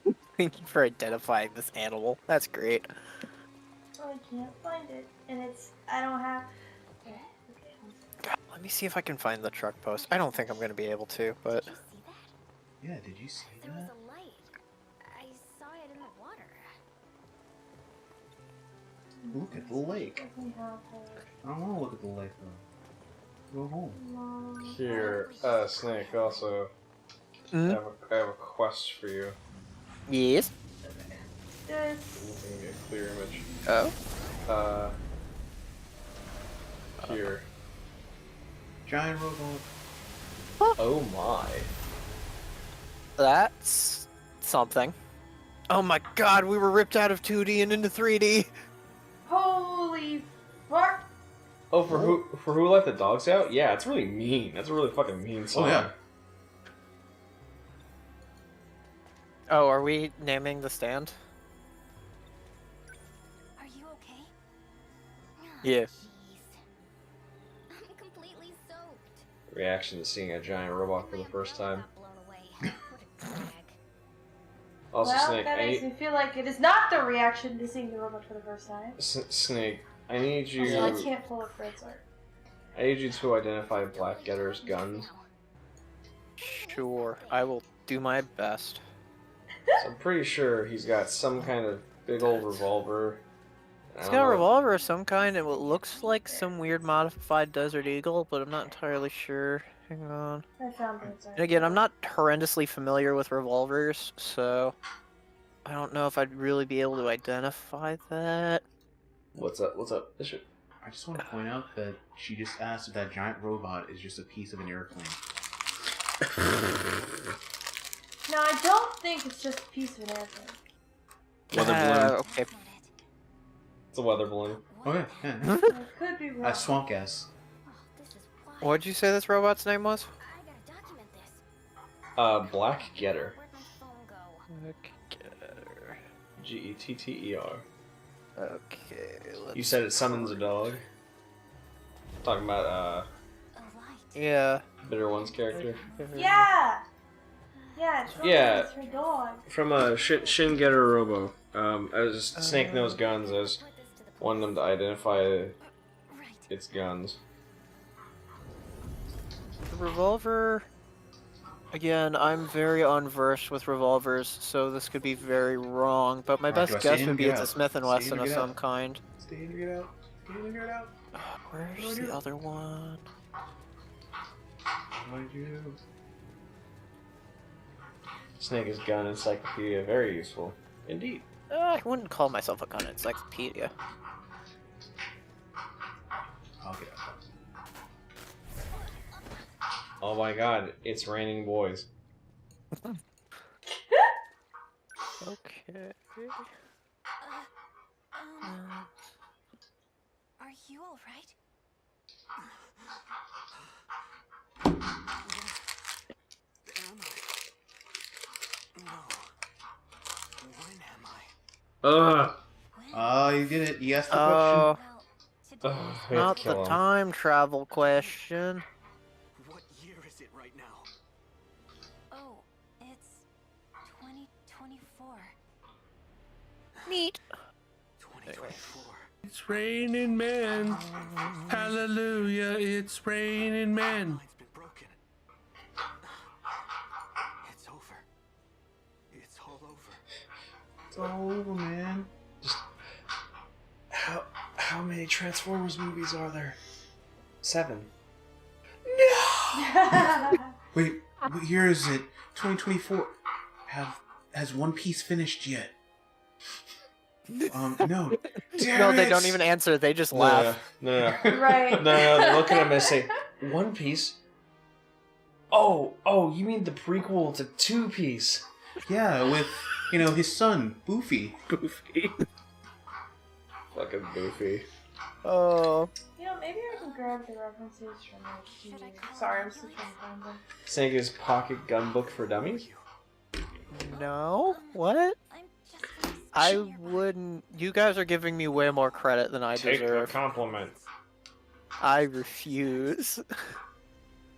home. Thank you for identifying this animal. That's great. Oh, I can't find it, and I don't have. Okay. God, let me see if I can find the truck post. I don't think I'm going to be able to, but Did you see that? Yeah, did you see There was that? a light. I saw it in the water. Look at the lake. Doesn't have I don't want to look at the lake though. Go home. her. Here, Snake, also, Mhm. I have a quest for you. yes. This. You can get a clear image. Oh. Here. Giant robot. Oh my. That's something. Oh my god, we were ripped out of 2D and into 3D. Holy fuck! Oh, for who let the dogs out? Yeah, it's really mean. That's a really fucking mean song. Oh yeah. Oh, are we naming the stand? Are you okay? Yeah. Jeez. I'm completely soaked. Reaction to seeing a giant robot for the first time. Got blown away. What a drag. Also, Well, Snake, that I makes need, me feel like it is not the reaction to seeing the robot for the first time. Snake, I need you. Also, I can't pull up Fred's art. I need you to identify Blackgetter's gun. Sure, I will do my best. So I'm pretty sure he's got some kind of big old revolver. I It's don't got a know- revolver of some kind and what looks like some weird modified Desert Eagle, but I'm not entirely sure. Hang on. I found Fred's art. And again, I'm not horrendously familiar with revolvers, so I don't know if I'd really be able to identify that. What's up? What's up? Bishop? I just want to point out that she just asked if that giant robot is just a piece of an airplane. No, I don't think it's just a piece of an airplane. Weather balloon. Okay. It's a weather balloon. Oh yeah, yeah. I could be wrong. Swamp gas. What'd you say this robot's name was? I gotta document this. Black Getter. Where'd my phone go? Getter. Getter. Okay, let's... You said it summons a dog. Talking about A light. Yeah. Bitter One's character. Yeah! Yeah, it's from Yeah. It's her dog. From Shin Getter Robo. As Snake Nose Guns, I was wanting them to identify Right. its guns. The revolver... Again, I'm very unversed with revolvers, so this could be very wrong, but my Alright, best do I guess stay in would or be get it's a out? Smith & Stay in Wesson or of get some out? kind. Stay in or get out. Stay in or get out. Where's the other one? What did you do? Snake's gun encyclopedia, very useful. Indeed. I wouldn't call myself a gun encyclopedia. I'll get out. Oh my god, it's raining boys. Okay. Are you alright? Am I? No. When am I? Ugh! Oh, you did it. You asked the Oh, Well, Ugh, today's we have not to kill the him. time travel question. What year is it right now? Oh, it's 2024. Neat. 2024. It's raining men. Hallelujah, it's raining men. Line's been broken. It's over. It's all over. It's all over, man. How many Transformers movies are there? 7. Wait, what year is it? 2024. Has One Piece finished yet? No. Damn No, they it! don't even answer. They just laugh. No. Right. No, they look at him and say, One Piece? Oh, you mean the prequel to Two Piece? Yeah, with, his son, Boofy. Goofy. Fucking Goofy. Oh. Maybe I can grab the references from Should I like, call sorry, an I'm still trying to find them. Snake's pocket gun book for dummies? No? What? I'm just I your wouldn't. You guys are giving me way more credit than I Take the deserve. compliment. I refuse.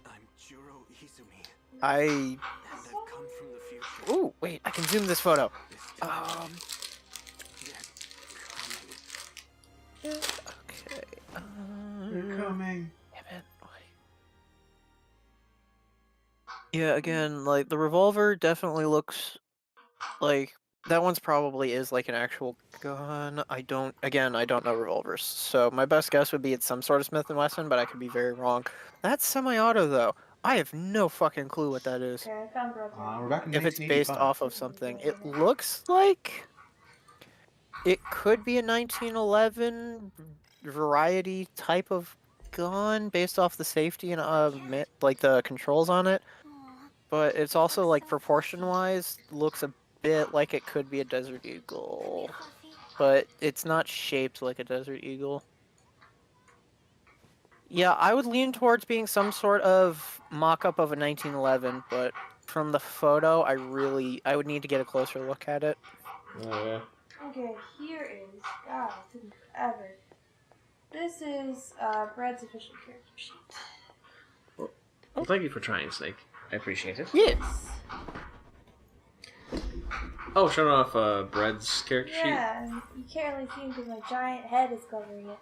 I'm Juro Izumi, I. and I've come from the future. Ooh, wait, I can zoom this photo. This time, they're coming. Okay. They're coming. Damn it. Yeah, again, like, the revolver definitely looks like that one's probably is like an actual gun. I don't know revolvers. So my best guess would be it's some sort of Smith & Wesson, but I could be very wrong. That's semi-auto, though. I have no fucking clue what that is. Okay, I found Brad's one. We're back in If it's based 1985. off of something. It looks like it could be a 1911 variety type of gun based off the safety and like the controls on it. But it's also like proportion-wise looks a bit like it could be a Desert Eagle, but it's not shaped like a Desert Eagle. Yeah, I would lean towards being some sort of mock-up of a 1911, but from the photo, I would need to get a closer look at it. Oh, yeah. Okay, here is. God, it took me forever. This is Brad's official character sheet. Well, thank you for trying, Snake. I appreciate it. Yes. Oh, showing off Bread's character sheet? Yeah, and you can't really see him because my giant head is covering it.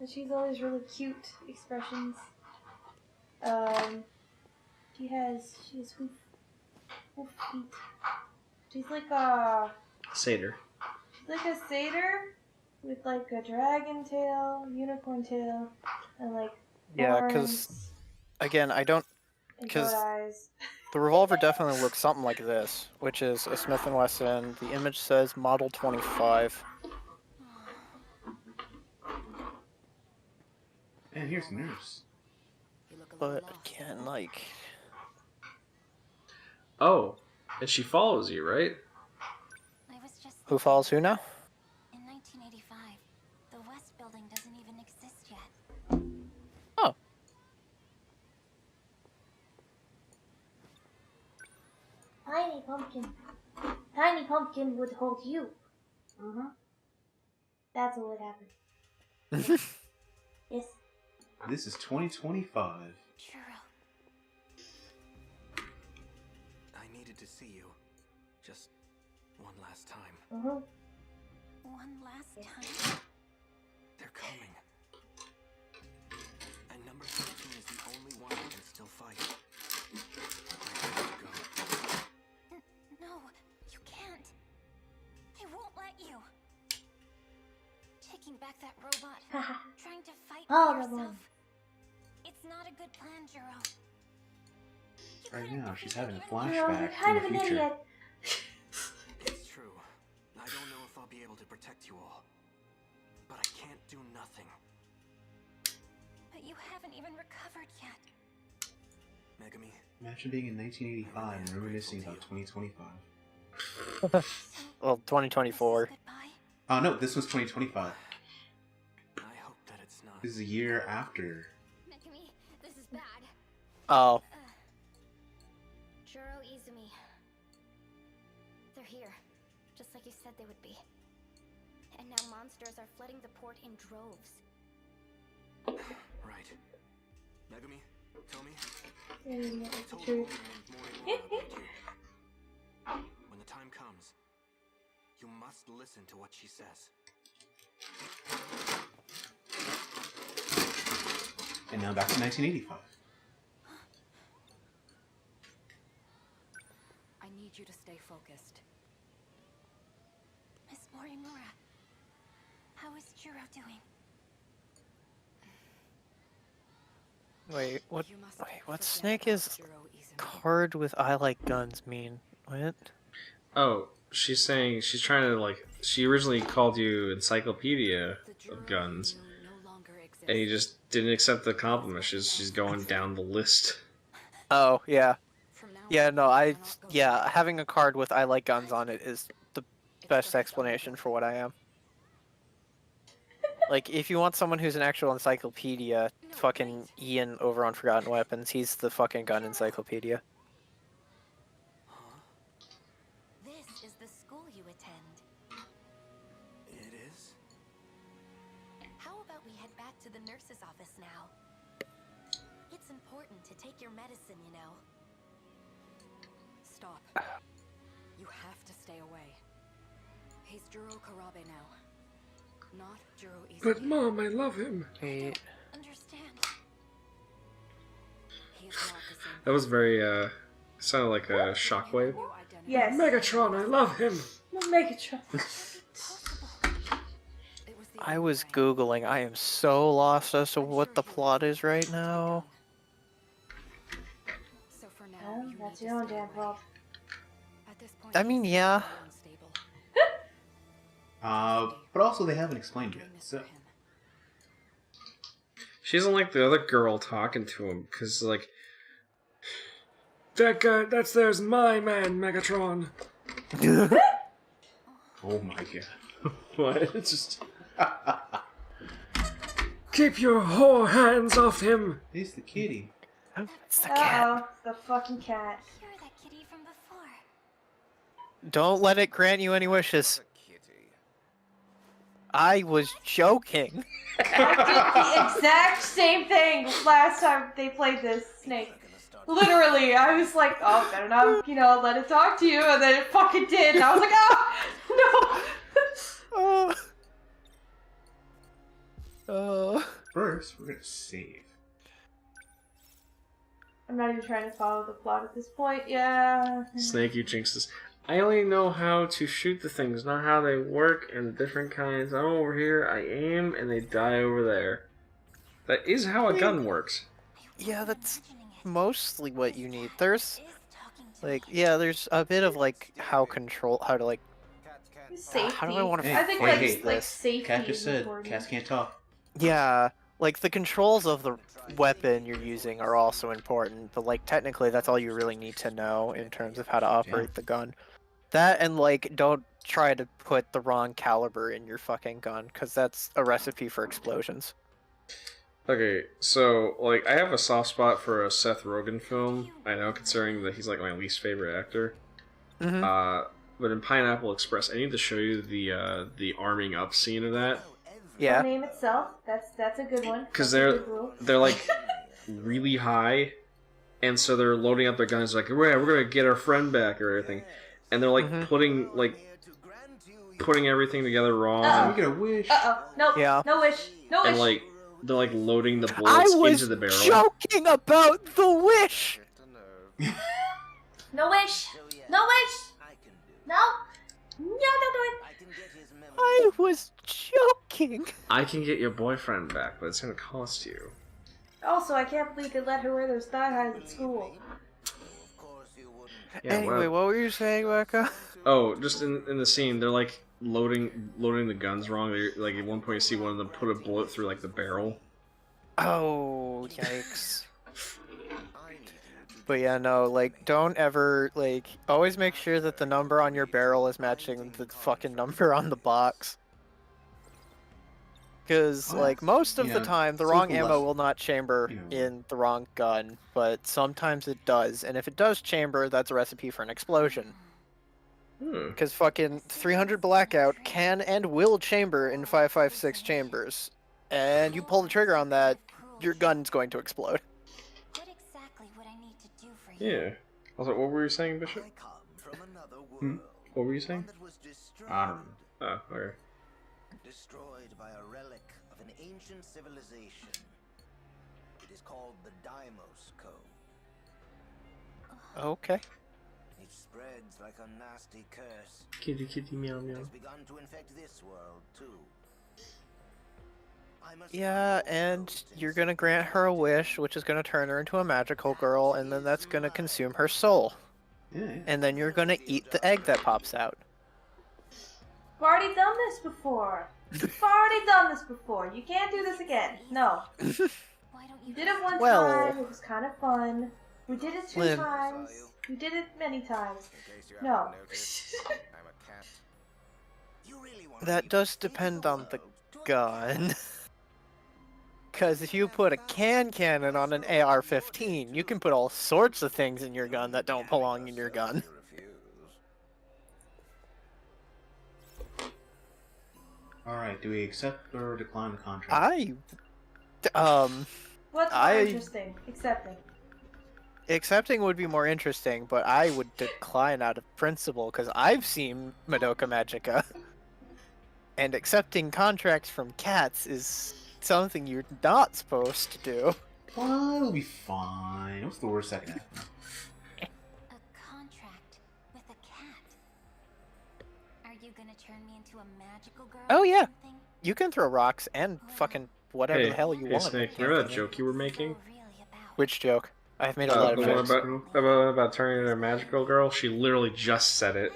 But she's always really cute expressions. She has hoof feet. She's like a Satyr. satyr with like a dragon tail, unicorn tail, and like Yeah, horns because again, I don't. and 'cause- goat eyes. The revolver definitely looks something like this, which is a Smith & Wesson. The image says Model 25. And here's Nurse. You look a little But lost. again, like, Oh, and she follows you, right? I was just who follows who now? in 1985. The West Building doesn't even exist yet. Oh, Tiny pumpkin. Tiny pumpkin would hold you. That's what would happen. Yes. This is 2025. Churro. I needed to see you. Just one last time. One last time. They're coming. And number 13 is the only one who can still fight. I have to go. No, you can't. They won't let you. Taking back that robot. Trying to fight Oh, for the yourself. one. It's not a good plan, Juro. You Right couldn't now, she's defeat having a even- You're flashback kind to of the an future. idiot. It's true. I don't know if I'll be able to protect you all. But I can't do nothing. But you haven't even recovered yet. Megami, Imagine being in 1985 and reminiscing about 2025. well, 2024. Goodbye. Oh no, this was 2025. I hope that it's not. This is a year after. Megami, this is bad. Oh, Juro, Izumi. They're here. Just like you said they would be. And now monsters are flooding the port in droves. Right. Megami, tell me. Yeah, I that's told true. the woman named Morimura about you. When the time comes, you must listen to what she says. And now back to 1985. I need you to stay focused. Miss Morimura, how is Juro doing? wait, what? You must Wait, what forget snake about is Juro Izumi. card with I like guns mean? What? Oh, she's saying she's trying to like. She originally called you Encyclopedia The of Juro Guns, you no longer exists. and you just didn't accept the compliment. She's going down the list. Oh, yeah. From now Yeah, on, no, you cannot go yeah, back. having a card with I like guns on it is the It's best just explanation for what I am. unbelievable. Like, if you want someone who's an actual encyclopedia, fucking Ian over on Forgotten Weapons, he's the fucking gun encyclopedia. Huh? This is the school you attend. It is? How about we head back to the nurse's office now? It's important to take your medicine, you know. Stop. You have to stay away. He's Juro Karabe now. Not Juro Izumi. But Mom, I love him. Wait, Understand? He is not the same. That was very sounded like a shockwave. New identity. Yes. Megatron, I love him. Megatron. It was the I only was way. googling. I am so lost as to I'm what sure the he will plot be is right again. now. So for now, Oh, you that's need your to own stay damn away. fault. At this point, I mean, he's yeah. very unstable. But also they haven't explained yet. Doing this So for him. She doesn't like the other girl talking to him because like That guy, that's there's my man, Megatron. oh my god. what? It's just Keep your whore hands off him. It's the kitty. It's the cat. Uh-oh, the fucking cat. You're that kitty from before. Don't let it grant you any wishes. I was joking. I did the exact same thing last time they played this snake. Literally, I was like, oh, better not, let it talk to you, and then it fucking did, and I was like, oh, no! First, we're gonna save. I'm not even trying to follow the plot at this point, yeah. Snake, you jinxes. I only know how to shoot the things, not how they work and the different kinds. I'm over here, I aim, and they die over there. That is how a gun works. Yeah, that's mostly what you need. There's, like, yeah, there's a bit of, like, how to, like, Safety. how do I want to Hey, I think, hey, like, hey, like safety Cat just is said, important. cats can't talk. yeah, Like, the controls of the weapon you're using are also important, but, like, technically that's all you really need to know in terms of how to operate the gun. That and, like, don't try to put the wrong caliber in your fucking gun, because that's a recipe for explosions. Okay, so, like, I have a soft spot for a Seth Rogen film, I know, considering that he's, like, my least favorite actor. Mm-hmm. But in Pineapple Express, I need to show you the arming up scene of that. Yeah. The name itself, that's a good one. Because That's a good rule. they're, like, really high, and so they're loading up their guns, like, we're gonna get our friend back, or everything. And they're, like, putting everything together wrong. Uh-oh. We get a wish. Uh-oh. Nope. Yeah. No wish. No wish. And, like, they're, like, loading the I bullets was into the barrel. joking about the wish! No wish. No wish. No. No, don't do it. I was joking! I can get your boyfriend back, but it's gonna cost you. Also, I can't believe they let her wear those thigh highs at school. Yeah, Anyway, what were you saying, Becca? Oh, just in the scene, they're like loading the guns wrong. They're, like at one point, you see one of them put a bullet through like the barrel. Oh, yikes. But yeah, no, like, don't ever, like, always make sure that the number on your barrel is matching the fucking number on the box. Because, like, most of the time, the wrong ammo will not chamber in the wrong gun, but sometimes it does. And if it does chamber, that's a recipe for an explosion. Because fucking 300 Blackout can and will chamber in 5.56 chambers. And you pull the trigger on that, your gun's going to explode. Yeah. Also, what were you saying, Bishop? What were you saying? I don't know. Oh, okay. Destroyed by a relic of an ancient civilization. It is called the Deimos Code. Okay. It spreads like a nasty curse. Kitty kitty meow It meow. has begun to infect this world too. Yeah, and you're gonna grant her a wish, which is gonna turn her into a magical girl, and then that's gonna consume her soul. Yeah. And then you're gonna eat the egg that pops out. We've already done this before. We've already done this before. You can't do this again. No. You did it one time. It was kind of fun. We did it 2 Lynn. times. We did it many times. No. That does depend on the gun. Because if you put a cannon on an AR-15, you can put all sorts of things in your gun that don't belong in your gun. Alright, do we accept or decline the contract? What's more interesting? Accepting. Accepting would be more interesting, but I would decline out of principle, because I've seen Madoka Magica. And accepting contracts from cats is something you're not supposed to do. Well, it'll be fine. What's the worst that can happen? A contract with a cat. Are you gonna turn me into a magical girl? Oh or yeah, something? you can throw rocks and fucking whatever the hell you want. Snake, remember that joke you were making? Which joke? I've made a lot of The one jokes. about turning into a magical girl? She literally just said it.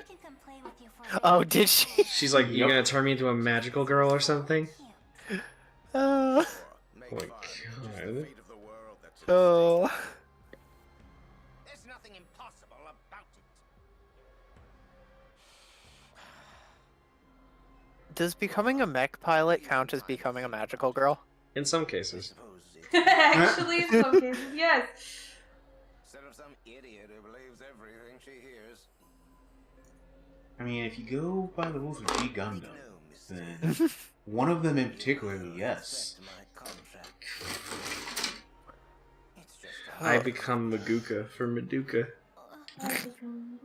Oh, did she? She's like, you gonna turn me into a magical girl or something? Oh my god. Oh. There's nothing impossible about it. Does becoming a mech pilot count as becoming a magical girl? In some cases. Actually, in some cases, yes. Instead of some idiot who believes everything she hears. I mean, if you go by the rules of G Gundam, then one of them in particular, yes. I become Maguka for Maduka.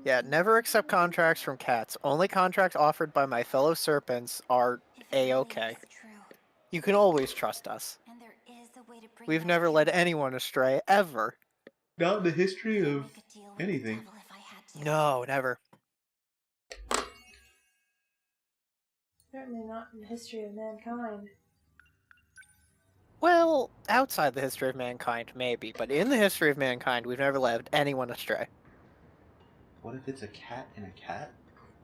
Yeah, never accept contracts from cats. Only contracts offered by my fellow serpents are A-okay. You can always trust us. We've never led anyone astray, ever. Not in the history of anything. No, never. Certainly not in the history of mankind. Well, outside the history of mankind, maybe, but in the history of mankind, we've never led anyone astray. What if it's a cat and a cat?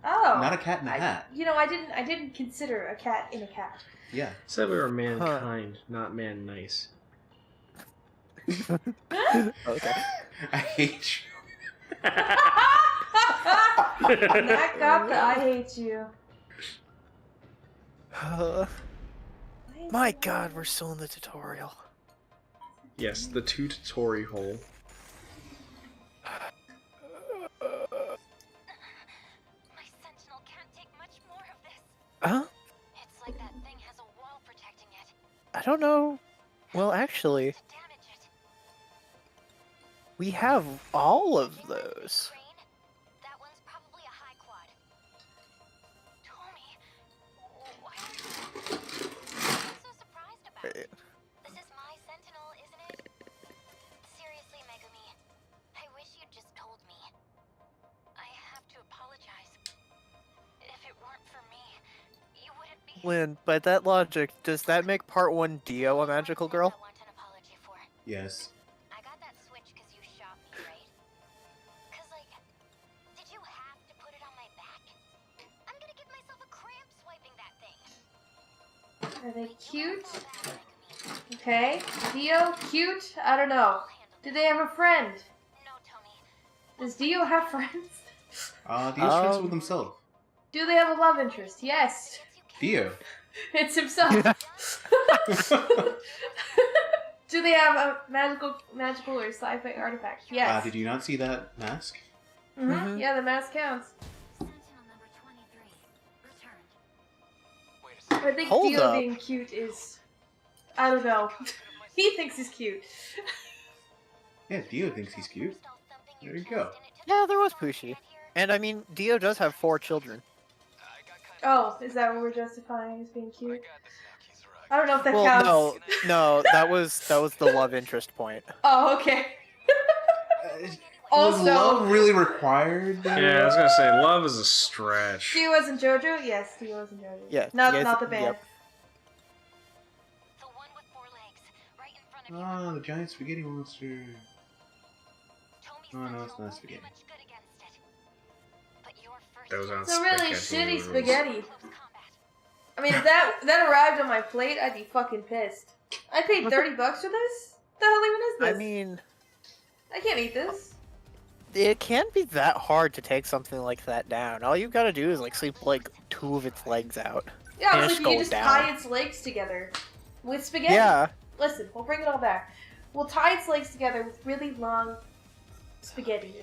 Oh. Not a cat in a hat. You know, I didn't consider a cat in a cat. Yeah. Said we were mankind, not man nice. Okay. I hate you. That got the I hate you. My god, we're still in the tutorial. Yes, the tutorial hole. My sentinel can't take much more of this. Huh? It's like that thing has a wall protecting it. I don't know. Well, actually, To damage it. we have all of those. Crane, that one's probably a high quad. Tommy, why are you so surprised about it? This is my sentinel, isn't it? Seriously, Megumi, I wish you'd just told me. I have to apologize. If it weren't for me, you wouldn't be. Lynn, by that logic, does that make part 1 Dio a magical girl? I want an apology for. Yes. I got that switch because you shot me, right? Cause like, did you have to put it on my back? I'm gonna give myself a cramp swiping that thing. Are they cute? Okay. Dio, cute? I don't know. Do they have a friend? No, Tommy. Does Dio have friends? Dio's friends with himself. Do they have a love interest? Yes. Dio. It's himself. Do they have a magical or sci-fi artifact? Yes. Did you not see that mask? Mm-hmm. Yeah, the mask counts. Sentinel number 23 returned. I think Hold Dio up. being cute is... I don't know. He thinks he's cute. Yeah, Dio thinks he's cute. There you go. Yeah, there was Pushy. And I mean, Dio does have 4 children. Oh, is that what we're justifying as being cute? I don't know if that Well, counts. no, that was the love interest point. Oh, okay. Was Also, love really required? There? Yeah, I was gonna say, love is a stretch. Dio was in JoJo? Yes, Dio was in JoJo. Yeah, Not, yes, not the band. yep. The one with 4 legs, right in front of you. The giant spaghetti monster. Tommy's Oh, no, sentinel it's not won't do spaghetti. much good against it. But your first Those aren't It's a really spaghetti shitty noodles. spaghetti. close combat. I mean, if that arrived on my plate, I'd be fucking pissed. I paid $30 for this? The hell even is this? I mean, I can't eat this. it can't be that hard to take something like that down. All you gotta do is like sleep like 2 of its legs out. Yeah, And it's it's like you going just down. tie its legs together with spaghetti. Yeah. Listen, we'll bring it all back. We'll tie its legs together with really long spaghetti.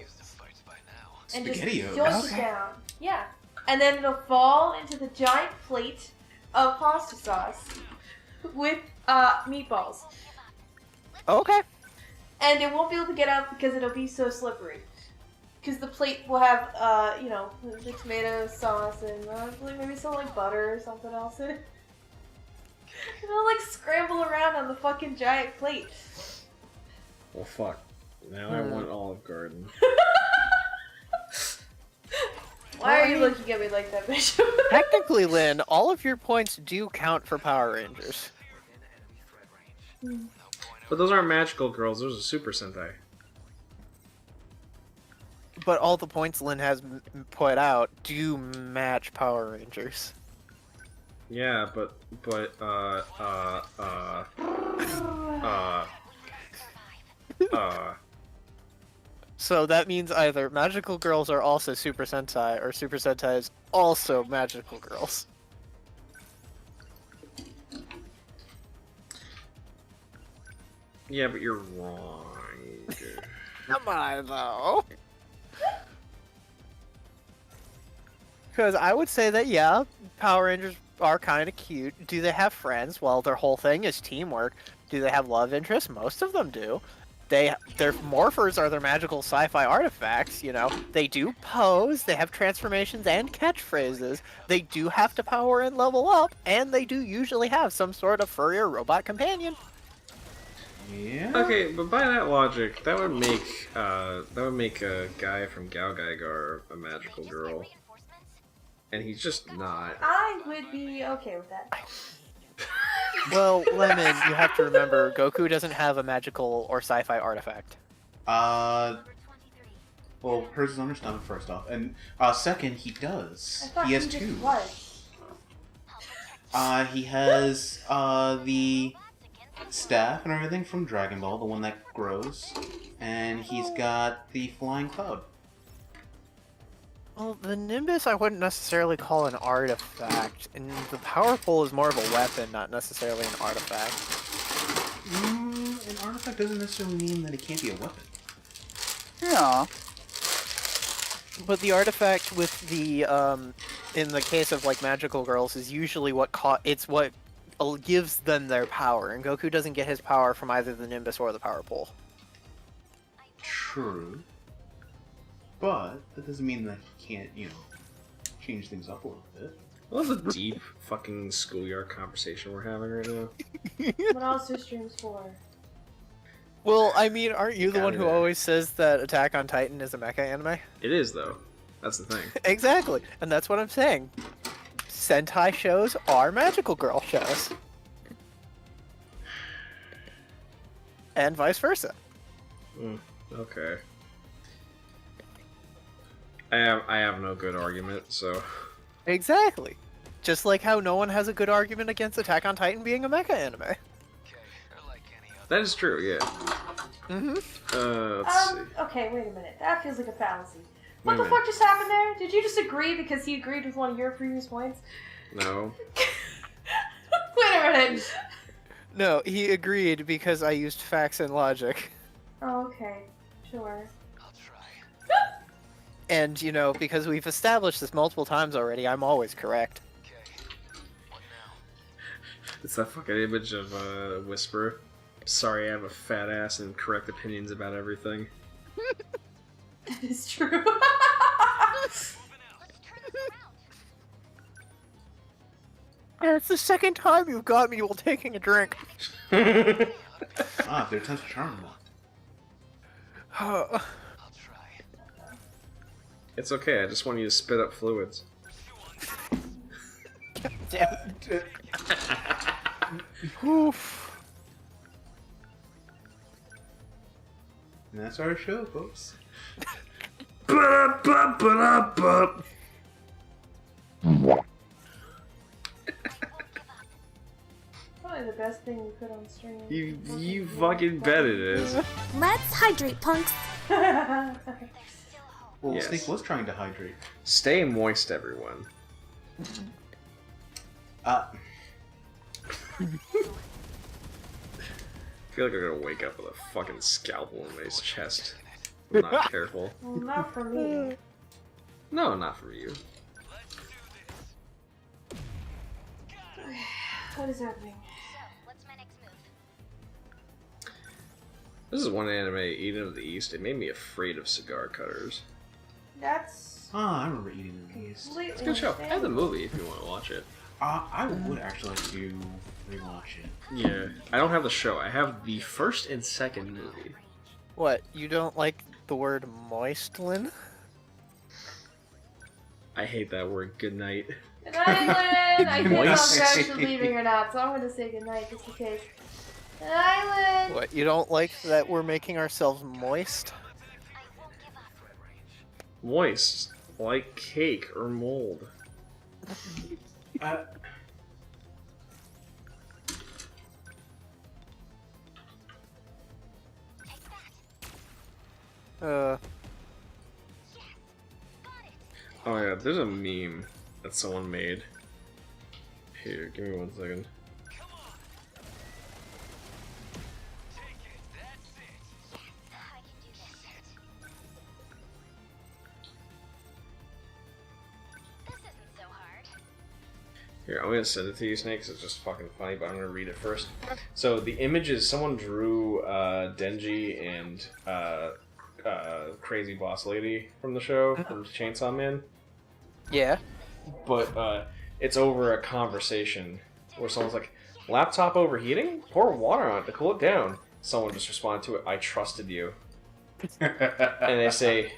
And just Spaghetti-o. yoink Okay. it down. Yeah. And then it'll fall into the giant plate of pasta sauce with meatballs. Okay. And it won't be able to get out because it'll be so slippery. Because the plate will have, the tomato sauce and maybe some like butter or something else in it. And it'll like scramble around on the fucking giant plate. Well, fuck. Now I want Olive Garden. Why are you looking at me like that, Bishop? Technically, Lynn, all of your points do count for Power Rangers. But those aren't magical girls, those are Super Sentai. But all the points Lynn has put out do match Power Rangers. Yeah, but So that means either magical girls are also Super Sentai, or Super Sentai is also magical girls. yeah, but you're wrong. Am I though? Because I would say that yeah, Power Rangers are kind of cute. Do they have friends? Well, their whole thing is teamwork. Do they have love interests? Most of them do. Their morphers are their magical sci-fi artifacts, you know. They do pose, they have transformations and catchphrases. They do have to power and level up, and they do usually have some sort of furry or robot companion. Yeah. Okay, but by that logic, that would make a guy from Gal Gaigar a magical girl. And he's just not. I would be okay with that. Well, Lemon, you have to remember, Goku doesn't have a magical or sci-fi artifact. Well, hers is on her stomach, first off. And second, he does. I thought He has just two. was. He has the staff and everything from Dragon Ball, the one that grows. And he's got the flying cloud. Well, the Nimbus I wouldn't necessarily call an artifact, and the Power Pole is more of a weapon, not necessarily an artifact. An artifact doesn't necessarily mean that it can't be a weapon. Yeah. But the artifact with the, in the case of, like, magical girls, is usually what it's what gives them their power, and Goku doesn't get his power from either the Nimbus or the Power Pole. True. But that doesn't mean that he can't, change things up a little bit. I love the deep fucking schoolyard conversation we're having right now. What else are streams for? Well, I mean, aren't you the one who there. always says that Attack on Titan is a mecha anime? It is, though. That's the thing. Exactly, and that's what I'm saying. Sentai shows are magical girl shows. And vice versa. Okay. I have no good argument, so... Exactly. Just like how no one has a good argument against Attack on Titan being a mecha anime. That is true, yeah. Mm-hmm. Let's see. Okay, wait a minute. That feels like a fallacy. What Wait a the minute. fuck just happened there? Did you just agree because he agreed with one of your previous points? No. Wait a minute. No, he agreed because I used facts and logic. Oh, okay. Sure. And, because we've established this multiple times already, I'm always correct. It's that fucking image of Whisper. Sorry, I have a fat ass and correct opinions about everything. That is true. And it's the second time you've got me while taking a drink. Their sense of charm. It's okay, I just want you to spit up fluids. Damn it. Oof. And that's our show, folks. Probably the best thing we put on stream. You fucking bet it is. Let's hydrate, punks. Well, Yes. Snake was trying to hydrate. Stay moist, everyone. Uh, I feel like I'm gonna wake up with a fucking scalpel in my chest. I'm not careful. Well, not for me. No, not for you. What is happening? This is one anime, Eden of the East. It made me afraid of cigar cutters. That's I remember eating these. completely It's a good show. I have the understandable. movie if you want to watch it. I would actually like to rewatch it. Yeah. I don't have the show. I have the first and second movie. What, you don't like the word moistlin? I hate that word. Good night. Good night, Lynn! I can't tell if Moist. you're actually leaving or not, so I'm gonna say goodnight just in case. Good night, Lynn! What, you don't like that we're making ourselves moist? Moist. Like cake or mold. Oh yeah, there's a meme that someone made. Here, give me 1 second. Here, I'm gonna send it to you, Snake, 'cause it's just fucking funny, but I'm gonna read it first. So the image is someone drew Denji and Crazy Boss Lady from the show, from Chainsaw Man. Yeah. But it's over a conversation where someone's like, laptop overheating? Pour water on it to cool it down. Someone just responded to it, I trusted you. And they say,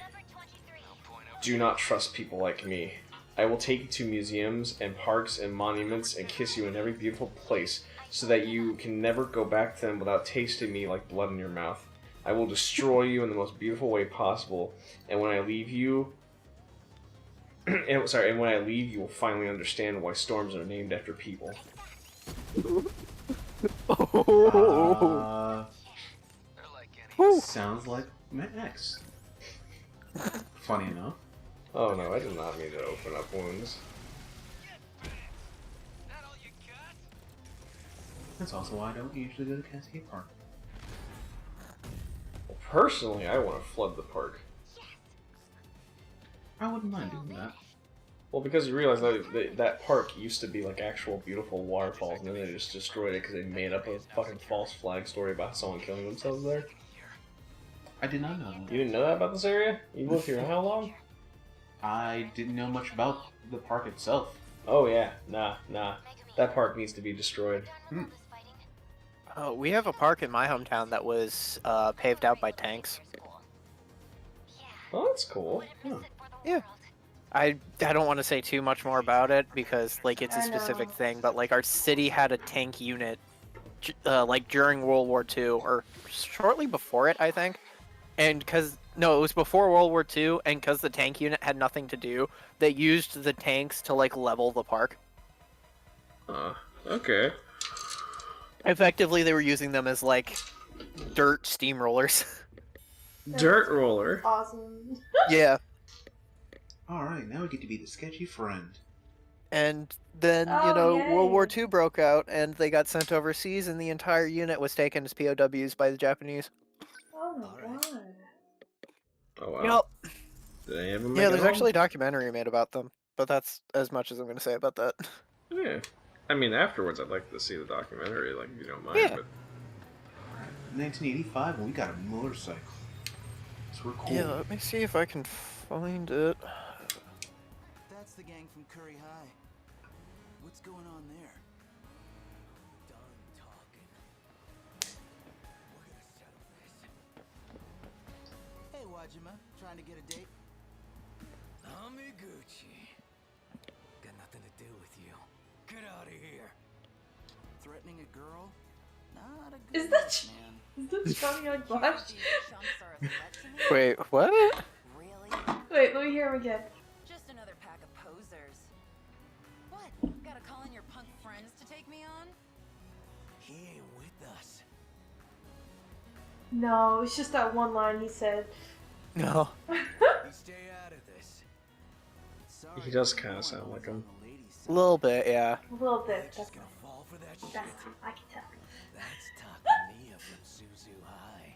do not trust people like me. I will take you to museums and parks and monuments and kiss you in every beautiful place so that you can never go back to them without tasting me like blood in your mouth. I will destroy you in the most beautiful way possible. And when I leave you, and when I leave, you will finally understand why storms are named after people. Sounds like my ex. Funny enough. Oh no, I did not mean to open up wounds. That's also why I don't usually go to Cascade Park. Well, personally, I want to flood the park. I wouldn't mind doing that. Well, because you realize that park used to be like actual beautiful waterfalls, and then they just destroyed it because they made up a fucking false flag story about someone killing themselves there. I did not know that. You didn't know that about this area? You lived here how long? I didn't know much about the park itself. Oh yeah, nah. That park needs to be destroyed. We have a park in my hometown that was paved out by tanks. Oh, that's cool. Huh. Yeah. I don't want to say too much more about it because like it's a I specific know. thing, but like our city had a tank unit like during World War II or shortly before it, I think. And it was before World War II, and because the tank unit had nothing to do, they used the tanks to like level the park. Okay. Effectively, they were using them as like dirt steamrollers. Dirt roller. Awesome. Yeah. Alright, now we get to be the sketchy friend. And then, Oh, World War yay. II broke out, and they got sent overseas, and the entire unit was taken as POWs by the Japanese. Oh my god. Oh wow. Yep. Did they ever make Yeah, it there's home? actually a documentary made about them, but that's as much as I'm going to say about that. Yeah. I mean, afterwards, I'd like to see the documentary, like, if you don't mind, Yeah. but... 1985, and we got a motorcycle. So we're cool. Yeah, let me see if I can find it. That's the gang from Curry High. What's going on there? Done talking. We're gonna settle this. Hey, Wajima, trying to get a date? Amiguchi. Got nothing to do with you. Get out of here. Threatening a girl? Not a good Is that look, man. is that Johnny on Flash? Wait, what? Really? Wait, let me hear him again. Just another pack of posers. What? Gotta call in your punk friends to take me on? He ain't with us. No, it's just that one line he said. No. You stay out of this. Sorry, He does no kinda one sound was like on him. the ladies' A side. little bit, yeah. A little bit. Just gonna fall for that shit. That's I can tell. That's Takamiya from Suzu High.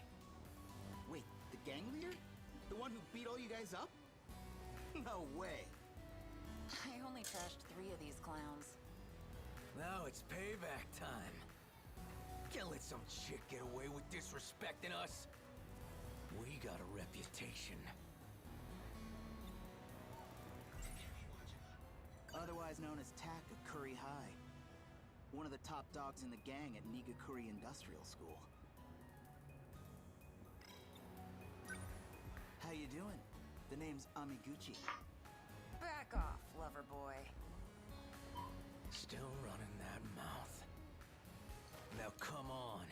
Wait, the gang leader? The one who beat all you guys up? No way. I only trashed 3 of these clowns. Now it's payback time. Can't let some chick get away with disrespecting us. We got a reputation. Otherwise known as Tak of Curry High. One of the top dogs in the gang at Nigakuri Industrial School. How you doing? The name's Amiguchi. Back off, lover boy. Still running that mouth. Now come on.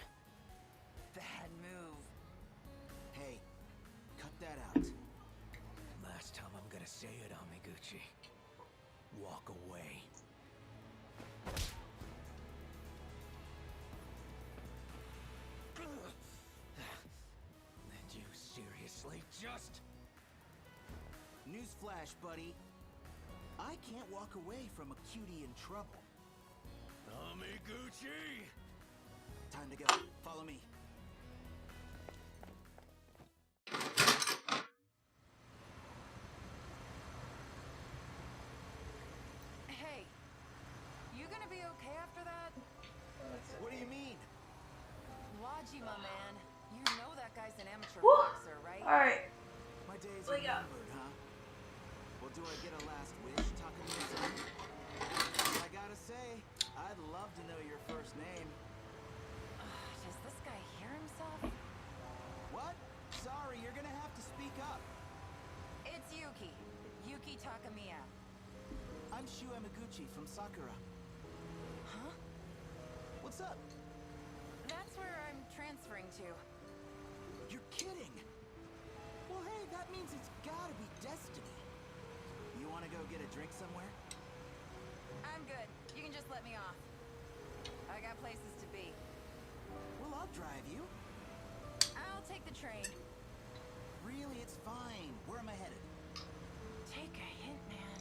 Bad move. Hey, cut that out. Last time I'm gonna say it, Amiguchi. Walk away. Did you seriously just... Newsflash, buddy. I can't walk away from a cutie in trouble. Amiguchi! Time to go. Follow me. Hey, you gonna be okay after that? What do you mean? Wajima, man. You know that guy's an amateur Woo! boxer, right? Alright. My days Wake are up. numbered, huh? Well, do I get a last wish, Takamiya-san? I gotta say, I'd love to know your first name. Does this guy hear himself? What? Sorry, you're gonna have to speak up. It's Yuki. Yuki Takamiya. I'm Shu Emiguchi from Sakura. Huh? What's up? That's where I'm transferring to. You're kidding. Well, hey, that means it's gotta be destiny. You wanna go get a drink somewhere? I'm good. You can just let me off. I got places to be. Well, I'll drive you. I'll take the train. Really, it's fine. Where am I headed? Take a hint, man.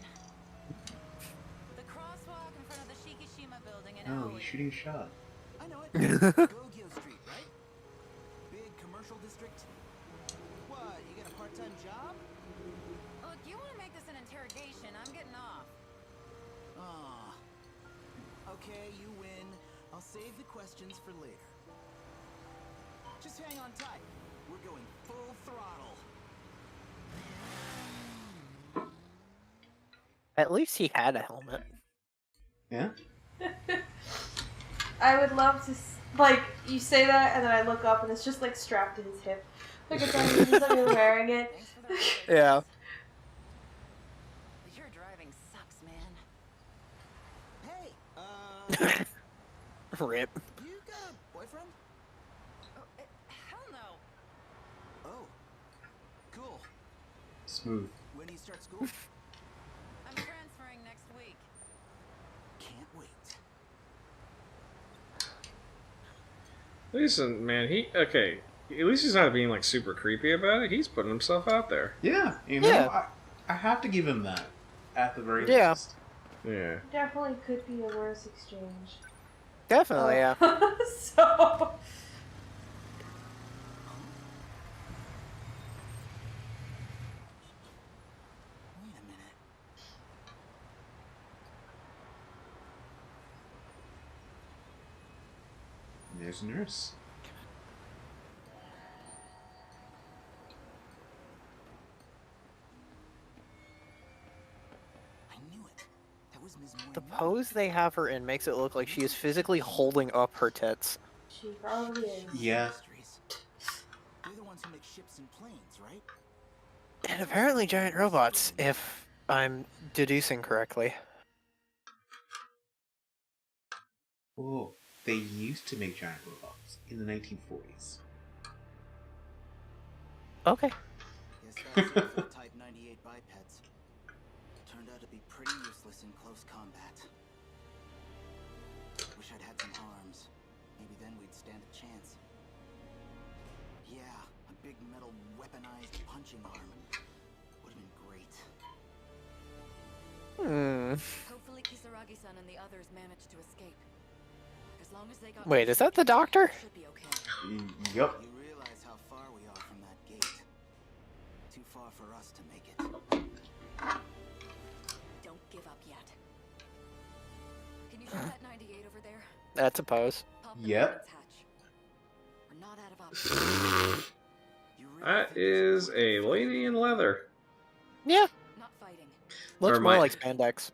The crosswalk in front of the Shikishima building in No, Aoi. he's shooting a shot. I know it. Gogyo Street, right? Big commercial district. What, you get a part-time job? Look, you want to make this an interrogation? I'm getting off. Aw. Okay, you win. I'll save the questions for later. Just hang on tight. We're going full throttle. At least he had a helmet. Yeah? I would love to, like, you say that, and then I look up, and it's just, like, strapped to his hip. Like, it's not even wearing it. Thanks for the ride. Yeah. Your driving sucks, man. Hey, Rip. you got a boyfriend? Oh, hell no. Oh, cool. Smooth. When do you start school? I'm transferring next week. Can't wait. At least, man, at least he's not being like super creepy about it. He's putting himself out there. Yeah, you know, Yeah. I have to give him that at the very Yeah. least. Yeah. Definitely could be a worse exchange. Definitely, yeah. So... Wait a minute. And there's a nurse. I knew it. That was Ms. The Moynier. pose they have her in makes it look like she is physically holding up her tits. She probably is. Yeah. Industries. They're the ones who make ships and planes, right? And apparently giant robots, if I'm deducing correctly. Oh, they used to make giant robots in the 1940s. Okay. Guess that's it for Type 98 bipeds. Turned out to be pretty useless in close combat. Wish I'd had some arms. Maybe then we'd stand a chance. Yeah, a big metal weaponized punching arm. Would have been great. Hopefully Kisaragi-san and the others managed to escape. As long as they got Wait, is that the doctor? should be okay. Yup. You realize how far we are from that gate. Too far for us to make it. Don't give up yet. Can you shoot that 98 over there? That's a pose. Pop the Yep. weapons hatch. We're not out of options. You really That think this is will a work? lady in leather. Yeah, Not fighting. looks Or more my- like spandex.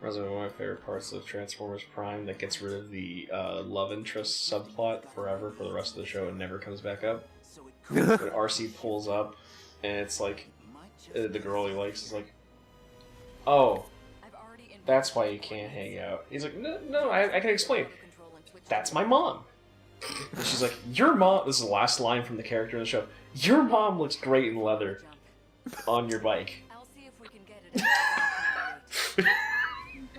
Reminds me of one of my favorite parts of Transformers Prime that gets rid of the love interest subplot forever for the rest of the show and never comes back up. So it could When RC pulls up and it's like, might just the girl he likes is like, oh, I've already that's why you can't hang out. He's like, no, I can explain. That's my mom. And she's like, your mom, this is the last line from the character in the show, your mom looks great in leather on your bike. I'll see if we can get it.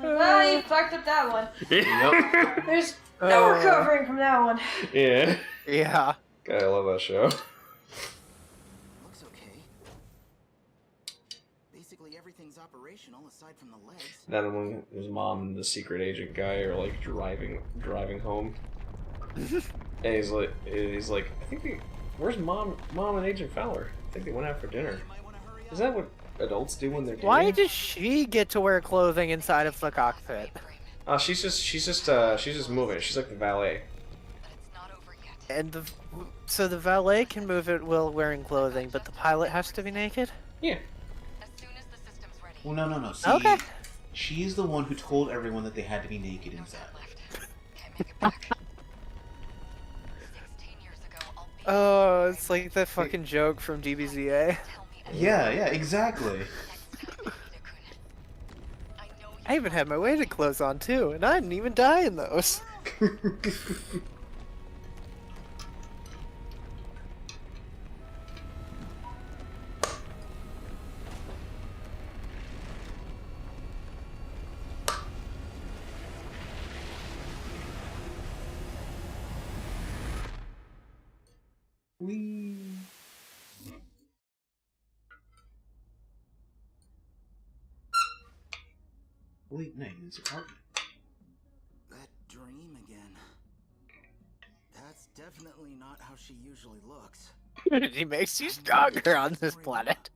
Ah, you fucked up that one. Yep. There's no recovering from that one. Yeah. Yeah. God, I love that show. looks okay. Basically everything's operational aside from the legs. Then when his mom and the secret agent guy are like driving home, and he's like, I think where's mom and Agent Fowler? I think they went out for dinner. You might want to hurry up. Is that what adults do when they're dating? Why does she get to wear clothing inside of the cockpit? She's just moving. She's like the valet. And so the valet can move it while wearing clothing, but the pilot has to be naked? Yeah. Well, no. See, Okay. she's the one who told everyone that they had to be naked inside. Oh, it's like that fucking joke from DBZA. Yeah, exactly. I even had my weighted clothes on too, and I didn't even die in those. Whee! Late night in his apartment. That dream again. That's definitely not how she usually looks. He makes you stronger on this planet.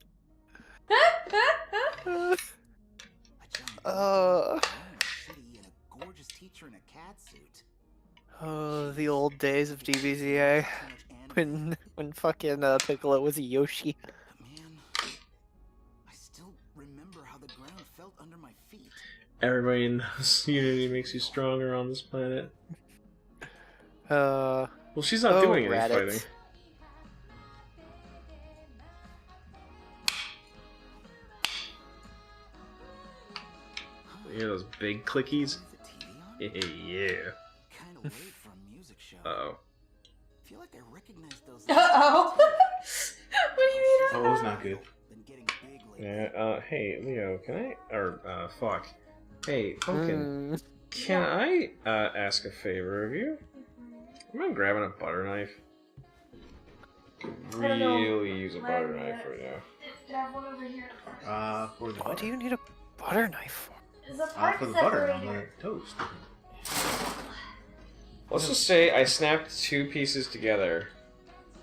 A giant city and a gorgeous teacher in a cat suit. Oh, the old days of DBZA. When fucking Piccolo was a Yoshi. Man, I still remember how the ground felt under my feet. Everybody knows Unity makes you stronger on this planet. Well, she's not doing any fighting. You hear those big clickies? Yeah. Kind of late for a music show. Uh-oh. I feel like I recognize those. Uh-oh. What do you mean? Oh, it was not good. Been getting big lately. Yeah, hey, Leo, can I... Or, fuck. Hey, Pumpkin, can I, ask a favor of you? You mind grabbing a butter knife? Could really use a butter knife right now. I have one over here. For the What butter. do you need a butter knife for? There's a part For the butter on separator. the toast. Let's just say I snapped two pieces together,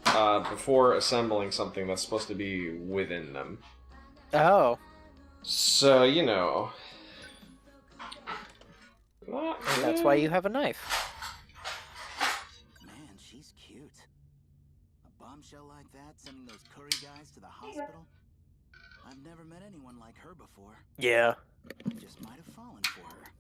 before assembling something that's supposed to be within them. Oh. So, you know... That's why you have a knife. Man, she's cute. A bombshell like that, sending those curry guys to the hospital. I've never met anyone like her before. Yeah. I just might have fallen for her.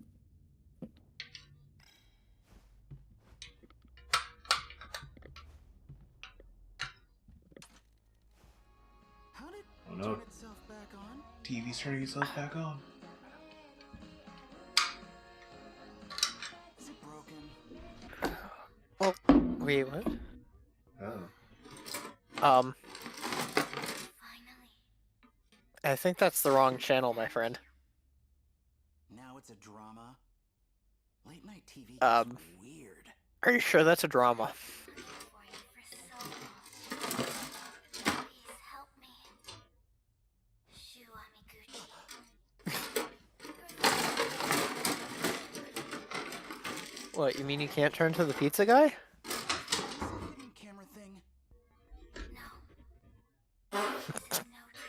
How did Oh no. turn itself back on? TV's turning itself back on. Is it broken? Well, wait, what? Oh. I think that's the wrong channel, my friend. Now it's a drama. Late night TV gets weird. Are you sure that's a drama? What, you mean you can't turn to the pizza guy? Camera thing.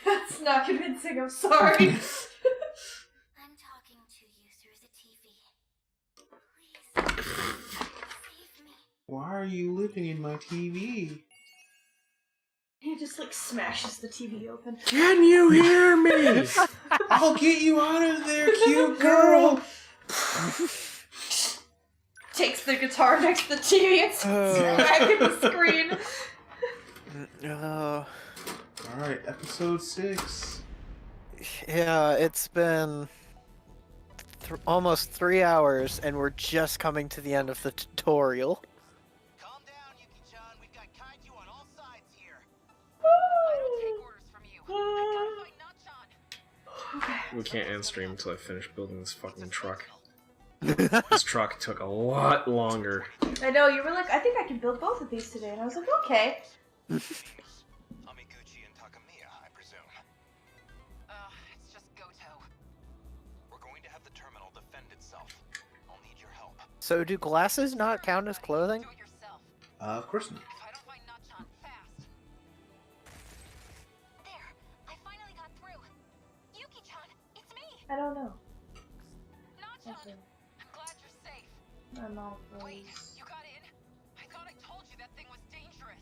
That's not convincing, I'm sorry. I'm talking to you through the TV. Please, save me. Why are you living in my TV? He just like smashes the TV open. Can you hear me? I'll get you out of there, cute girl! Takes the guitar next to the TV and smacking the screen. Alright, episode 6. Yeah, it's been almost 3 hours, and we're just coming to the end of the tutorial. Calm down, Yuki-chan. We've got kaiju on all sides here. I don't take orders from you. I gotta fight Nachan. We can't end stream until I finish building this fucking truck. This truck took a lot longer. I know, you were like, I think I can build both of these today. And I was like, okay. Amiguchi and Takamiya, I presume. It's just Goto. We're going to have the terminal defend itself. I'll need your help. So do glasses not count as clothing? Do it yourself. Of course not. If I don't find Nachan fast. There, I finally got through. Yuki-chan, it's me. I don't know. Nachan, Okay. I'm glad you're safe. I'm all Wait, froze. you got in? I thought I told you that thing was dangerous.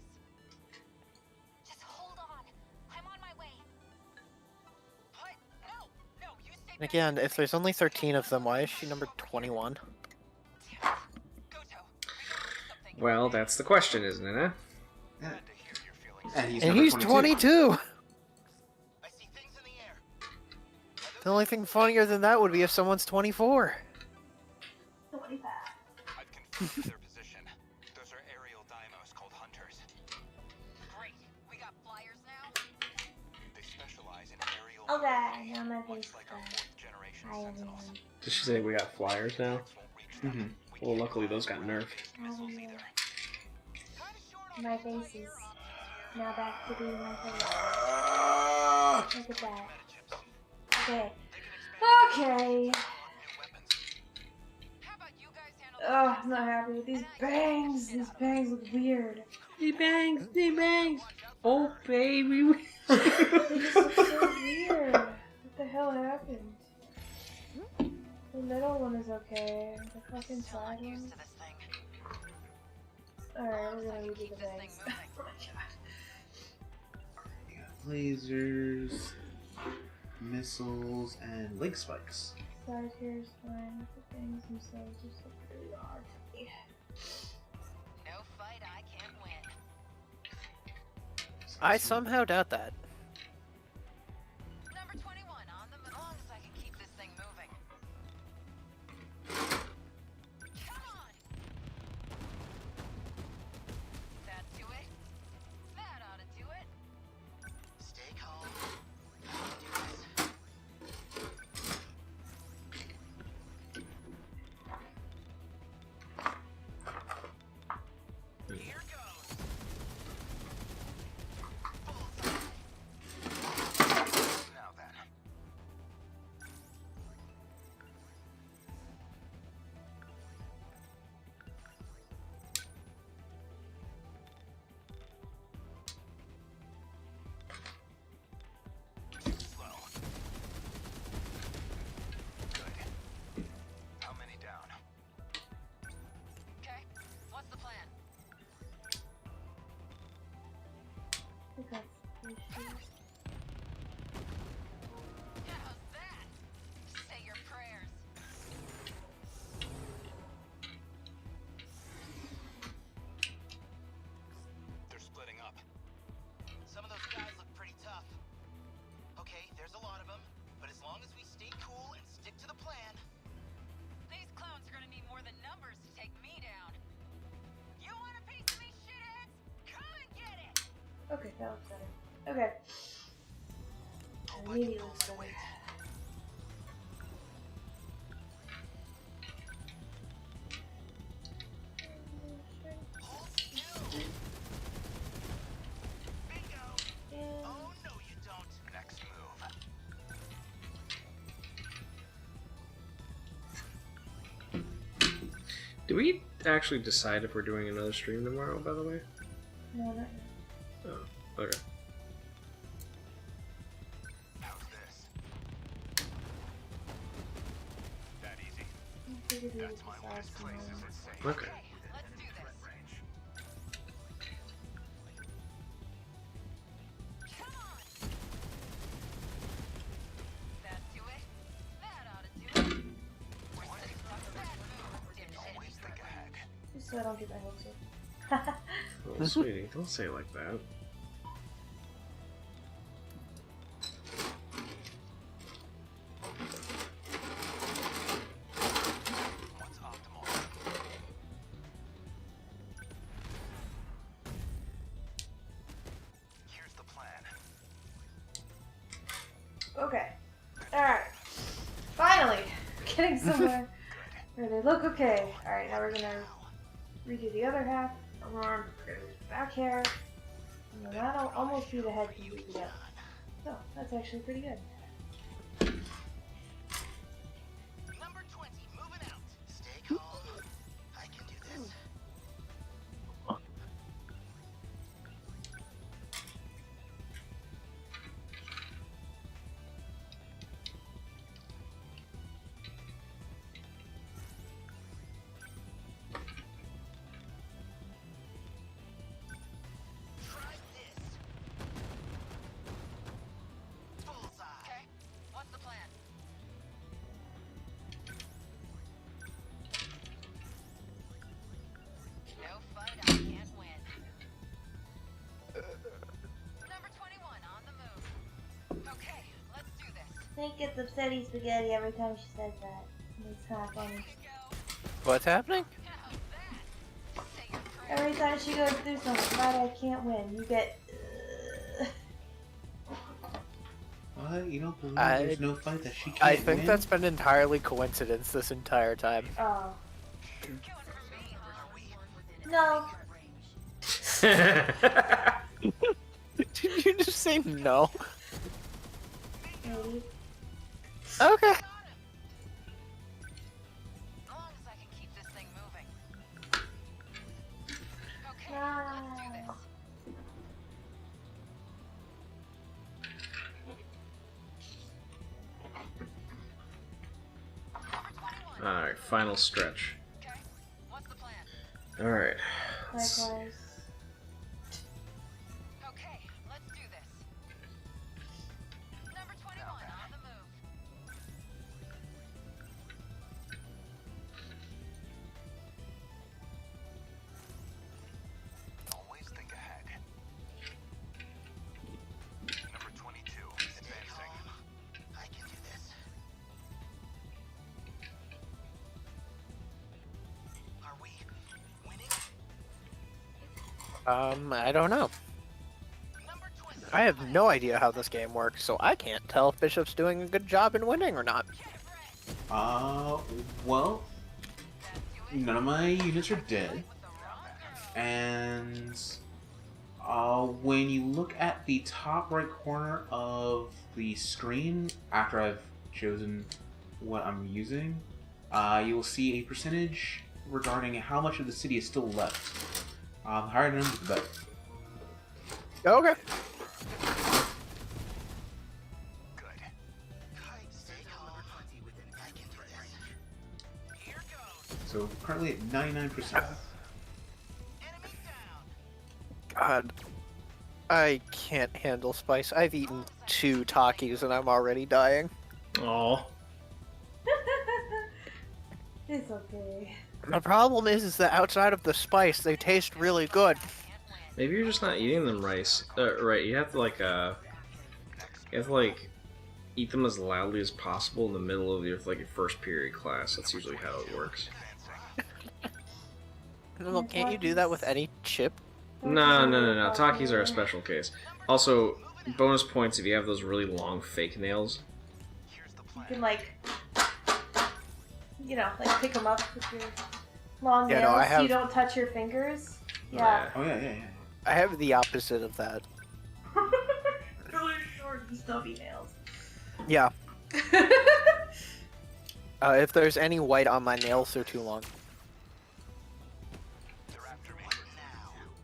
Just hold on. I'm on my way. What? No, you stay back. Again, if there's only 13 of them, why is she number 21? Goto, we gotta do something. Well, that's the question, isn't it, eh? Yeah. Glad to hear you're feeling And he's, And number he's 22! I see things in the air. The only thing funnier than that would be if someone's 24. 25. I've confirmed their position. Those are aerial dynamos called hunters. Great, we got flyers now. They specialize in aerial Okay, now my face much like our is fourth generation I am Sentinels. Did she say we got flyers now? Won't reach them. We Well, can't luckily fly those got around nerfed. missiles either. My face is Now back to being my face. Look at that. Okay. Okay. Oh, I'm not happy with these bangs. These bangs look weird. He bangs, he bangs. Oh, baby. They just look so weird. What the hell happened? The middle one is okay. The fucking side one. Alright, we're gonna redo the bangs. Oh my god. You got lasers, missiles, and leg spikes. Side here is fine. The bangs themselves just look really odd to me. No fight I can't win. I somehow doubt that. Number 21 on the as long as I can keep this thing moving. Come on. That do it. That ought to do it. Stay calm. Here goes. Bullseye. Now then. Slow. Good. How many down? Okay. What's the plan? I got issues. How's that? Say your prayers. They're splitting up. Some of those guys look pretty tough. Okay, there's a lot of them, but as long as we stay cool and stick to the plan. These clowns are gonna need more than numbers to take me down. You want a piece of me, shitheads? Come and get it! Okay, that looks better. Okay. Immediately looks better. Hold still! Bingo! And Oh, no you don't. Next move. Do we actually decide if we're doing another stream tomorrow, by the way? no, not yet. Oh, okay. How's this? That easy. I figured we would That's my just last ask place, them. is it safe? Okay. Let's do this. Range. Come on! That do it. That ought to do it. We're setting up that move, dipshit. Always think ahead. Just so I don't get my hopes up. Oh, sweetie, don't say it like that. What's optimal? Here's the plan. Okay. Alright. Finally! Getting somewhere where they look okay. Alright, now we're gonna redo the other half. We're gonna do the back hair. And then that'll almost be the head completely up. So, that's actually pretty good. Number 20, moving out. Stay calm. I can do this. Try this. Bullseye. Okay, what's the plan? No fight I can't win. Number 21 on the move. Okay, let's do this. Nick gets upsetty spaghetti every time she says that. It's kind of funny. Here you go. What's happening? How's that? Say your prayers. Every time she goes through something, fight I can't win. You get. What? You don't believe I- there's no fight that she can't I think win? that's been entirely coincidence this entire time. Oh. Going for me, huh? No. Okay. say no? Maybe. Okay. As long as I can keep this thing moving. Okay, let's do this. Alright, final stretch. Okay, what's the plan? Alright. Likewise. Okay, let's do this. Number 21, on the move. Always think ahead. Number 22, advancing. I can do this. Are we winning? I don't know. Number 20. I have no idea how this game works, so I can't tell if Bishop's doing a good job in winning or not. Well, none of my units are dead, and when you look at the top right corner of the screen after I've chosen what I'm using, you will see a percentage regarding how much of the city is still left. The higher the number, the better. Okay. Good. Stay calm. I can do this. Here goes. So currently at 99%. Enemy down. God. I can't handle spice. I've eaten 2 Takis and I'm already dying. Aw. It's okay. The problem is that outside of the spice, they taste really good. Maybe you're just not eating them right. Right, you have to eat them as loudly as possible in the middle of your your first period class. That's usually how it works. Well, can't you do that with any chip? No. Takis are a special case. Also, bonus points if you have those really long fake nails. You can pick them up with your long Yeah, nails no, I so you have- don't touch your fingers. Yeah. Oh yeah. I have the opposite of that. Really short and stubby nails. Yeah. If there's any white on my nails, they're too long.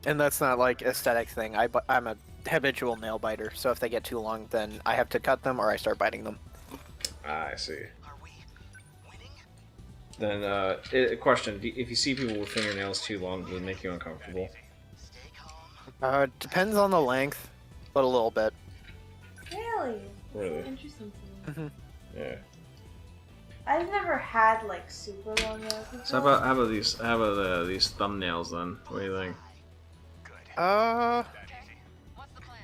And that's not like aesthetic thing. I'm a habitual nail biter, so if they get too long, then I have to cut them or I start biting them. I see. Then, question: if you see people with fingernails too long, does it make you uncomfortable? Depends on the length, but a little bit. Really? Really? Interesting to me. Yeah. I've never had super long nails before. So how about these thumbnails then? What do you think?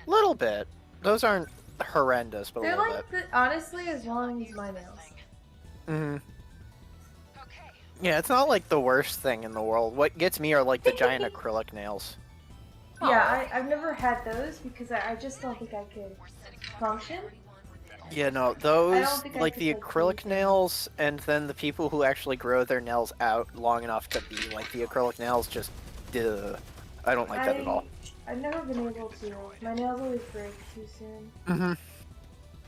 Little bit. Those aren't horrendous, but a They're little bit. honestly as long as my nails. Mm-hmm. Yeah, it's not like the worst thing in the world. What gets me are like the giant acrylic nails. Yeah, I've never had those because I just don't think I could function. Yeah, no, I those, don't think I like could, the like, acrylic use them. nails, and then the people who actually grow their nails out long enough to be like the acrylic nails, just, I don't like that at all. I've never been able to. My nails always break too soon. Mm-hmm.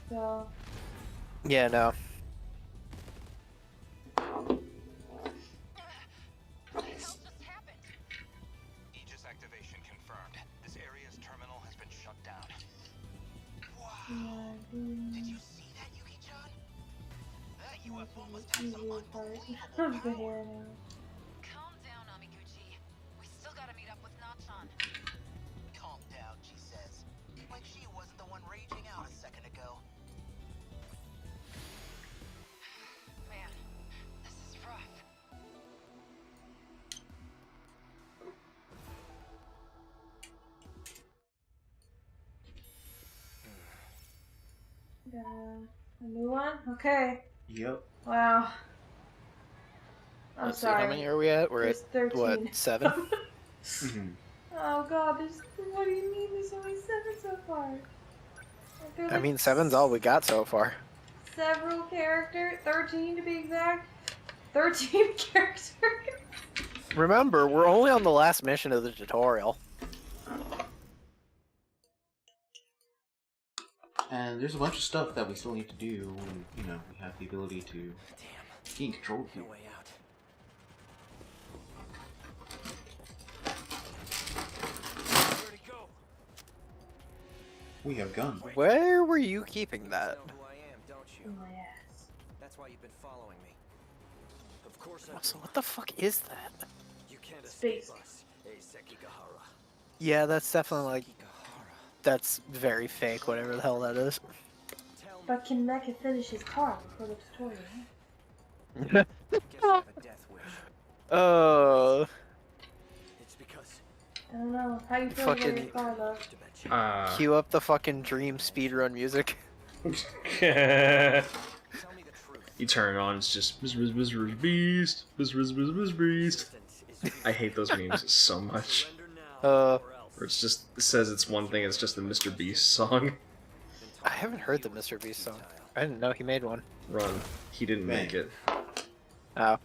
So, Yeah, no. Aegis activation confirmed. This area's terminal has been shut down. yeah, Did you see that, Yuki-chan? That UFO must have some easier part of the hair now. Calm down, Amiguchi. We still gotta meet up with Nachan. Calm down, she says. Like she wasn't the one raging out a second ago. Man, this is rough. Got a new one? Okay. Yep. Wow. I'm Let's sorry. see, how many are we at? We're There's at, 13. what, 7? Mhm. Oh god, what do you mean there's only 7 so far? There are, I mean, 7's all we got so far. several characters, 13 to be exact. 13 characters. Remember, we're only on the last mission of the tutorial. And there's a bunch of stuff that we still need to do when, you know, we have the ability to gain control of No you. way out. Where'd it go? We have guns. Where were you keeping that? You know who I am, don't you? In my ass. That's why you've been following me. Of course I So what the fuck is that? You can't Space. escape us, Sekigahara. Yeah, that's definitely like, Sekigahara. that's very fake, whatever the hell that is. Tell me. But can Mecha finish his car before the tutorial? Guess you have a death wish. It's because I don't know. How you feel about Fucking- your car, though? Cue up the fucking dream speedrun music. Tell me the truth. You turn it on, it's just Mr. Beast, Mr. Beast. I hate those memes so much. Uh, Where it's just, it says it's one thing, it's just the Mr. Beast song. I haven't heard the Mr. Beast song. I didn't know he made one. Run. He didn't make it. Oh. Another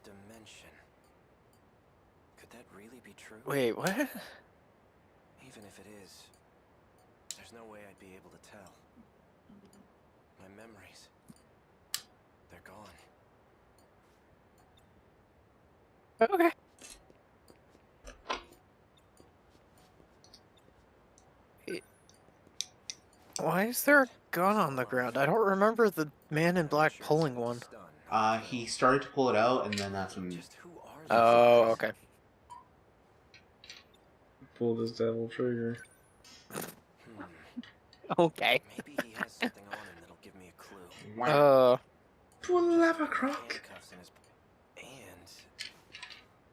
dimension. Could that really be true? Wait, what? Even if it is, there's no way I'd be able to tell. My memories, they're gone. Okay. Why is there a gun on the ground? I don't remember the man in black pulling one. He started to pull it out, and then that's when... Just who are these Oh, guys? okay. Pull this devil trigger. Okay. Maybe he has something on him that'll give me a clue. Pull the lava croc. Handcuffs in his and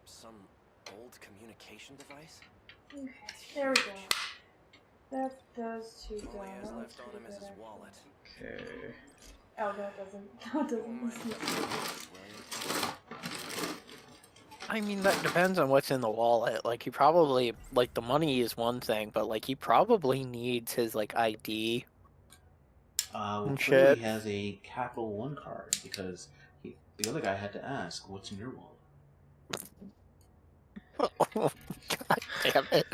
some old communication device. Okay, there we go. That does two All he has down. left on him is his wallet. Okay. Oh, no, it doesn't. No, it doesn't. I mean, that depends on what's in the wallet. Like, he probably, like, the money is one thing, but, like, he probably needs his, like, ID. Well, Shit. clearly he has a Capital One card, because the other guy had to ask, what's in your wallet? Oh, God damn it.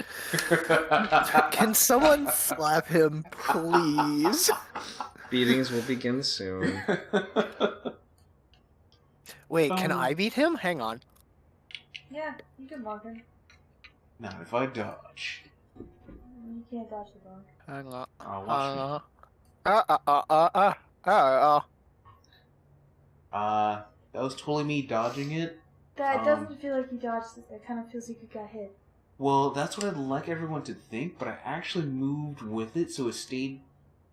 Can someone slap him, please? Beatings will begin soon. Wait, can I beat him? Hang on. Yeah, you can block him. Now, if I dodge... You can't dodge the block. Hang on. I'll watch that was totally me dodging it. That doesn't feel like you dodged it. That kind of feels like you got hit. Well, that's what I'd like everyone to think, but I actually moved with it so it stayed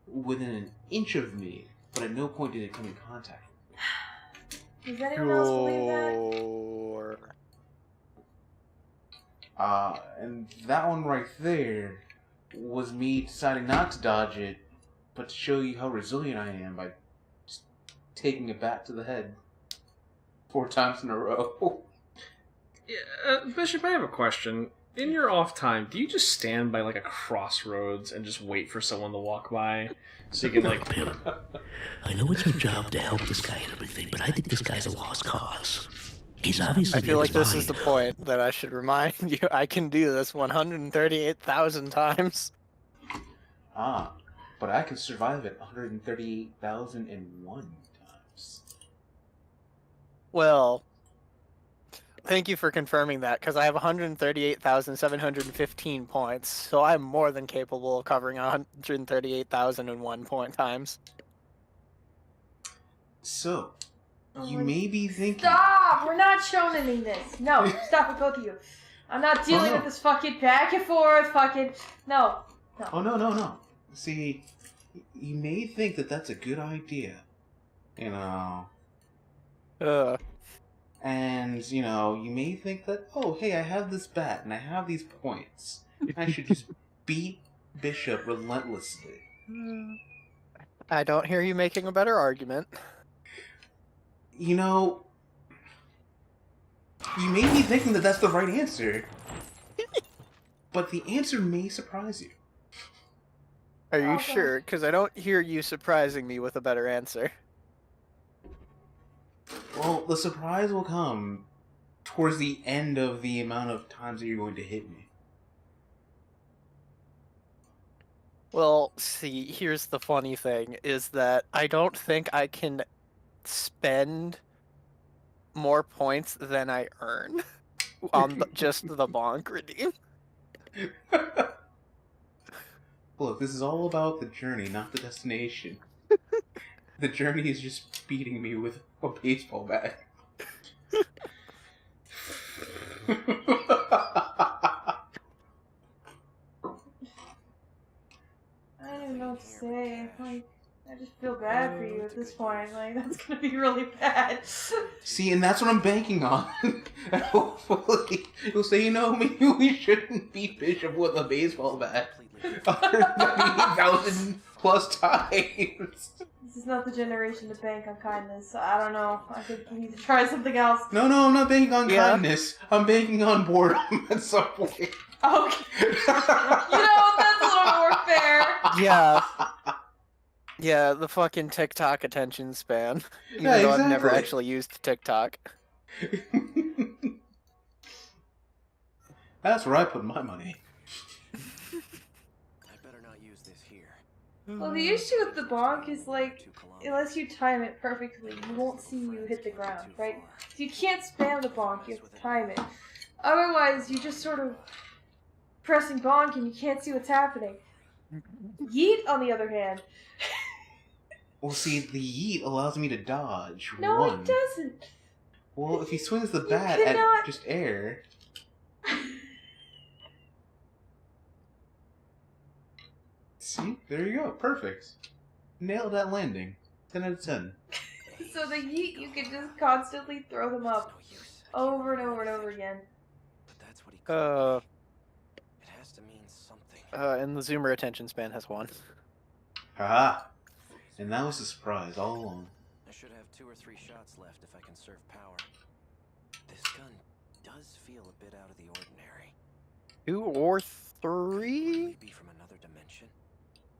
within an inch of me, but at no point did it come in contact with me. Does anyone else believe that? Sure. And that one right there was me deciding not to dodge it, but to show you how resilient I am by just taking a bat to the head 4 times in a row. Yeah, Bishop, I have a question. In your off time, do you just stand by like a crossroads and just wait for someone to walk by so you can like? I know it's our job to help this guy and everything, but I think this guy's a lost cause. He's obviously I feel like in his this is the mind. point that I should remind you. I can do this 138,000 times. But I can survive it 138,001 times. Well, thank you for confirming that, because I have 138,715 points, so I'm more than capable of covering 138,001 point times. So, Oh you my- may be thinking... Stop! We're not shonen this. No, stop it, both of you. I'm not dealing no. with this fucking back and forth fucking... No. Oh, no. See, you may think that that's a good idea. You know... And, you know, you may think that, oh, hey, I have this bat and I have these points. I should just beat Bishop relentlessly. I don't hear you making a better argument. You know, you may be thinking that that's the right answer. But the answer may surprise you. Are you Okay. sure? Because I don't hear you surprising me with a better answer. Well, the surprise will come towards the end of the amount of times that you're going to hit me. Well, see, here's the funny thing, is that I don't think I can spend more points than I earn on just the bonk redeem. Look, this is all about the journey, not the destination. The journey is just beating me with a baseball bat. I don't even know what to say. Like, I just feel bad for you at this point. Like, that's gonna be really bad. See, and that's what I'm banking on. And hopefully, you'll say, you know, maybe we shouldn't beat Bishop with a baseball bat 130,000 plus times. This is not the generation to bank on kindness, so I don't know. I think we need to try something else. No, I'm not banking on kindness. I'm banking on boredom at some point. Okay. You know, that's a little more fair. Yeah. Yeah, the fucking TikTok attention span. Even Yeah, though I've never exactly. actually used TikTok. That's where I put my money. I better not use this here. Well, the issue with the bonk is, like, unless you time it perfectly, you won't see you hit the ground, right? So you can't spam the bonk, you have to time it. Otherwise, you're just sort of pressing bonk and you can't see what's happening. Yeet, on the other hand. Well, see, the yeet allows me to dodge. No, one. it doesn't. Well, if he swings the bat cannot- at just air. See? There you go. Perfect. Nailed that landing. 10 out of 10. So the yeet, you can just constantly throw them up over and over and over again. But that's what he called Uh, me. It has to mean something. and the Zoomer attention span has one. Haha. And that was a surprise all along. I should have 2 or 3 shots left if I can serve power. This gun does feel a bit out of the ordinary. 2 or Could 3? it really be from another dimension?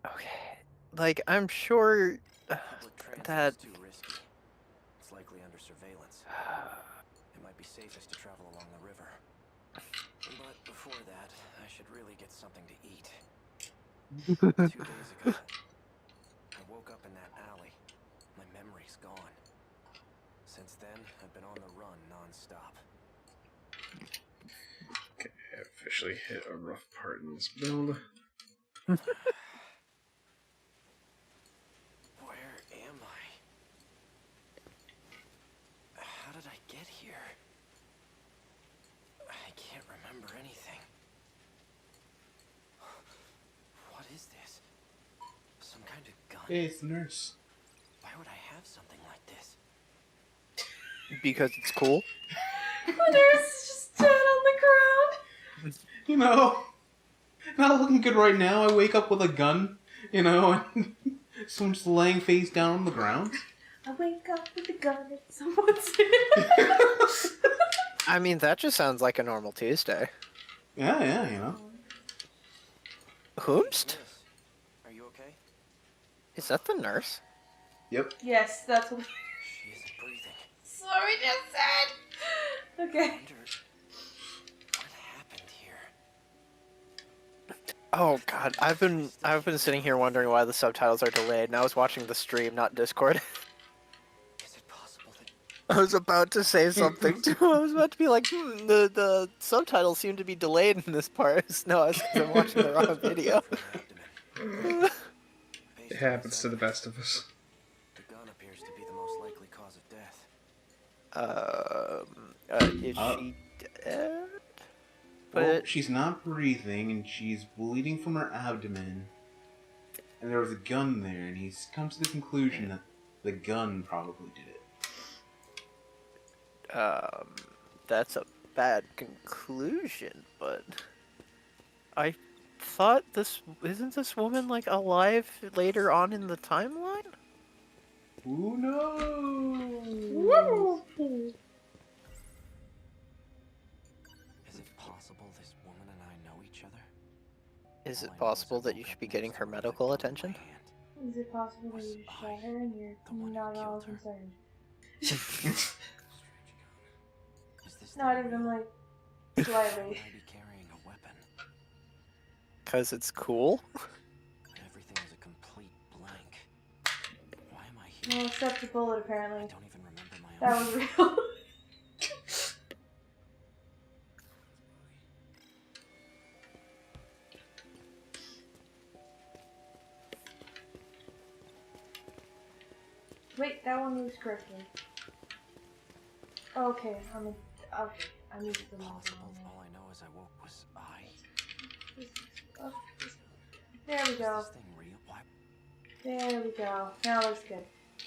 Okay. Like, I'm sure Public transit's that... too risky. It's likely under surveillance. It might be safest to travel along the river. But before that, I should really get something to eat. 2 days ago, I woke up in that alley. My memory's gone. Since then, I've been on the run non-stop. Okay, I officially hit a rough part in this build. Where am I? How did I get here? I can't remember anything. What is this? Some kind of gun? Hey, it's the nurse. Why would I have something like this? Because it's cool. The nurse is just dead on the ground. You know, not looking good right now. I wake up with a gun, you know, and someone's just laying face down on the ground. I wake up with a gun and someone's I mean, that just sounds like a normal Tuesday. Yeah, you know. Whomst? Miss, are you okay? Is that the nurse? Yep. Yes, that's what She isn't breathing. Sorry, just said. Okay. Wonder what happened here. Oh god, I've been sitting here wondering why the subtitles are delayed, and I was watching the stream, not Discord. Is it possible that I was about to say something too. I was about to be like, the subtitles seem to be delayed in this part. No, it's 'cause I'm watching the wrong video. abdomen? It happens to the best of us. The gun appears to be the most likely cause of death. Is she dead? Well, But she's not breathing, and she's bleeding from her abdomen. And there was a gun there, and he's come to the conclusion that the gun probably did it. that's a bad conclusion, but I thought isn't this woman like alive later on in the timeline? Who knows? Is it possible this woman and I know each other? Is All it I know I possible that you woke should up be and getting this her gun medical held in my attention? hand. Is it possible that you shot her and you're the one who not at all killed her? concerned? Is this the Not real- even like Would slightly. I be carrying a weapon? 'Cause it's cool. Have Well, except the bullet, apparently. I don't even remember my That own. was real. Wait, that one moves correctly. Okay, okay. I need the Possible. All I know is I woke was I. There we go. Is this thing real? Why? There we go. Now it looks good.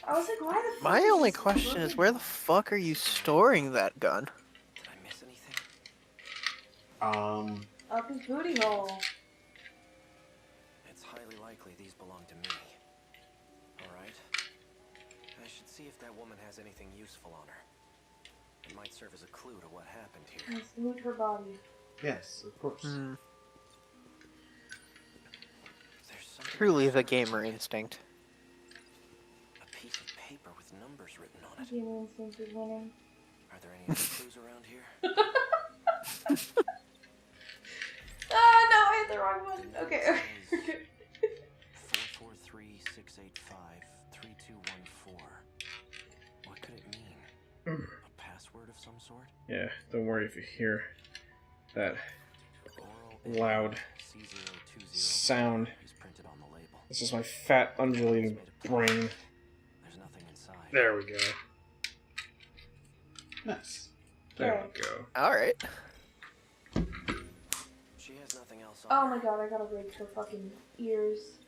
I was like, why the fuck My is only this question is, looking where the like? fuck are you storing that gun? Did I miss anything? Up his booty hole. It's highly likely these belong to me. Alright. I should see if that woman has anything useful on her. It might serve as a clue to what happened here. Let's loot her body. Yes, of course. There's something Truly on the this gamer pocket. instinct. A piece of paper with numbers written on it. Human instinct is winning. Are there any other clues around here? Ah, no, I hit the wrong one. The note Okay, says okay. 443-685-3214. What could it mean? A password of some sort? Yeah, don't worry if you hear that Oral loud C020 sound. is printed on the label. This is my fat, undulating brain. There's nothing inside. There we go. Nice. There we go. Alright. She has nothing else on Oh her. my god, I gotta rig her fucking ears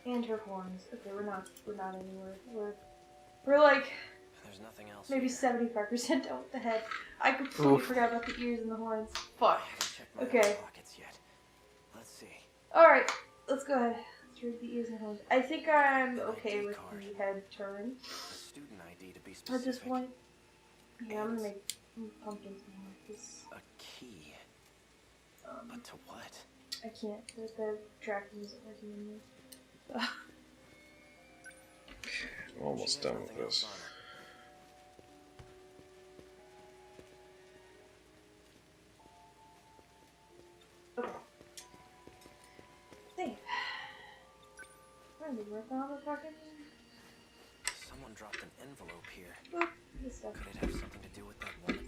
and her horns. Okay, we're not anywhere. We're like There's nothing else. maybe here. 75% done with the head. I completely forgot about the ears and the horns. Fuck. I haven't checked my Okay. other pockets yet. Let's see. Alright, let's go ahead. Let's rig the ears and horns. I think I'm okay ID with card. the head turn A student ID to be at specific. this point. Yeah, I'm gonna make pumpkins now. This, A key. But to what? I can't. The tracking isn't working in this. I'm almost She has done with nothing else this. on her. Okay. Save. Really worth all the fucking Someone dropped an envelope here. boop. This stuff. Could it have something to do with that woman?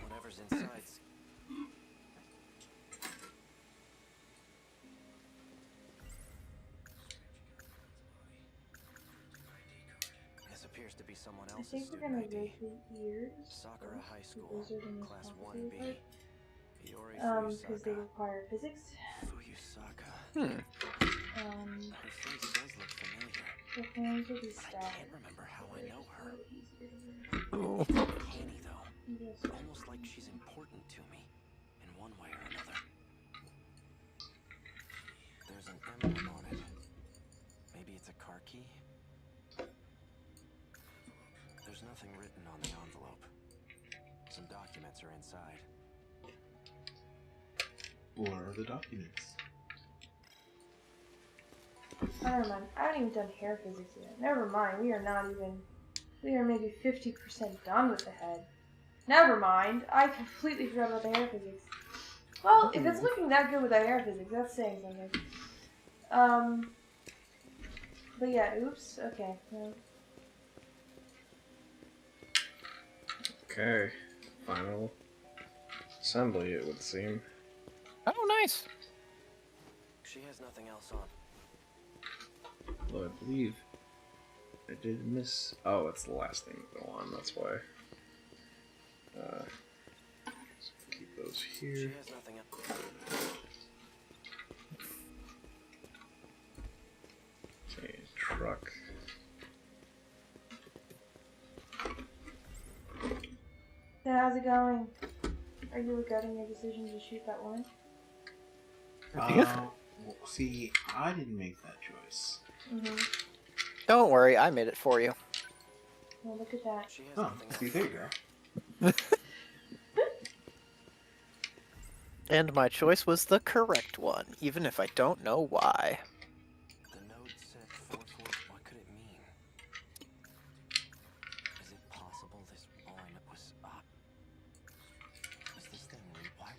Whatever's inside. This appears to be someone I else's think we're student gonna ID. rig the ears. Sakura High School, Those are the most Class complicated 1B. part. Iori Because they Fuyusaka. require physics. Fuyusaka. Hmm. Her face does look familiar. The hands will be I stacked. can't remember how I know her. Ooh. Canny though. Yes. Almost like she's important to me, in one way or another. There's an emblem on it. Maybe it's a car key? There's nothing written on the envelope. Some documents are inside. What are the documents? Oh, never mind. I haven't even done hair physics yet. Never mind. We are not even. We are maybe 50% done with the head. Never mind. I completely forgot about the hair physics. Well, if it's looking that good with the hair physics, that's saying something. But yeah, oops. Okay. No. Okay. Final assembly, it would seem. Oh, nice. She has nothing else on. Although I believe I did miss. Oh, it's the last thing to go on, that's why. So keep those She here. has nothing else. Okay, truck. So how's it going? Are you regretting your decision to shoot that woman? Well, see, I didn't make that choice. Mm-hmm. Don't worry, I made it for you. Well, look at that. She has Oh, nothing see, else. there you go. And my choice was the correct one, even if I don't know why. The note said 44. What could it mean? Is it possible this line was up? Is this thing real? What?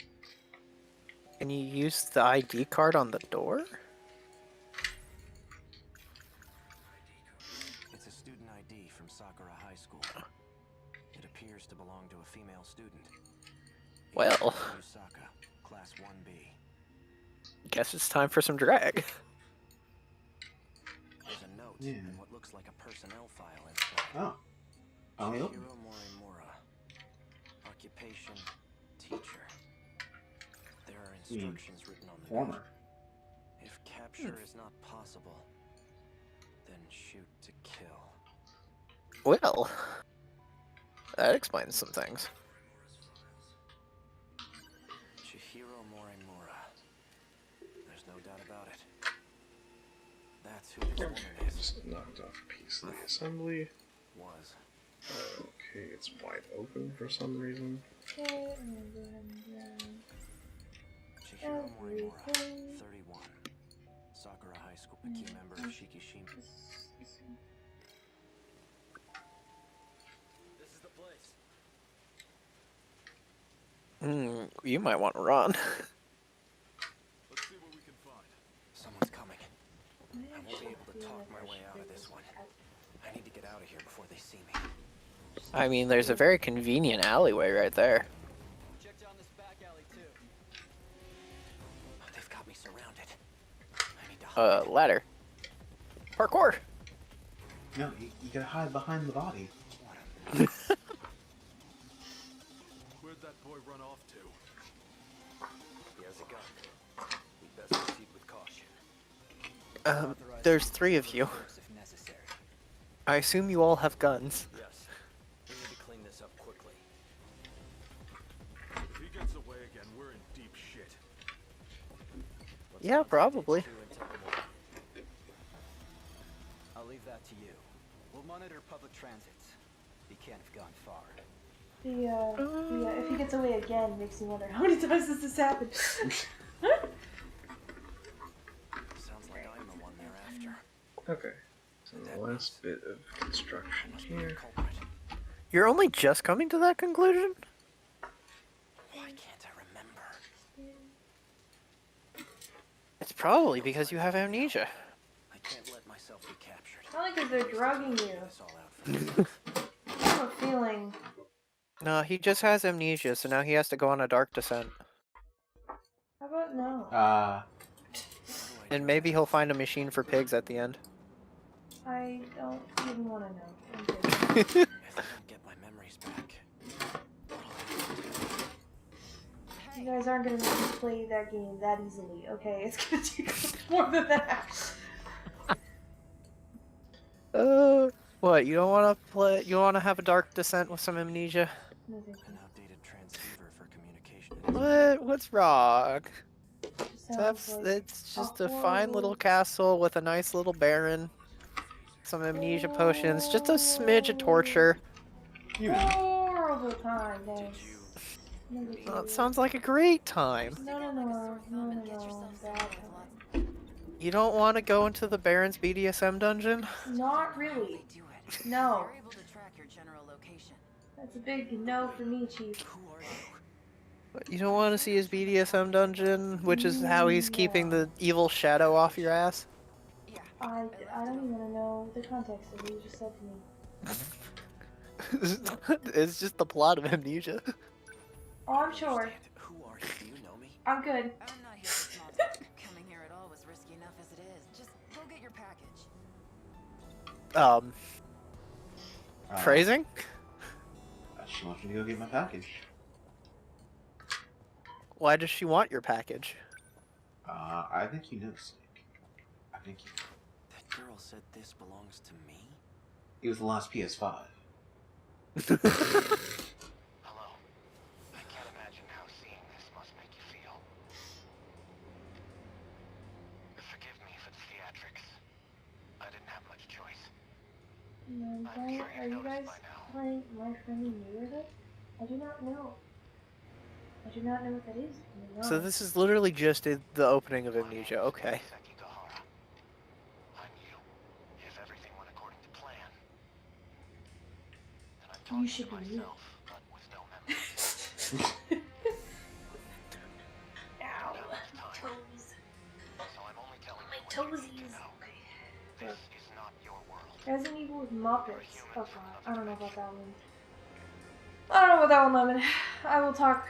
Can you use the ID card on the door? It's a student Sakura High School. It appears to belong to a female student. Well, Yusaka, Class 1B. guess it's time for some drag. There's a note Yeah. and what looks like a personnel file inside. Oh. Only open. Chihiro Morimura. Occupation, teacher. There are instructions written on the Former. gun. If capture is not possible, then shoot to kill. Well, that explains some things. Chihiro Morimura. There's no doubt about it. That's who this woman is. Just knocked off a piece of the assembly. Was. Okay, it's wide open for some reason. Okay, and then, Chihiro Morimura, everything. 31. Sakura High School, a key member of Shikishima. This is the place. You might want to run. Let's see what we can find. Someone's coming. I won't be able to talk my way out of this one. I need to get out of here before they see me. I mean, there's a very convenient alleyway right there. Check down this back alley too. They've got me surrounded. I need to hide. Ladder. Parkour. No, you gotta hide behind the body. Where'd that boy run off to? He has a gun. We best proceed with caution. There's 3 of you. If necessary. I assume you all have guns. Yes. We need to clean this up quickly. If he gets away again, we're in deep shit. Yeah, probably. I'll leave that to you. We'll monitor public transits. He can't have gone far. If he gets away again, makes me wonder how many times has this happened. Sounds like I'm the one they're after. Okay, so the last bit of construction here. You're only just coming to that conclusion? Why can't I remember? It's probably because you have amnesia. I can't let myself be captured. Probably because they're drugging you. This all out for I have a feeling. No, he just has amnesia, so now he has to go on a dark descent. How about no? And maybe he'll find a machine for pigs at the end. I don't even want to know. I'm If kidding. I don't get my memories back, You guys aren't gonna make me play that game that easily, okay? It's gonna take us more than that. What? You don't want to play? You want to have a dark descent with some amnesia? No, thank an you. outdated transceiver for communication. What? What's wrong? Sounds like It's just a fine horrible- little castle with a nice little baron, some amnesia potions, just a smidge of torture. horrible time, guys. Oh, it sounds like a great time. No, bad time. You don't want to go into the Baron's BDSM dungeon? Not really. No. You're able to track your general location. That's a big no for me, Chief. You don't want to see his BDSM dungeon, which is how he's keeping the evil shadow off your ass? I don't even want to know the context of what you just said to me. It's just the plot of Amnesia. Oh, I'm sure. Who are you? Do you know me? I'm good. I'm not here for small talk. Coming here at all was risky enough as it is. Just go get your package. Phrasing? She wants me to go get my package. Why does she want your package? I think you know, Snake. I think you know. That girl said this belongs to me? It was the last PS5. Hello. I can't imagine how seeing this must make you feel. Forgive me if it's theatrics. I didn't have much choice. Are you guys playing My Friendly Neighborhood? I do not know. I do not know what that is. So this is literally just the opening of Amnesia, okay. I knew if everything went according to plan, then I'm You talking should to be you. myself, but with no memory. Ow. Toes. So I'm only telling My you what you need toesies. to know. This is not your world. Resident Evil with Muppets. Oh god, I don't know about that one. I don't know about that one, Lemon. I will talk.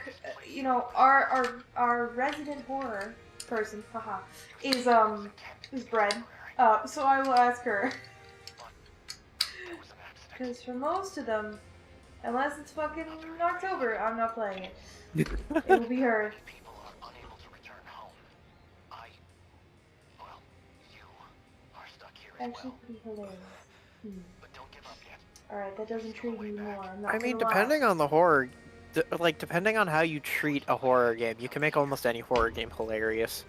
You know, our resident horror person, haha, is Bread. So I will ask her. Because for most of them, unless it's fucking October, I'm not playing it. It will be her. People are unable to return home. Well, you are stuck here as Actually, well. pretty hilarious. But don't give up yet. Alright, that does intrigue me more. I'm not I mean, gonna lie. depending on the horror, like depending on how you treat a horror game, you can make almost any horror game hilarious.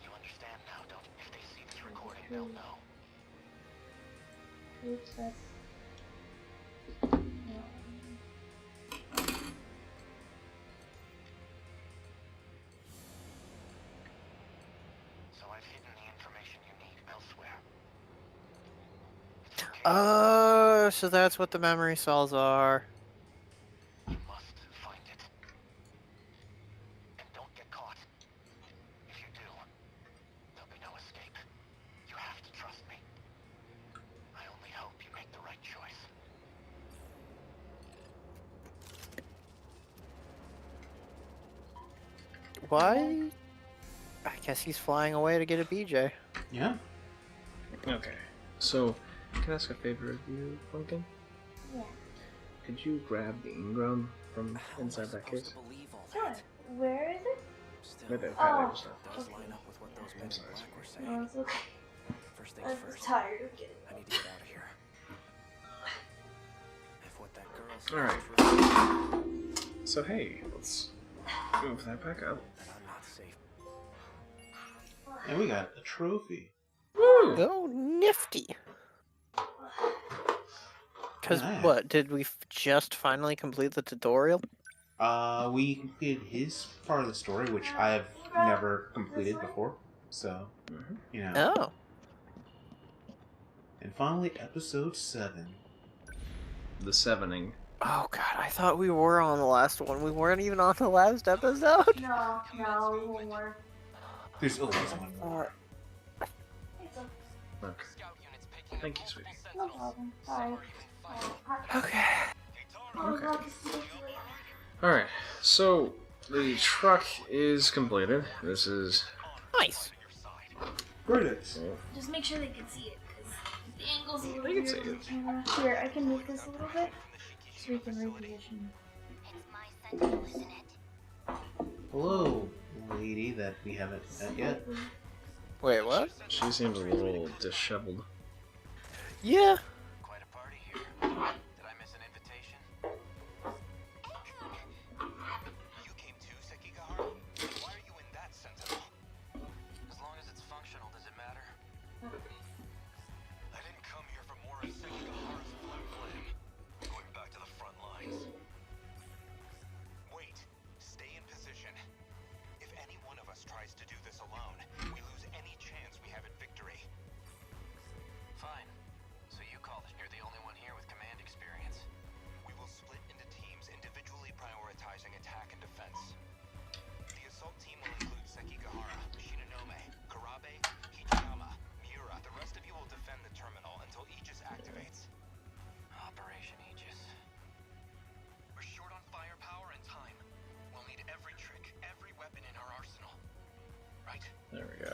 You understand now, don't you? If they see this recording, they'll know. Oops, that's... So I've hidden the information you need elsewhere. So that's what the memory cells are. You must find it. And don't get caught. If you do, there'll be no escape. You have to trust me. I only hope you make the right choice. Why? I guess he's flying away to get a BJ. Yeah. Okay, so can I ask a favor of you, Pumpkin? Yeah. Could you grab the engram from inside that case? Sure. Where is it? Right there, Oh, just Does line up with what those men in black were saying. No, it's okay. First things I'm first. tired of getting I need to get out of here. If what that girl said Alright. is true, So hey, let's move that back up. then I'm not safe. And we got a trophy. Woo! Oh, nifty. Because Nice. what, did we just finally complete the tutorial? We completed his part of the story, which I have never completed before. So, you know. Oh. And finally, episode 7. The sevening. Oh god, I thought we were on the last one. We weren't even on the last episode. No, one more. There's always one more. It's okay. Okay. Thank you, sweetie. No problem. Bye. Okay. Okay. Alright, so the truck is completed. This is... Nice. Critics. Just make sure they can see it, because the angle's a little They can weird see with the it. camera. Here, I can move this a little bit, so we can reposition. Hello, lady that we haven't met yet. Wait, what? She seems a little disheveled. Yeah. Quite a party here. Did I miss an invitation? You came too, Sekigahara? Why are you in that Sentinel? As long as it's functional, does it matter? I didn't come here for more of Sekigahara's flim-flam. Going back to the front lines. Wait. Stay in position. If any one of us tries to do this alone, we lose any chance we have at victory. Fine. So you called it. You're the only one here with command experience. We will split into teams, individually prioritizing attack and defense. The assault team will include Sekigahara, Shinonome, Karabe, Hichiyama, Miura. The rest of you will defend the terminal until Aegis activates. Operation Aegis. We're short on firepower and time. We'll need every trick, every weapon in our arsenal. Right? There we go.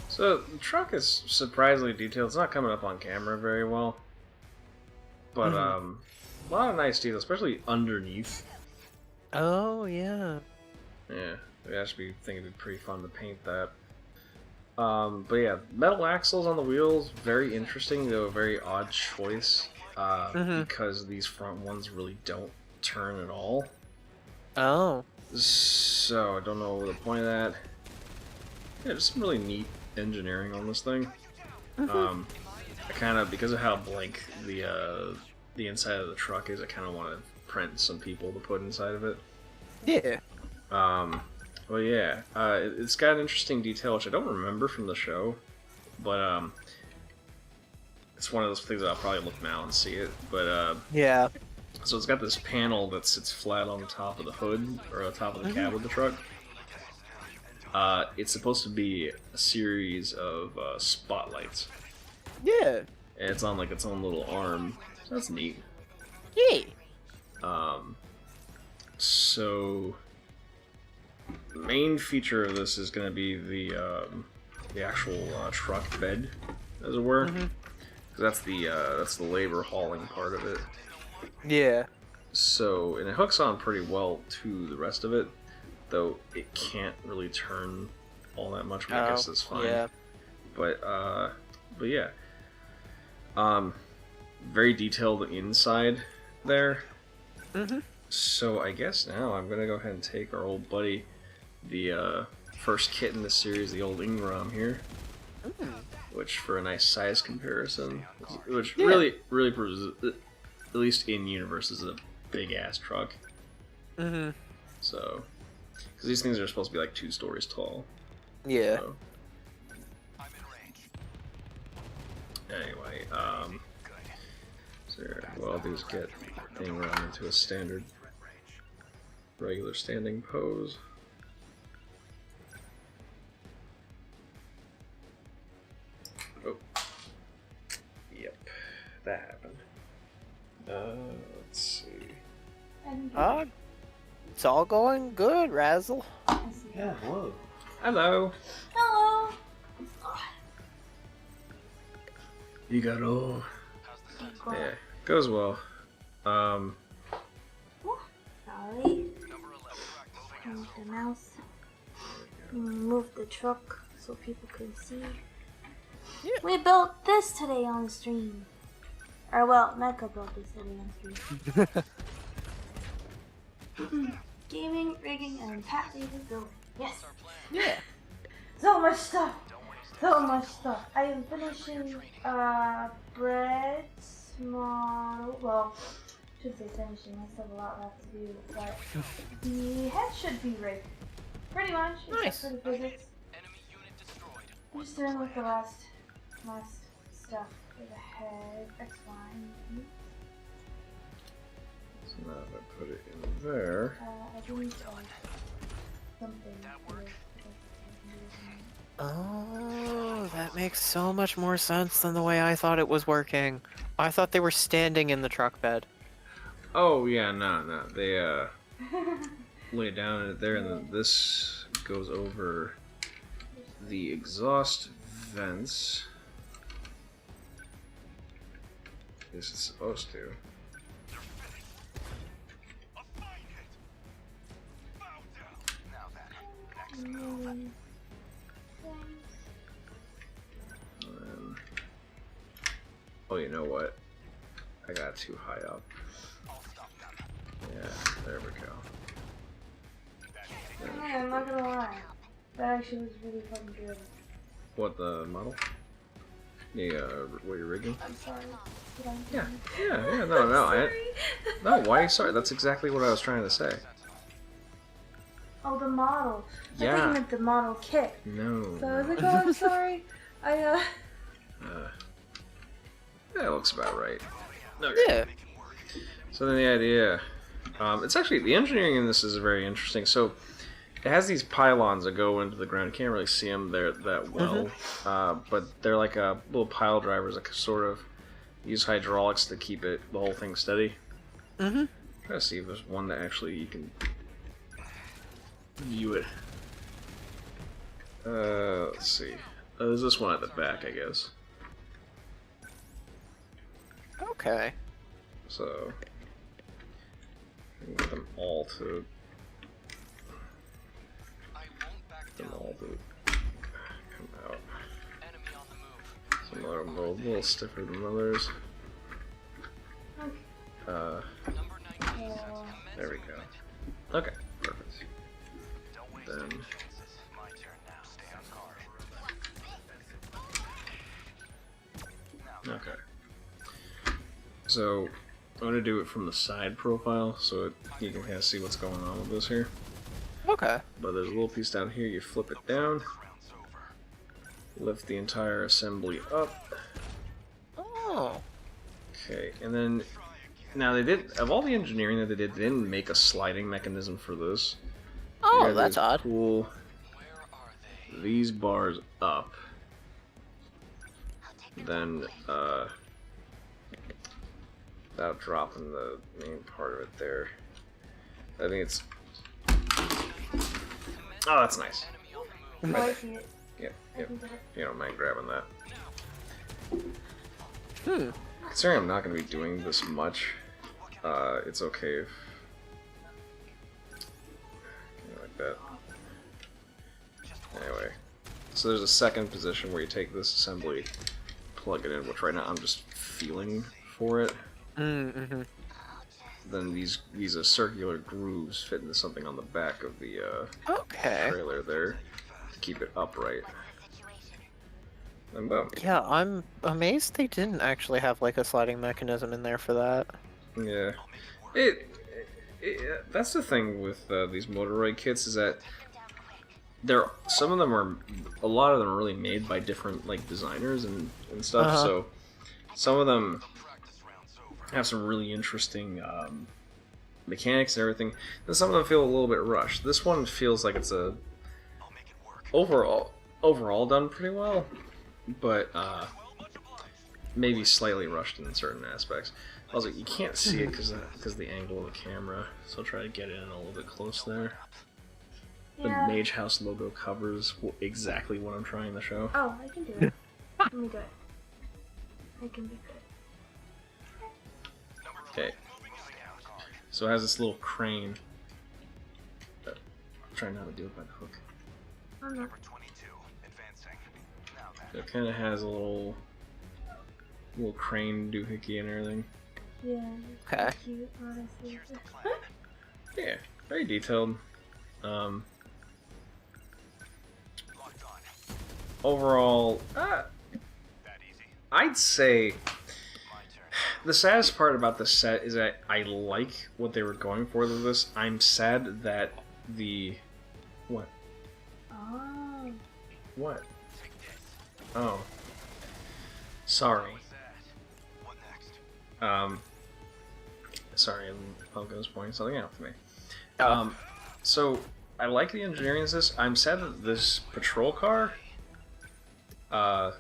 So, the truck is surprisingly detailed. It's not coming up on camera very well. But, a lot of nice details, especially underneath. Oh, yeah. Yeah, we actually think it'd be pretty fun to paint that. But yeah, metal axles on the wheels, very interesting, though a very odd choice. Because these front ones really don't turn at all. Oh. So, I don't know the point of that. Yeah, just some really neat engineering on this thing. I kind of, because of how blank the inside of the truck is, I kind of want to print some people to put inside of it. Yeah. Well, yeah, it's got an interesting detail, which I don't remember from the show, but it's one of those things that I'll probably look now and see it. But yeah. So it's got this panel that sits flat on the top of the hood, or on top of the cab of the truck. It's supposed to be a series of spotlights. Yeah. And it's on like its own little arm. So that's neat. Yay! So the main feature of this is going to be the actual truck bed, as it were. Mhm. That's the labor hauling part of it. Yeah. So, and it hooks on pretty well to the rest of it, though it can't really turn all that much. But I guess it's fine. Yeah. But yeah. Very detailed inside there. Mhm. So I guess now I'm gonna go ahead and take our old buddy, the first kit in this series, the old Ingram here, which for a nice size comparison, which really proves, at least in universe, is a big ass truck. Mhm. So, because these things are supposed to be like 2 stories tall. Yeah. So. Anyway, so what I'll do is get Ingram into a standard, regular standing pose. Oh. Yep, that happened. Let's see. It's all going good, Razzle. Yeah, hello. Hello. Hello. You got all. Yeah, goes well. Sorry. Move the mouse. Move the truck so people can see. Yeah. We built this today on stream. Or well, Mecha built this today on stream. Gaming, rigging, and Pat David building. Yes. Yeah. So much stuff. So much stuff. I am finishing Bread's model. Well, should say finishing. I still have a lot left to do, but the head should be rigged. Pretty much, Nice. except for the physics. I'm just doing with the last stuff for the head. X1. So now if I put it in there. I think something. Oh, that makes so much more sense than the way I thought it was working. I thought they were standing in the truck bed. Oh yeah, no, they lay it down in it there, and then this goes over the exhaust vents. This is supposed to. Oh, you know what? I got too high up. Yeah, there we go. I'm not gonna lie. That actually was really fucking good. What, the model? Yeah, what you're rigging? I'm sorry. Yeah, no, why are you sorry? That's exactly what I was trying to say. Oh, the model. I thought Yeah. you meant the model kit. No. So I was like, oh, I'm sorry. That looks about right. Okay. Yeah. So then the idea, it's actually, the engineering in this is very interesting. So it has these pylons that go into the ground. You can't really see them there that well, but they're like little pile drivers that sort of use hydraulics to keep the whole thing steady. Mm-hmm. Try to see if there's one that actually you can view it. Let's see. There's this one at the back, I guess. Okay. So I can get them all to come out. Some are a little stiffer than others. There we go. Okay, perfect. Then okay. So I'm going to do it from the side profile so you can kind of see what's going on with this here. Okay. But there's a little piece down here, you flip it down, lift the entire assembly up. Oh. Okay, and then, now they did, of all the engineering that they didn't make a sliding mechanism for this. Oh, that's odd. Pull these bars up, then without dropping the main part of it there. I think it's... Oh, that's nice. Oh, I see it. Yep, I yep. can get it. You don't mind grabbing that. Hmm. Considering I'm not going to be doing this much, it's okay if... like that. Anyway. So there's a second position where you take this assembly, plug it in, which right now I'm just feeling for it. Mm-hmm. Then these circular grooves fit into something on the back of the Okay. trailer there to keep it upright. And boom. Yeah, I'm amazed they didn't actually have like a sliding mechanism in there for that. Yeah. That's the thing with these Motoroid kits is that some of them are, a lot of them are really made by different like designers and stuff. So some of them have some really interesting mechanics and everything. And some of them feel a little bit rushed. This one feels like it's a overall done pretty well, but maybe slightly rushed in certain aspects. I was like, you can't see it because of the angle of the camera, so I'll try to get in a little bit close there. The Yeah. MageHouse logo covers exactly what I'm trying to show. Oh, I can do it. Let me do it. I can be good. Okay. So it has this little crane. I'm trying not to do it by the hook. Oh no. So it kind of has a little crane doohickey and everything. Yeah. Okay. Cute, honestly. Yeah, very detailed. Overall, I'd say the saddest part about the set is that I like what they were going for with this. I'm sad that the... What? Oh. What? Oh. Sorry. Sorry, Pogo was pointing something out for me. So, I like the engineering of this. I'm sad that this patrol car... the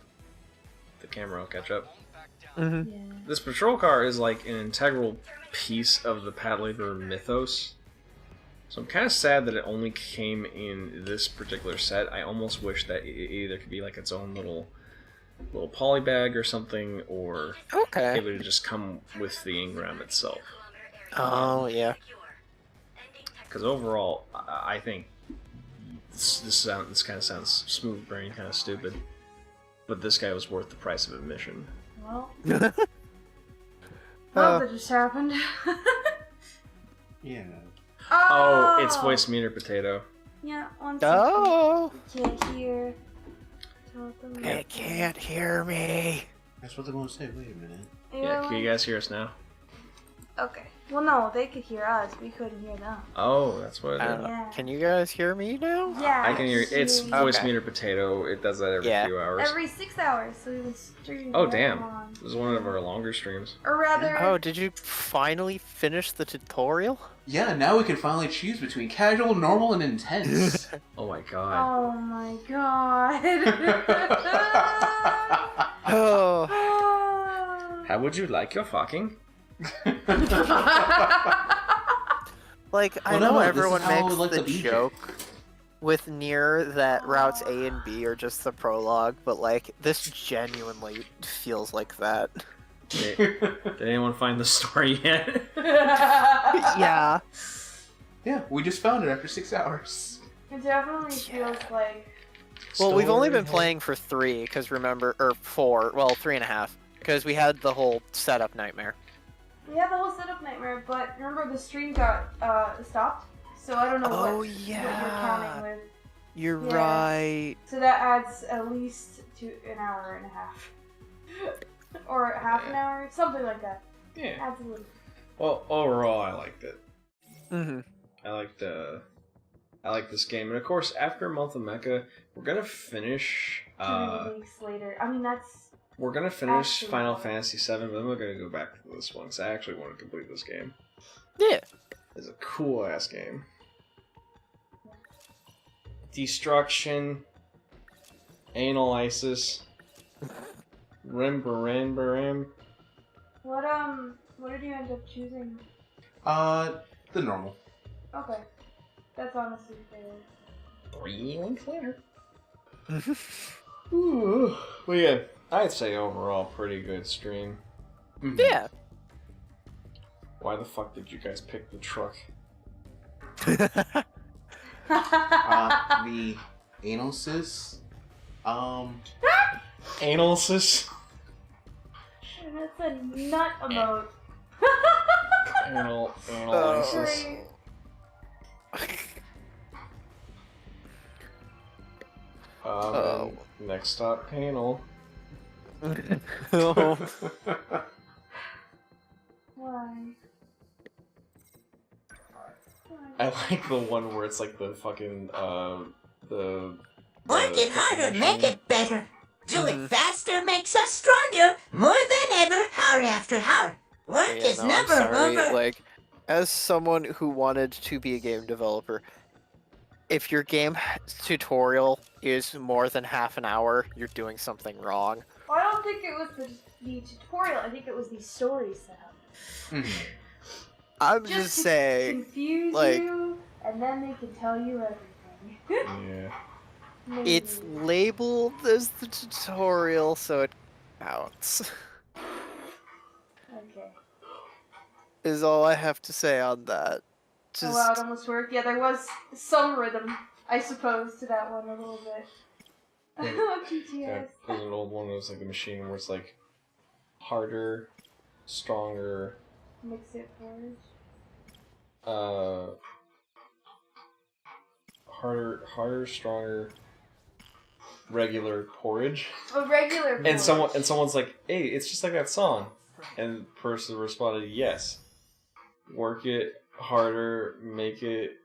camera will catch up. Mm-hmm. Yeah. This patrol car is like an integral piece of the Pad Labor mythos. So I'm kind of sad that it only came in this particular set. I almost wish that it either could be like its own little poly bag or something, or Okay. it would just come with the engram itself. Oh yeah. Because overall, I think this kind of sounds smooth brain, kind of stupid, but this guy was worth the price of admission. Well. Well, that just happened. Yeah. Oh, it's voice meter potato. Yeah, one Oh. second. Can't hear. Tell them They can't hear me. That's what they're going to say. Wait a minute. Yeah, can you guys hear us now? Okay. Well, no, they could hear us. We couldn't hear them. Oh, that's what it is. Yeah. Can you guys hear me now? Yeah. I can hear. It's see. voice Okay. meter potato. It does that every Yeah. few hours. Every 6 hours, so we've been streaming. Oh that damn! long. This is one of our longer streams. Or rather, Oh, did you finally finish the tutorial? Yeah, now we can finally choose between casual, normal, and intense. Oh my god. oh my god. Oh. How would you like your fucking? Like, I Well, know no, this is everyone how I makes would like the to be, Jay. joke with Nier that routes A and B are just the prologue, but like, this genuinely feels like that. Did anyone find the story yet? Yeah. Yeah, we just found it after 6 hours. It definitely feels like. Well, we've only been Story. playing for 3, because remember, or 4, well, 3.5, because we had the whole setup nightmare. We had the whole setup nightmare, but remember the stream got stopped, so I don't know Oh, what you're yeah. counting with. You're Yeah. right. So that adds at least to an hour and a half. Or half an hour, something like that. Yeah. Adds a little. Well, overall, I liked it. Mm-hmm. I like this game, and of course, after a month of Mecha, we're gonna finish. Release later. I mean, that's. We're gonna finish Actually, Final Fantasy VII, but then we're gonna go back to this one because I actually want to complete this game. Yeah. It's a cool ass game. Destruction, Anal Isis, Rim Baram Baram. What What did you end up choosing? The normal. Okay. That's honestly fair. 3 weeks later. Ooh. Well, yeah, I'd say overall pretty good stream. Mhm. Yeah. Why the fuck did you guys pick the truck? The anal cis. Analysis? That's a nut emote. Analysis. Oh. Next stop, panel. Oh. Why? I like the one where it's like the fucking, the... Work it harder, make it better. Do it faster makes us stronger. More than ever, hour after hour. Work Yeah, is no, I'm never sorry. over. Like, as someone who wanted to be a game developer, if your game tutorial is more than half an hour, you're doing something wrong. Well, I don't think it was the tutorial. I think it was the story setup. I'm just saying, confuse like, you, and then they can tell you everything. Yeah. Maybe. it's labeled as the tutorial, so it counts. Okay. Is all I have to say on that. Oh wow, it almost worked. Yeah, there was some rhythm, I suppose, to that one a little bit. GTS. Yeah, there's an old one that was like the machine where it's like harder, stronger, Mix it forward. harder, stronger, regular porridge. A regular And someone's like, hey, it's just like that song. And the person responded, yes. Work it harder, make it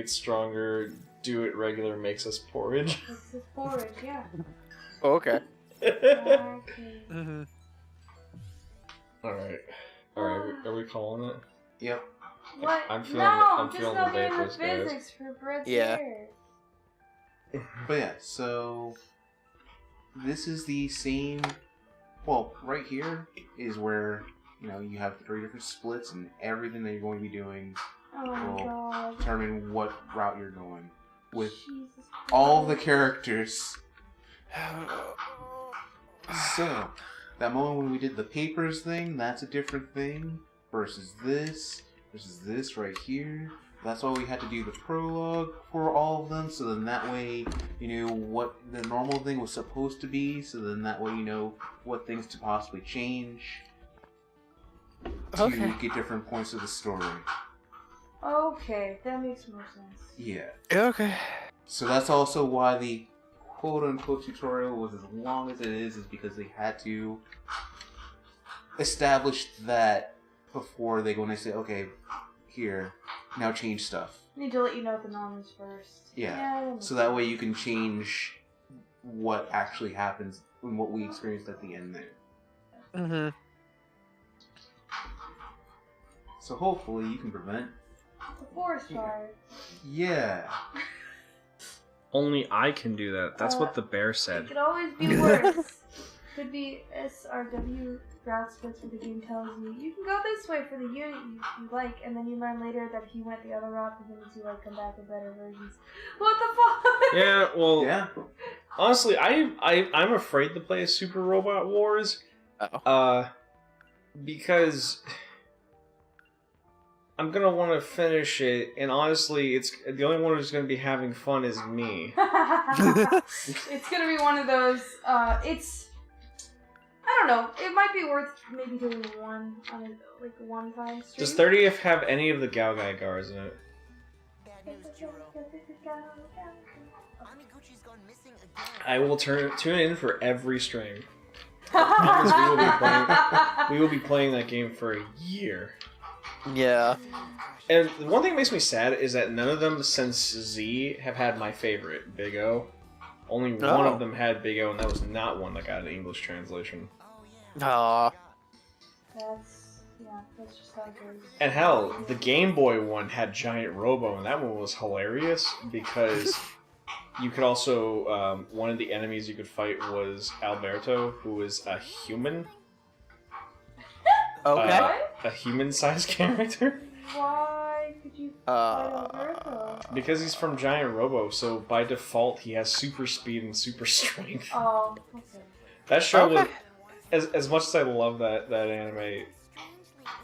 stronger, do it regular makes us porridge. It's just porridge, yeah. Okay. Exactly. Alright, are we calling it? Yep. What? I'm feeling no, the just not doing the vapors, guys. physics for Brett's Yeah. hair. But yeah, so this is the same. Well, right here is where you have 3 different splits, and everything that you're going to be doing Oh my will god. determine what route you're going with Jesus all the Christ. characters. So that moment when we did the papers thing, that's a different thing versus this right here. That's why we had to do the prologue for all of them, so then that way you knew what the normal thing was supposed to be, so then that way you know what things to possibly change to get different points of the story. Okay, that makes more sense. Yeah. Okay. So that's also why the quote-unquote tutorial was as long as it is because they had to establish that before they go and they say, okay, here, now change stuff. Need to let you know what the norm is first. Yeah. So that way you can change what actually happens and what we experienced at the end there. Mm-hmm. So hopefully you can prevent. The forest fire. Yeah. Only I can do that. That's what the bear It said. could always be worse. Could be SRW route splits where the game tells you can go this way for the unit you like, and then you learn later that if you went the other route, the units you like come back with better versions. What the fuck? Yeah, well, Yeah. honestly, I'm afraid to play Super Robot Wars. Because I'm gonna want to finish it, and honestly, it's the only one who's gonna be having fun is me. It's gonna be one of those. I don't know. It might be worth maybe doing one on a one-time stream. Does 30th have any of the Galgai Gars in it? I will tune in for every stream. I promise we will be playing that game for a year. Yeah. And the one thing that makes me sad is that none of them since Z have had my favorite, Big O. Only one of them had Big O, and that was not one that got an English translation. Aww. That's just how it goes. And hell, the Game Boy one had Giant Robo, and that one was hilarious because you could also, one of the enemies you could fight was Alberto, who was a human. Okay. A human-sized character. Why could you fight Alberto? Because he's from Giant Robo, so by default he has super speed and super strength. Oh, okay. That show was, as much as I love that anime,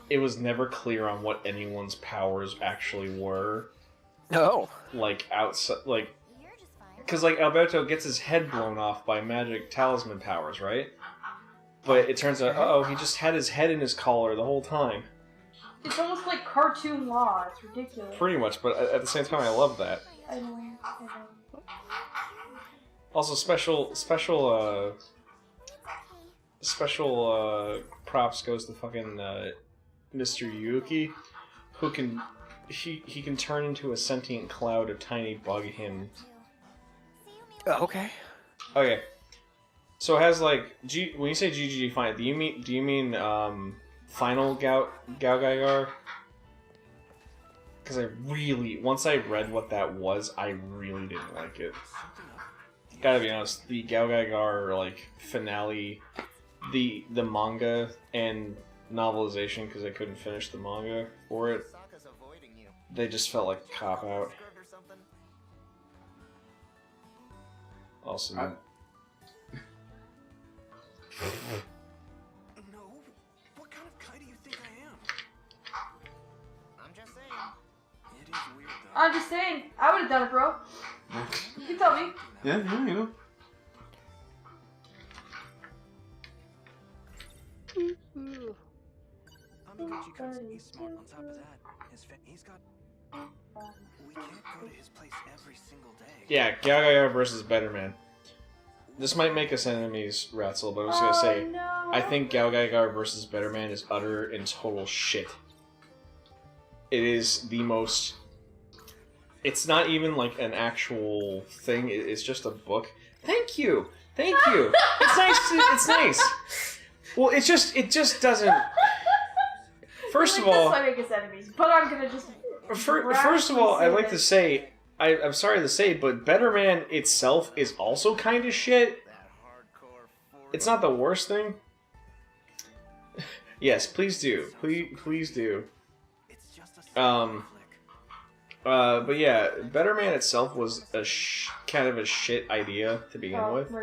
it was never clear on what anyone's powers actually were. No. Like outside, like, because like Alberto gets his head blown off by magic talisman powers, right? But it turns out, he just had his head in his collar the whole time. It's almost like cartoon law. It's ridiculous. Pretty much, but at the same time, I love that. I know. Also, special props goes to fucking Mr. Yuki, who can he can turn into a sentient cloud of tiny bug him. Okay. Okay. So it has like when you say GGG final, do you mean final Gao Gaigar? Because once I read what that was, I really didn't like it. Gotta be honest, the Gao Gaigar like finale, the manga and novelization, because I couldn't finish the manga for it, they just felt like a cop out. Also, No, what kind of guy do you think I am? I'm just saying. It is weird though. I'm just saying. I would have done it, bro. You can tell me. Yeah, you know. He's smart. On top of that, he's got. We can't go to his place every single day. yeah, Gao Gaigar versus Better Man. This might make us enemies, Ratzel, but I was gonna say, No. I think Gao Gaigar versus Better Man is utter and total shit. It is the most. It's not even like an actual thing. It's just a book. Thank you. It's nice. It's nice. Well, it just doesn't. First of all, this might make us enemies, but I'm gonna just. First of all, I'd like to say, I'm sorry to say, but Better Man itself is also kind of shit. It's not the worst thing. Yes, please do. Please do. But yeah, Better Man itself was kind of a shit idea to begin with,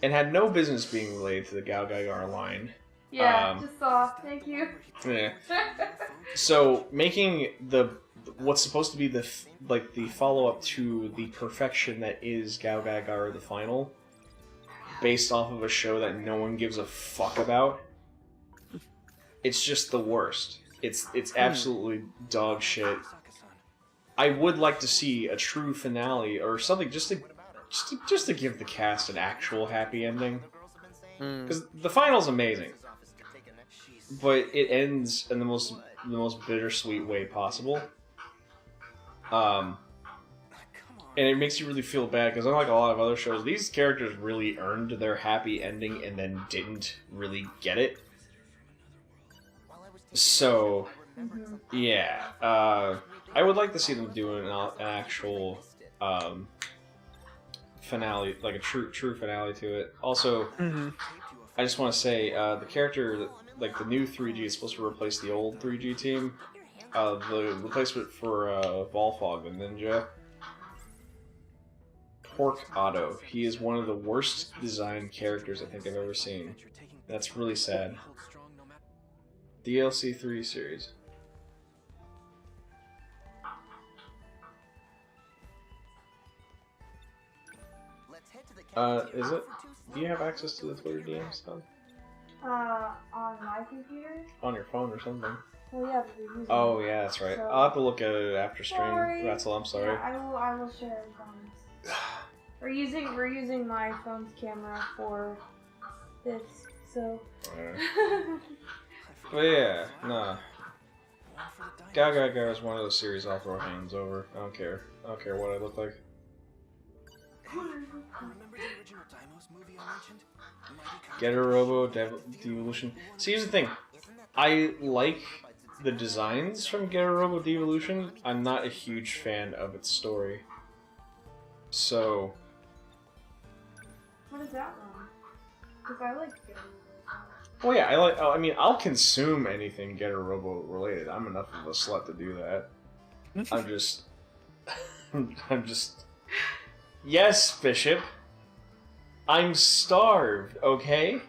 and had no business being related to the Gao Gaigar line. Yeah, just saw. Thank you. Yeah. So making what's supposed to be the follow up to the perfection that is Gao Gaigar the Final, based off of a show that no one gives a fuck about. It's just the worst. It's absolutely dog shit. I would like to see a true finale or something just to give the cast an actual happy ending. Because the final's amazing, but it ends in the most bittersweet way possible. And it makes you really feel bad because unlike a lot of other shows, these characters really earned their happy ending and then didn't really get it. So, yeah, I would like to see them do an actual finale, like a true finale to it. Also, I just want to say the character, like the new 3G, is supposed to replace the old 3G team. The replacement for Volfog, the ninja. Pork Otto. He is one of the worst designed characters I think I've ever seen. That's really sad. DLC 3 series. Is it? Do you have access to the Twitter DMs, Tom? On my computer? On your phone or something? Oh yeah, but we're using Oh yeah, that's right. So, I'll have to look at it after stream. sorry. Ratzel, I'm sorry. Yeah, I will share it on. We're using my phone's camera for this, so. But yeah, nah. Gao Gaigar is one of those series I'll throw hands over. I don't care. I don't care what I look like. Remember the original Dimos movie I mentioned? Getter Robo, Devolution. See, here's the thing. I like the designs from Getter Robo Devolution. I'm not a huge fan of its story. So. What is that one? Because I like Getter Well, yeah, I like. I mean, I'll consume anything Getter Robo related. I'm enough of a slut to do that. I'm just. I'm just. Yes, Bishop. I'm starved. Okay.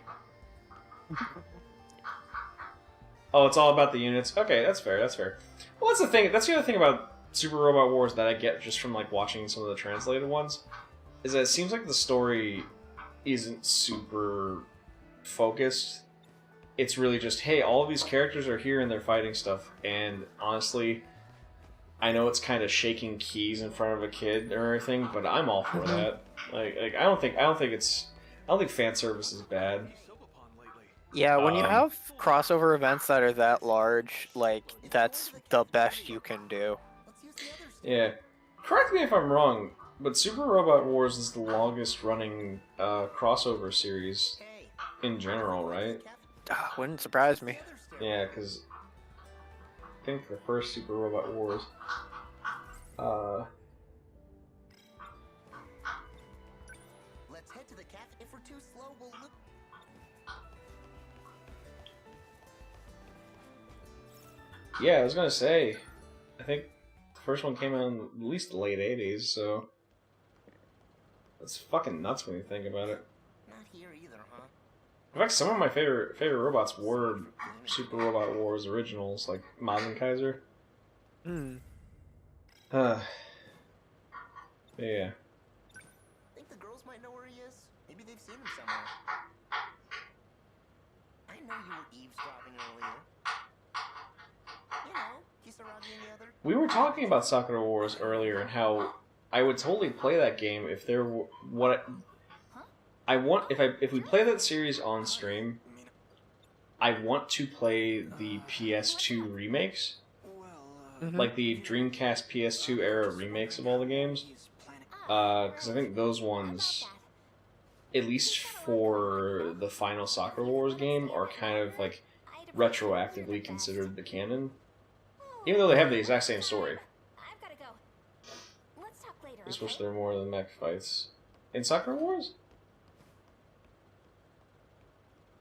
Oh, it's all about the units. Okay, that's fair. That's fair. Well, that's the thing. That's the other thing about Super Robot Wars that I get just from like watching some of the translated ones, is that it seems like the story isn't super focused. It's really just, hey, all of these characters are here and they're fighting stuff. And honestly, I know it's kind of shaking keys in front of a kid or everything, but I'm all for that. Like I don't think fan service is bad. Yeah, when you have crossover events that are that large, like, that's the best you can do. Yeah. Correct me if I'm wrong, but Super Robot Wars is the longest running crossover series in general, right? Wouldn't surprise me. Yeah, because I think the first Super Robot Wars... Let's head to the cafe. If we're too slow, we'll look. Yeah, I was gonna say, I think the first one came out in at least the late 80s, so... That's fucking nuts when you think about it. Not here either, huh? In fact, some of my favorite robots were Super Robot Wars originals, like Mazen Kaiser. Hmm. Yeah. Think the girls might know where he is? Maybe they've seen him somewhere. I know you were eavesdropping earlier. You know, Kisaragi and the other. We were talking about Sakura Wars earlier and how I would totally play that game if there were if we play that series on stream. I want to play the PS2 remakes, like the Dreamcast PS2 era remakes of all the games, because I think those ones, at least for the final Sakura Wars game, are kind of like retroactively considered the canon, even though they have the exact same story. I just wish there were more of the mech fights in Sakura Wars.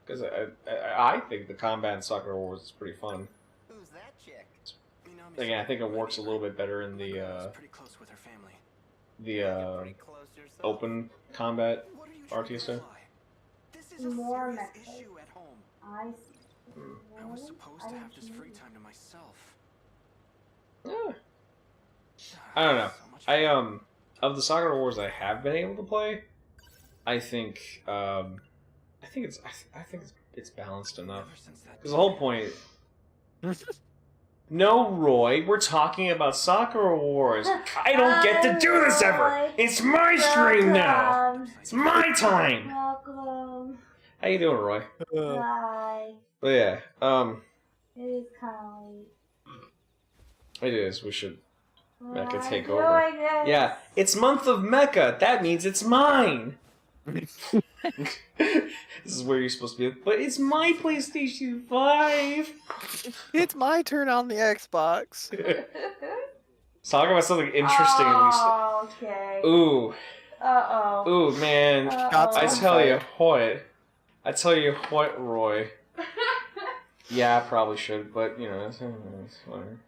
Because I think the combat in Sakura Wars is pretty fun. Who's that chick? Again, I think it works a little bit better in the open combat RTS. more mechas. I see. I was supposed to have this free time to myself. Yeah. I don't know. Of the Sakura Wars I have been able to play, I think it's balanced enough. Because the whole point. No, Roy, we're talking about Sakura Wars. I don't get to do this ever. It's my stream now. It's my time. Welcome. How you doing, Roy? Hi. But yeah, It is kind of late. it is. We should Mecha take I over. guess. Yeah, it's month of Mecha. That means it's mine. This is where you're supposed to be. But it's my PlayStation 5. It's my turn on the Xbox. Let's talk about something interesting at least. Oh, okay. Ooh. Uh-oh. Ooh, man. Uh-oh. I tell you what. I tell you what, Roy. Yeah, I probably should, but, you know, it's fine.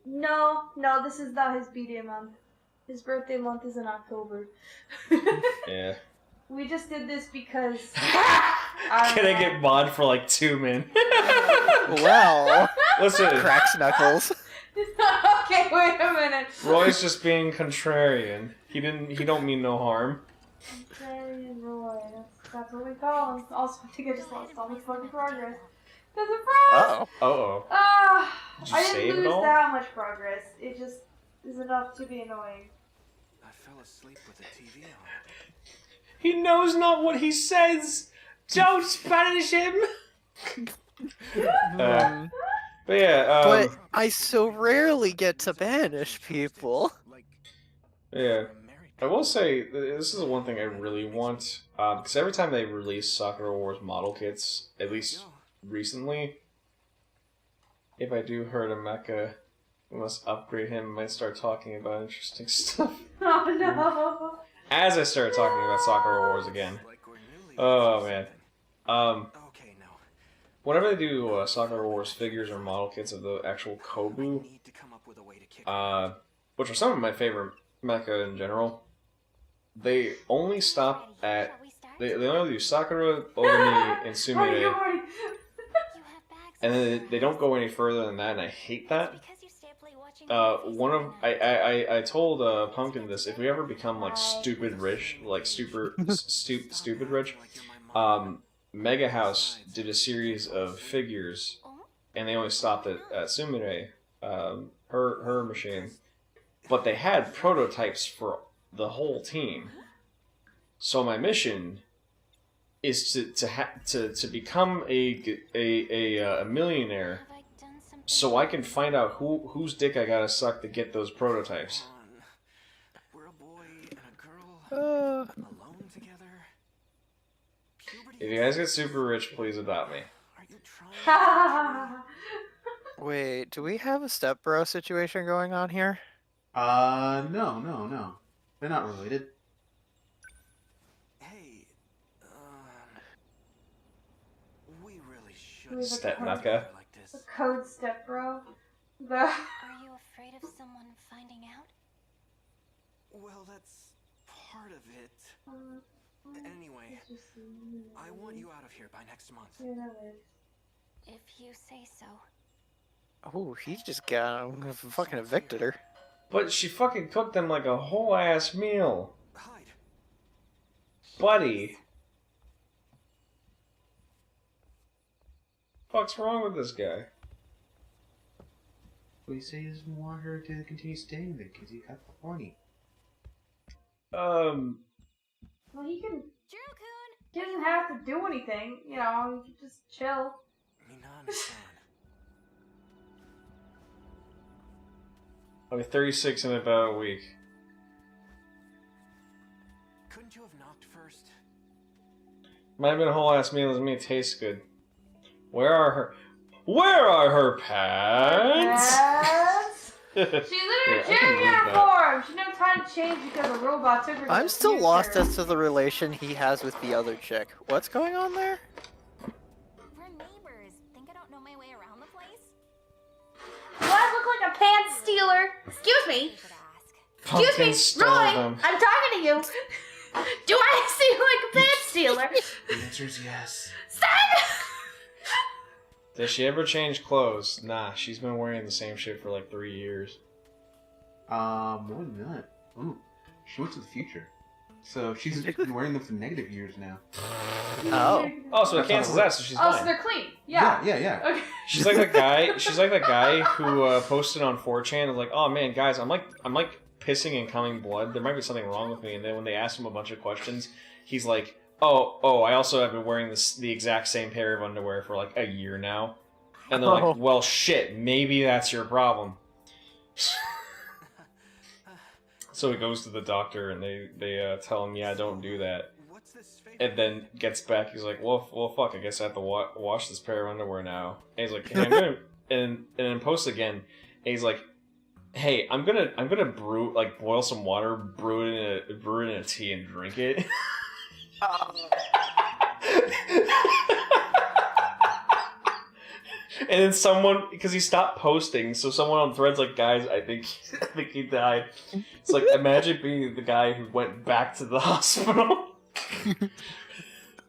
No, this is not his B-Day month. His birthday month is in October. Yeah. We just did this because... Can I get mod for like 2 min? Well, Listen, cracks knuckles. Okay, wait a minute. Roy's just being contrarian. He don't mean no harm. Contrarian Roy. That's what we call him. Also, I think I just lost all my fucking progress. Because of Uh-oh. Uh-oh. Did you I save didn't it lose all? that much progress. It just is enough to be annoying. I fell asleep with the TV on. He knows not what he says. Don't Spanish him. But yeah, But I so rarely get to banish people. yeah. I will say, this is the one thing I really want, because every time they release Sakura Wars model kits, at least recently, if I do hurt a mecha, we must upgrade him, I might start talking about interesting stuff. Oh no! As I start talking about Sakura Wars again. Oh man. Whenever they do Sakura Wars figures or model kits of the actual Kobu, which are some of my favorite mecha in general, they only stop at they only do Sakura, Ogami, and Sumire, and then they don't go any further than that, and I hate that. I told Pumpkin this: if we ever become like stupid rich, like stupid rich, MageHouse did a series of figures, and they only stopped at Sumire, her machine, but they had prototypes for the whole team. So my mission is to become a millionaire, so I can find out whose dick I gotta suck to get those prototypes. If you guys get super rich, please adopt me. Wait, do we have a stepbro situation going on here? No. They're not related. We really should. Who's a Step code- Naka. The code step bro. The Are you afraid of someone finding out? Well, that's part of it. Anyway, I want you out of here by next month. If you say so. Oh, he just got fucking evicted her. But she fucking cooked them like a whole ass meal. Buddy. What's wrong with this guy? We say he doesn't want her to continue staying there because he got horny. Well, he can. He doesn't have to do anything, you know. He can just chill. I'll be 36 in about a week. Couldn't you have knocked first? Might have been a whole ass meal. Doesn't mean it tastes good. Where are her pants? She's in her gym uniform. She no time to change because a robot took her. I'm still lost as to the relation he has with the other chick. What's going on there? We're neighbors. Think I don't know my way around the place? Do I look like a pants stealer? Excuse me. Pumpkin Excuse me, stole Roy. them. I'm talking to you. Do I seem like a pants stealer? The answer is yes. Stop! Does she ever change clothes? Nah, she's been wearing the same shit for like 3 years. More than that. Ooh, she went to the future. So she's been wearing them for negative years now. Oh, so it cancels that, so she's Oh, fine. so they're clean. Yeah. Yeah. Okay. She's like the guy. She's like the guy who posted on 4chan like, "Oh man, guys, I'm like pissing and coming blood. There might be something wrong with me." And then when they ask him a bunch of questions, he's like, "Oh, I also have been wearing the exact same pair of underwear for like a year now." And they're like, "Well, shit, maybe that's your problem." So he goes to the doctor, and they tell him, "Yeah, don't do that." And then gets back. He's like, "Well, fuck. I guess I have to wash this pair of underwear now." And he's like, "Hey, I'm gonna," and then posts again. And he's like, "Hey, I'm gonna boil some water, brew it in a tea, and drink it." And then someone, because he stopped posting, so someone on Threads like, "Guys, I think he died." It's like, imagine being the guy who went back to the hospital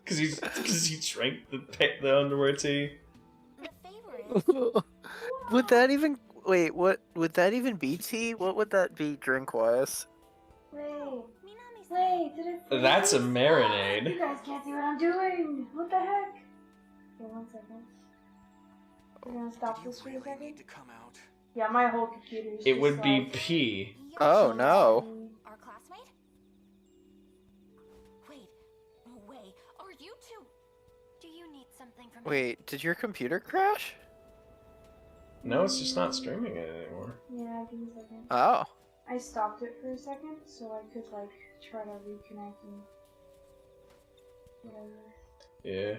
because he drank the underwear tea. Would that even what would that even be tea? What would that be drink wise? Wait, did it? That's a marinade. You guys can't see what I'm doing. What the heck? Okay, 1 second. We're gonna stop this for a second. Yeah, my whole computer is It just would be like... pee. Oh no. Our classmate? Wait, no way. Are you two? Do you need something from me? Wait, did your computer crash? No, it's just not streaming it anymore. Yeah, give me a second. Oh. I stopped it for a second so I could like try to reconnect and whatever. Yeah.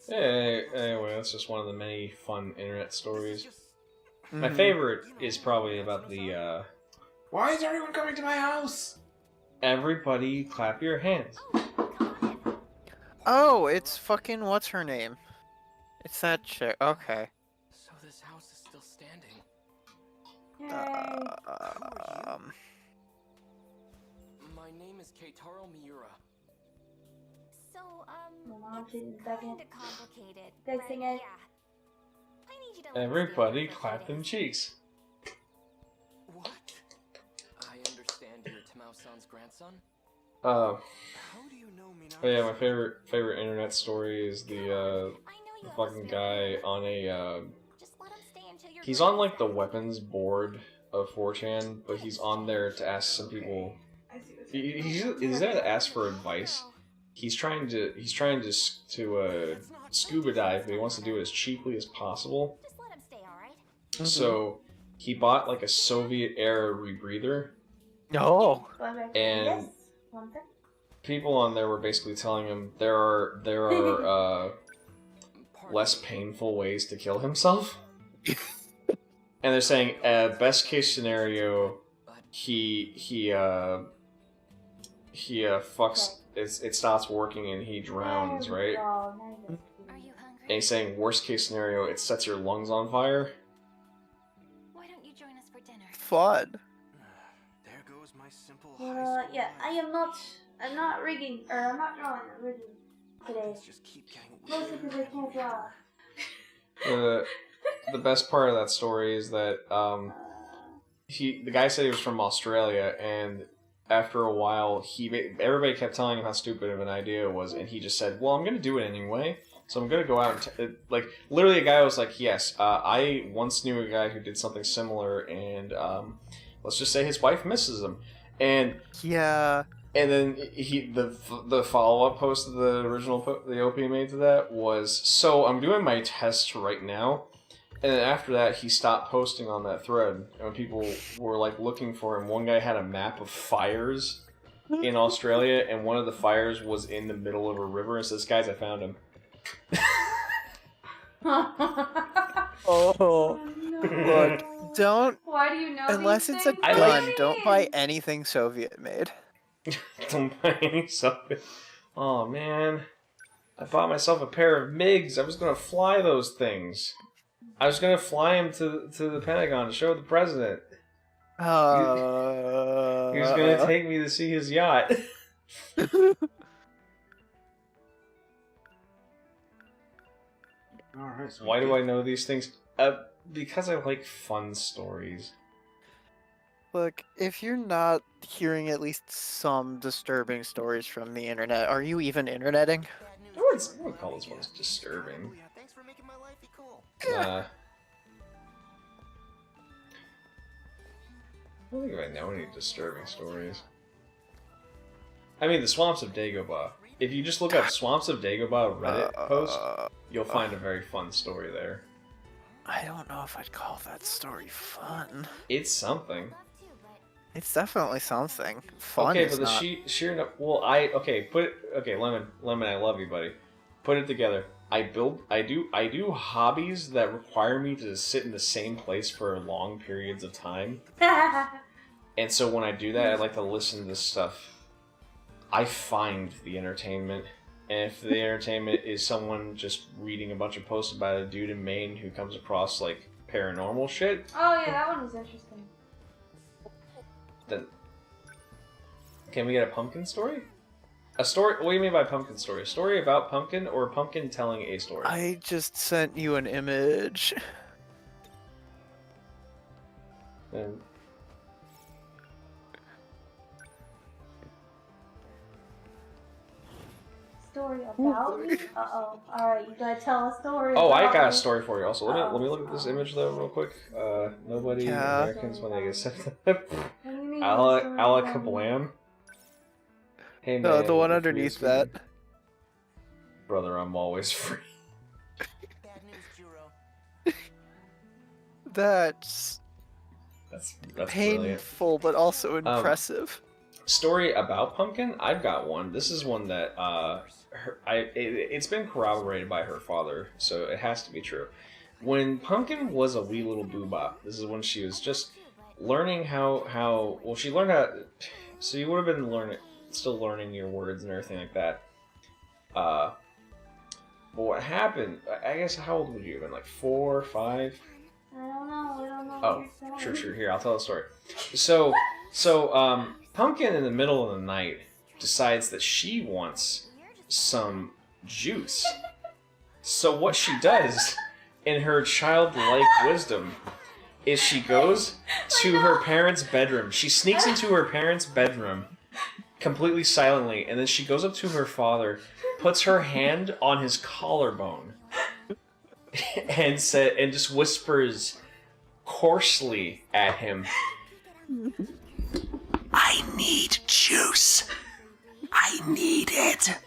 Hey, anyway, that's just one of the many fun internet stories. My favorite is probably about the, Why is everyone coming to my house? Everybody clap your hands. Oh, it's fucking what's her name? It's that chick. Okay. So this house is still standing. Yay. My name is Keitaro Miura. So, Hold on, it's take a second. kinda complicated. Fixing but it. yeah. I need you to let us Everybody stay over for a clap few them days. cheeks. What? I understand you're Tamao-san's grandson? Uh, How do you know Minato? oh yeah, my favorite internet story is the fucking guy on a Just let him stay until you're he's good on and like the settled. weapons board of 4chan, but he's on there to ask some people. He's there to ask for advice. He's trying to scuba dive, but he wants to do it as cheaply as possible. Just let him stay, alright? So he bought like a Soviet era rebreather, No. and Yes. One thing. people on there were basically telling him there are less painful ways to kill himself. And they're saying best case scenario, he fucks it stops working and he drowns, right? Oh, nice. Are you hungry? And he's saying worst case scenario, it sets your lungs on fire. Why don't you join us for dinner? Fun. There goes my simple high school Yeah, life. I'm not rigging, or I'm not drawing, I'm rigging today. Things just keep getting Mostly weirder. because I can't draw. The best part of that story is that the guy said he was from Australia, and after a while everybody kept telling him how stupid of an idea it was, and he just said, "Well, I'm going to do it anyway. So I'm going to go out and like literally a guy was like, "Yes, I once knew a guy who did something similar, and let's just say his wife misses him." And yeah. And then the follow up post of the original the OP made to that was, "So I'm doing my test right now," and then after that he stopped posting on that thread. And when people were like looking for him, one guy had a map of fires in Australia, and one of the fires was in the middle of a river. And says, "Guys, I found him." Oh. No. Look, don't. Why do you know Unless these it's a things? gun, don't buy anything Soviet made. Don't buy any stuff. Oh man, I bought myself a pair of MiGs. I was gonna fly those things. I was gonna fly them to the Pentagon to show the president. He was gonna take me to see his yacht. Alright, so Why do I know these things? Because I like fun stories. Look, if you're not hearing at least some disturbing stories from the internet, are you even interneting? I wouldn't call those ones disturbing. Thanks for making my life be cool. I don't think I know any disturbing stories. I mean, the Swamps of Dagobah. If you just look up Swamps of Dagobah Reddit post, you'll find a very fun story there. I don't know if I'd call that story fun. It's something. It's definitely something. Fun Okay, is but the not. sheer no, well, Lemon, I love you, buddy. Put it together. I do hobbies that require me to sit in the same place for long periods of time. And so when I do that, I like to listen to stuff. I find the entertainment. And if the entertainment is someone just reading a bunch of posts about a dude in Maine who comes across, like, paranormal shit, Oh yeah, that one was interesting. then... Can we get a pumpkin story? A story? What do you mean by pumpkin story? A story about pumpkin, or pumpkin telling a story? I just sent you an image. And Story about me? Uh-oh. Alright, you gotta tell a story oh, I about got a me. story for you. Also, let me look at this image though, real quick. Nobody Yeah. Americans when they get sent. What do you mean Ala story Ala about me? Kablam. Hey man, No, the one if underneath we- that. Brother, I'm always free. Bad news, Juro. That's That's brilliant. painful, but also impressive. Story about pumpkin? I've got one. This is one that it's been corroborated by her father, so it has to be true. When Pumpkin was a wee little boobop, this is when she was just learning how well, she learned how. So you would have been still learning your words and everything like that. But what happened? I guess how old would you have been? Like 4, 5? I don't know. Oh, what you're sure. Here, I'll tell the story. So, Pumpkin in the middle of the night decides that she wants some juice. So what she does, in her childlike wisdom, is she goes to her parents' bedroom. She sneaks into her parents' bedroom completely silently, and then she goes up to her father, puts her hand on his collarbone, and just whispers coarsely at him, I need juice. I need it.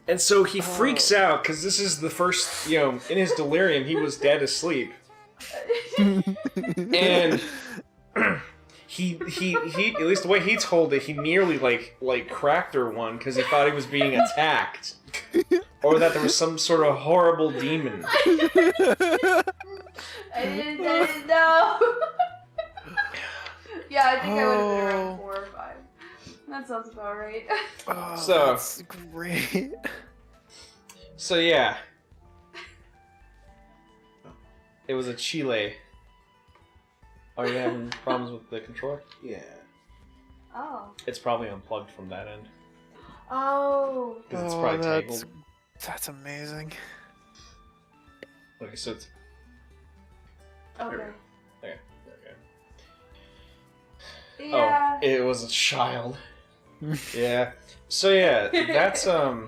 And so he freaks out because this is the first, in his delirium, he was dead asleep. And he at least the way he told it, he nearly like cracked her one because he thought he was being attacked, or that there was some sort of horrible demon. I didn't know. Yeah, I think I would have been around 4 or 5. That sounds about right. So That's great. So yeah, it was a Chile. Are you having problems with the controller? Yeah. Oh. It's probably unplugged from that end. Oh. Because it's probably tangled. That's amazing. Okay, so it's... Okay. Okay. Yeah. Oh, it was a child. Yeah. So yeah, that's I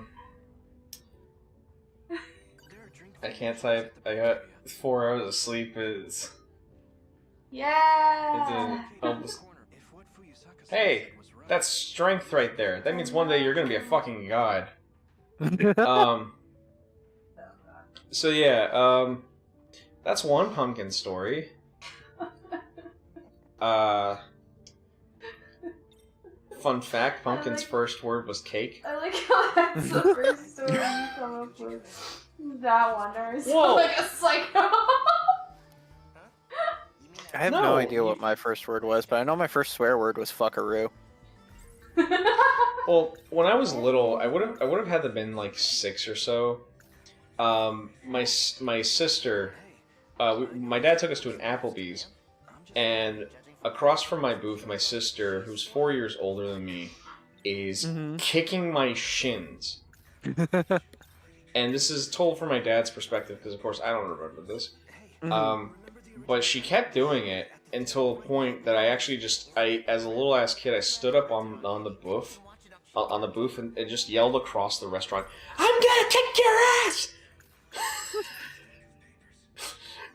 can't type. I got 4 hours of sleep. Yeah. Hey, that's strength right there. That means one day you're gonna be a fucking god. So yeah, that's one pumpkin story. Fun fact, Pumpkin's first word was cake. I like how that's the first story you come up with. That one, or Whoa. like a psycho. I have no idea what my first word was, but I know my first swear word was fuckaroo. Well, when I was little, I would have had to been like 6 or so. My sister, my dad took us to an Applebee's, and across from my booth, my sister, who's 4 years older than me, is kicking my shins. And this is told from my dad's perspective, because of course I don't remember this. But she kept doing it until a point that I actually as a little ass kid, I stood up on the booth, and just yelled across the restaurant, "I'm gonna kick your ass!"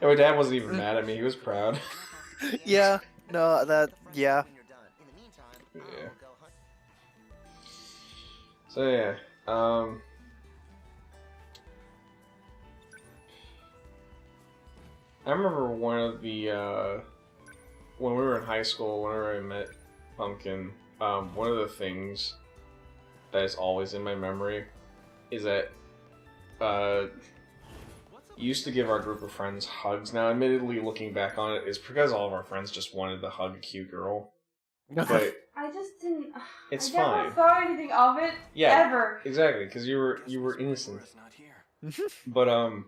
And my dad wasn't even mad at me; he was proud. Yeah. No, yeah. Yeah. So yeah, I remember one of the, when we were in high school, whenever I met Pumpkin, one of the things that is always in my memory is that, used to give our group of friends hugs. Now, admittedly, looking back on it, is because all of our friends just wanted to hug a cute girl. But I just didn't. It's I never fine. thought anything of it. Yeah, Ever. exactly, because you were innocent. But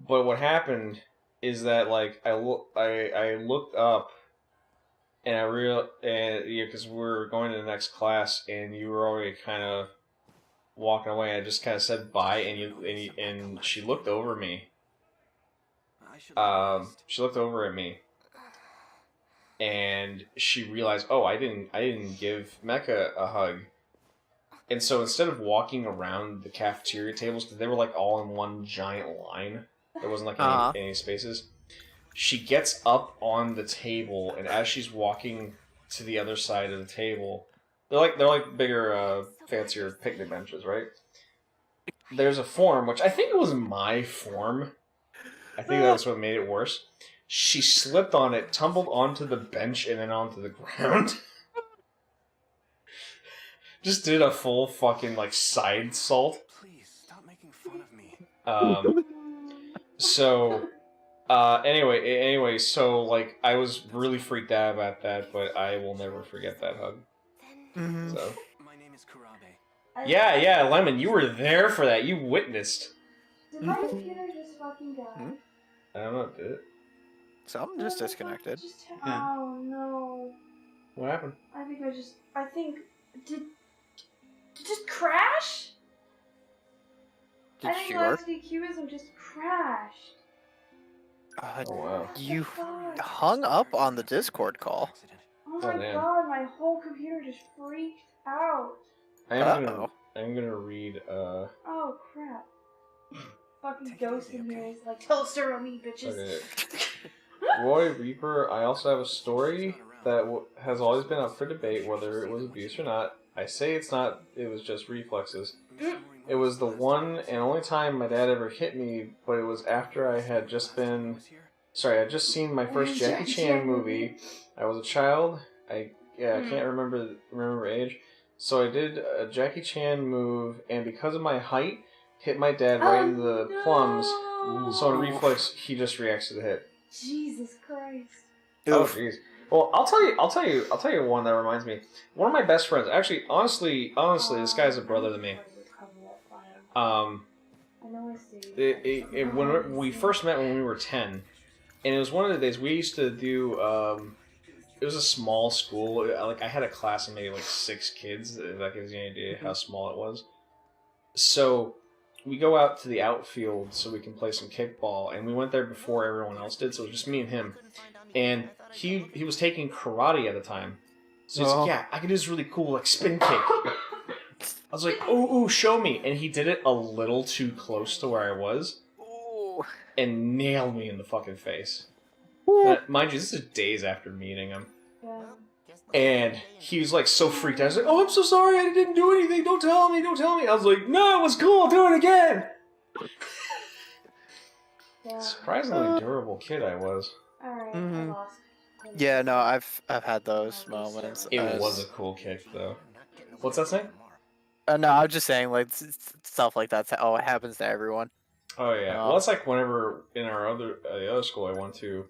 what happened is that like I looked up and because we were going to the next class and you were already kind of walking away. I just kind of said bye, and she looked over me. She looked over at me, and she realized, oh, I didn't give Mecca a hug. And so instead of walking around the cafeteria tables, because they were like all in one giant line, there wasn't like any spaces. She gets up on the table, and as she's walking to the other side of the table, they're like bigger, fancier picnic benches, right? There's a form, which I think it was my form. I think that's what made it worse. She slipped on it, tumbled onto the bench, and then onto the ground. Just did a full fucking like side salt. Please stop making fun of me. So Anyway, so like I was really freaked out about that, but I will never forget that hug. Mhm. So. My name is Kurabe. Yeah, Lemon, you were there for that. You witnessed. Did my computer just fucking die? I don't know, did it? Something just disconnected. Yeah. Oh no. What happened? I think did it just crash? I think last Cubism just crashed. Oh wow. You hung up on the Discord call. Oh my damn. god, my whole computer just freaked out. I'm gonna read Oh crap. Fucking ghost in here is like, tell a story on me, bitches. Okay. Roy Reaper, I also have a story that has always been up for debate whether it was abuse or not. I say it's not, it was just reflexes. It was the one and only time my dad ever hit me, but it was after I had just I'd just seen my first Jackie Chan movie. I was a child. I can't remember age. So I did a Jackie Chan move, and because of my height, hit my dad right in the plums. So on reflex, he just reacts to the hit. Jesus Christ. Oh jeez. Well, I'll tell you one that reminds me. One of my best friends, actually, honestly, this guy's a brother to me. When we first met when we were 10, and it was one of the days we used to do. It was a small school. Like I had a class of maybe like 6 kids. If that gives you an idea how small it was. So we go out to the outfield so we can play some kickball, and we went there before everyone else did. So it was just me and him, and he was taking karate at the time. So he's like, yeah, I can do this really cool like spin kick. I was like, ooh, show me. And he did it a little too close to where I was. And nailed me in the fucking face. Now, mind you, this is days after meeting him. Yeah. And he was like so freaked out. I was like, oh, I'm so sorry, I didn't do anything. Don't tell me. I was like, no, it was cool, I'll do it again. Yeah. Surprisingly durable kid I was. Alright, I lost. Yeah, no, I've had those moments. It was a cool kick, though. What's that saying? No, I was just saying, like, stuff like that. Oh, it happens to everyone. Oh yeah. Well, it's like whenever in our the other school I went to,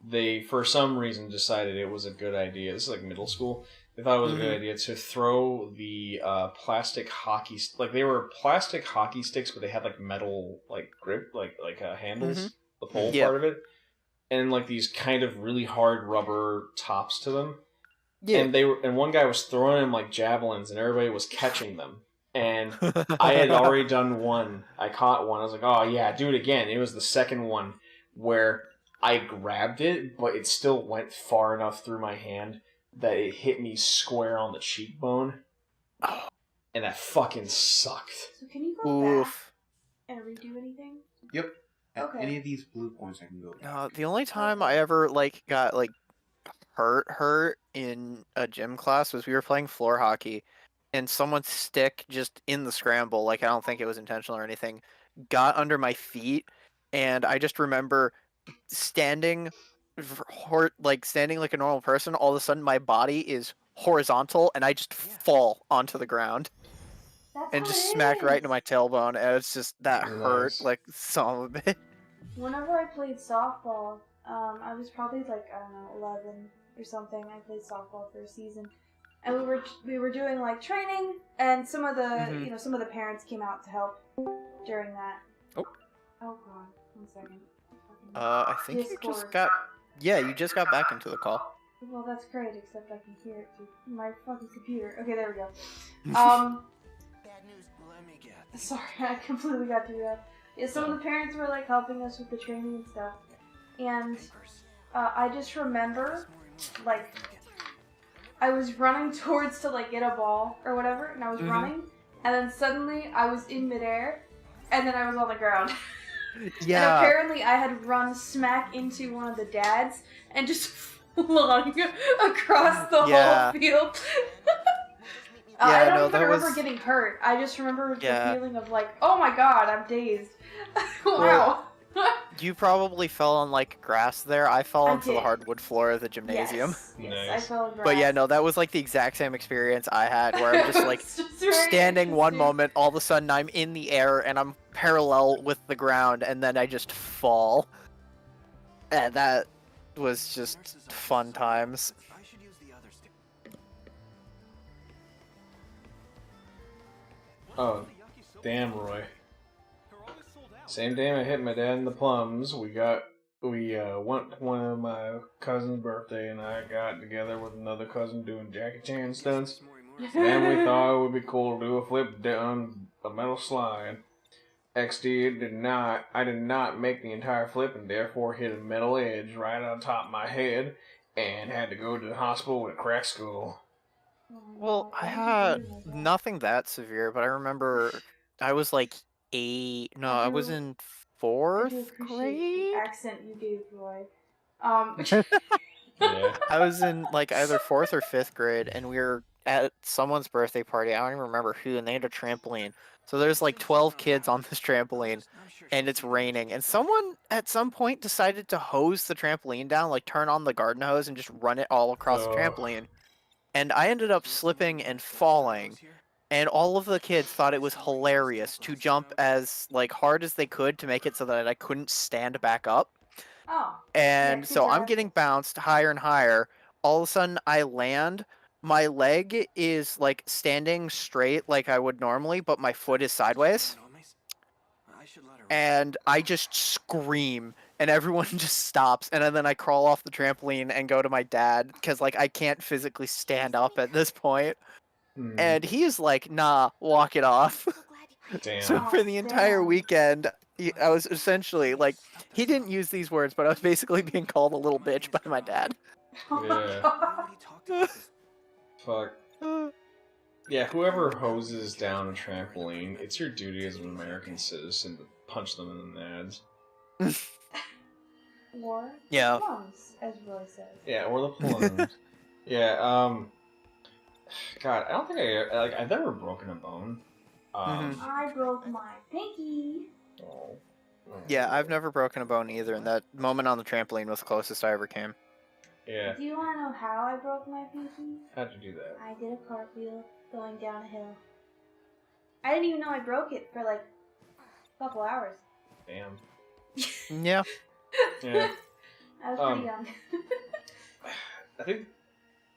they for some reason decided it was a good idea. This is like middle school. They thought it was a good idea to throw the plastic hockey like they were plastic hockey sticks, but they had like metal like grip like handles, the pole part of it, and like these kind of really hard rubber tops to them. Yeah. And one guy was throwing them like javelins, and everybody was catching them. And I had already done one. I caught one. I was like, oh yeah, do it again. It was the second one where I grabbed it, but it still went far enough through my hand that it hit me square on the cheekbone. And that fucking sucked. So can you go back and redo anything? Yep. At Okay. any of these blue points I can go. No, the only time I ever like got like hurt in a gym class was we were playing floor hockey, and someone's stick just in the scramble, like I don't think it was intentional or anything, got under my feet, and I just remember standing like a normal person. All of a sudden, my body is horizontal, and I just fall onto the ground. And just smacked right into my tailbone, and it's just that hurt like son of a bitch. Whenever I played softball, I was probably like, I don't know, 11 or something. I played softball for a season, and we were doing like training, and some of the some of the parents came out to help during that. Oh god, 1 second. I think Discord. you just got back into the call. Well, that's great, except I can hear it through my fucking computer. Okay, there we go. Bad news. Let me get. Sorry, I completely got through that. Yeah, some of the parents were like helping us with the training and stuff, and I just remember like I was running towards to like get a ball or whatever, and I was running, and then suddenly I was in midair, and then I was on the ground. Yeah. And apparently I had run smack into one of the dads and just flung across the whole field. I don't even remember getting hurt. I just remember the feeling of like, oh my god, I'm dazed. Wow. You probably fell on like grass there. I fell onto the hardwood floor of the gymnasium. Yes, I fell on grass. But yeah, no, that was like the exact same experience I had, where I'm just like standing one moment, all of a sudden I'm in the air and I'm parallel with the ground, and then I just fall. And that was just fun times. I should use the other stick. Oh, damn, Roy. Same day I hit my dad in the plums, we went to one of my cousin's birthday, and I got together with another cousin doing Jackie Chan stunts. Then we thought it would be cool to do a flip down a metal slide. I did not make the entire flip, and therefore hit a metal edge right on top of my head, and had to go to the hospital with a crack skull. Well, I had nothing that severe, but I remember I was like I was in I do 4th appreciate grade? the accent you gave, Roy. Yeah. I was in like either 4th or 5th grade, and we were at someone's birthday party. I don't even remember who, and they had a trampoline. So there's like 12 kids on this trampoline, and it's raining. And someone at some point decided to hose the trampoline down, like turn on the garden hose and just run it all across the trampoline. And I ended up slipping and falling. And all of the kids thought it was hilarious to jump as like hard as they could to make it so that I couldn't stand back up. Oh. And Yeah, so good I'm job. getting bounced higher and higher. All of a sudden I land. My leg is like standing straight like I would normally, but my foot is sideways. And I just scream, and everyone just stops. And then I crawl off the trampoline and go to my dad because like I can't physically stand up at this point. And he is like, "Nah, walk it off." Damn. So for the entire weekend, I was essentially like, he didn't use these words, but I was basically being called a little bitch by my dad. Yeah. Fuck. Yeah, whoever hoses down a trampoline, it's your duty as an American citizen to punch them in the nads. Or Yeah. plums, as Roy says. Yeah, or the plums. Yeah, God, I don't think I've never broken a bone. I broke my pinky. Yeah, I've never broken a bone either, and that moment on the trampoline was the closest I ever came. Yeah. Do you want to know how I broke my pinky? How'd you do that? I did a cartwheel going down a hill. I didn't even know I broke it for like a couple hours. Damn. Yeah. Yeah. I was pretty young. I think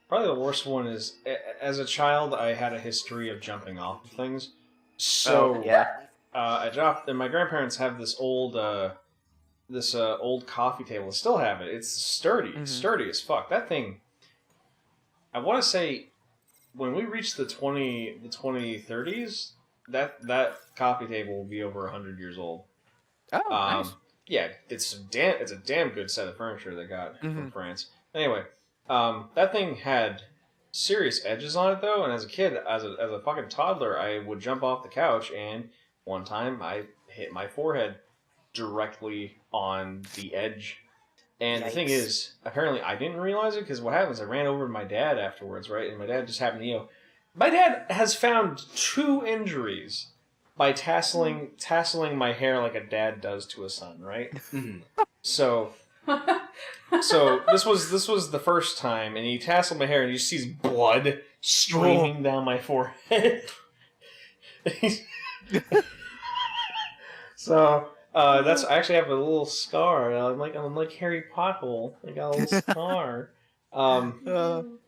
probably the worst one is, as a child, I had a history of jumping off of things. So, I dropped, and my grandparents have this old coffee table. They still have it. It's sturdy. It's sturdy as fuck. That thing, I want to say, when we reach the 2030s, that coffee table will be over 100 years old. Oh, nice. Yeah, it's a damn good set of furniture they got from France. Anyway, that thing had serious edges on it though, and as a kid, as a fucking toddler, I would jump off the couch, and one time I hit my forehead directly on the edge. And the thing is, apparently I didn't realize it, because what happens, I ran over to my dad afterwards, right? And my dad just happened to, my dad has found 2 injuries by tasseling my hair like a dad does to a son, right? So this was the first time, and he tasseled my hair, and you see blood streaming down my forehead. So that's I actually have a little scar. I'm like Harry Pothole. I got a little scar.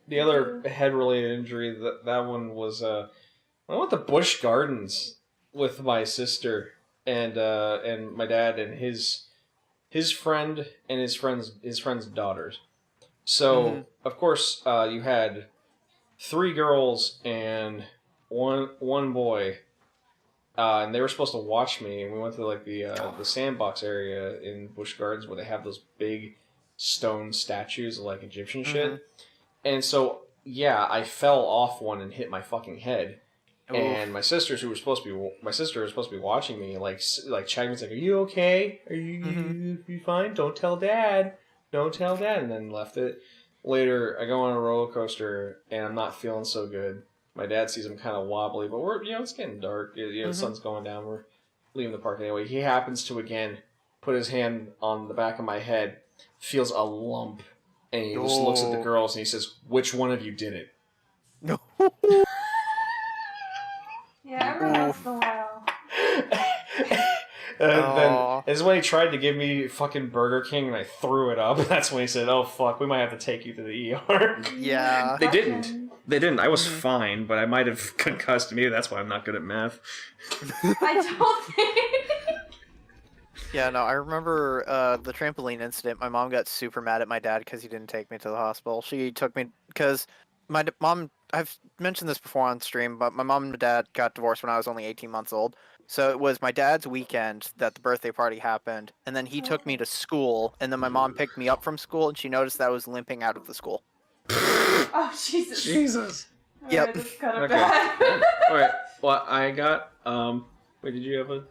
The other head-related injury, that one was I went to Busch Gardens with my sister and my dad and his friend and his friend's daughters. So of course you had 3 girls and one boy, and they were supposed to watch me. And we went to like the sandbox area in Busch Gardens where they have those big stone statues of like Egyptian shit. And so yeah, I fell off one and hit my fucking head. And my sister, who was supposed to be watching me, like checking me, like, "Are you okay? Are you fine? Don't tell Dad. Don't tell Dad." And then left it. Later, I go on a roller coaster and I'm not feeling so good. My dad sees I'm kind of wobbly, but we're it's getting dark. The sun's going down. We're leaving the park anyway. He happens to again put his hand on the back of my head, feels a lump, and he just looks at the girls and he says, "Which one of you did it?" No. Yeah, every once in a while. Then this is when he tried to give me fucking Burger King and I threw it up. That's when he said, "Oh fuck, we might have to take you to the ER." Yeah. They didn't. They didn't. I was fine, but I might have concussed. Maybe that's why I'm not good at math. I don't think. Yeah, no, I remember the trampoline incident. My mom got super mad at my dad because he didn't take me to the hospital. She took me because my mom, I've mentioned this before on stream, but my mom and dad got divorced when I was only 18 months old. So it was my dad's weekend that the birthday party happened, and then he took me to school, and then my mom picked me up from school, and she noticed that I was limping out of the school. Oh, Jesus. Jesus. Yep. Alright, that's kind of Okay. bad. Alright, well, I got, wait, did you have a...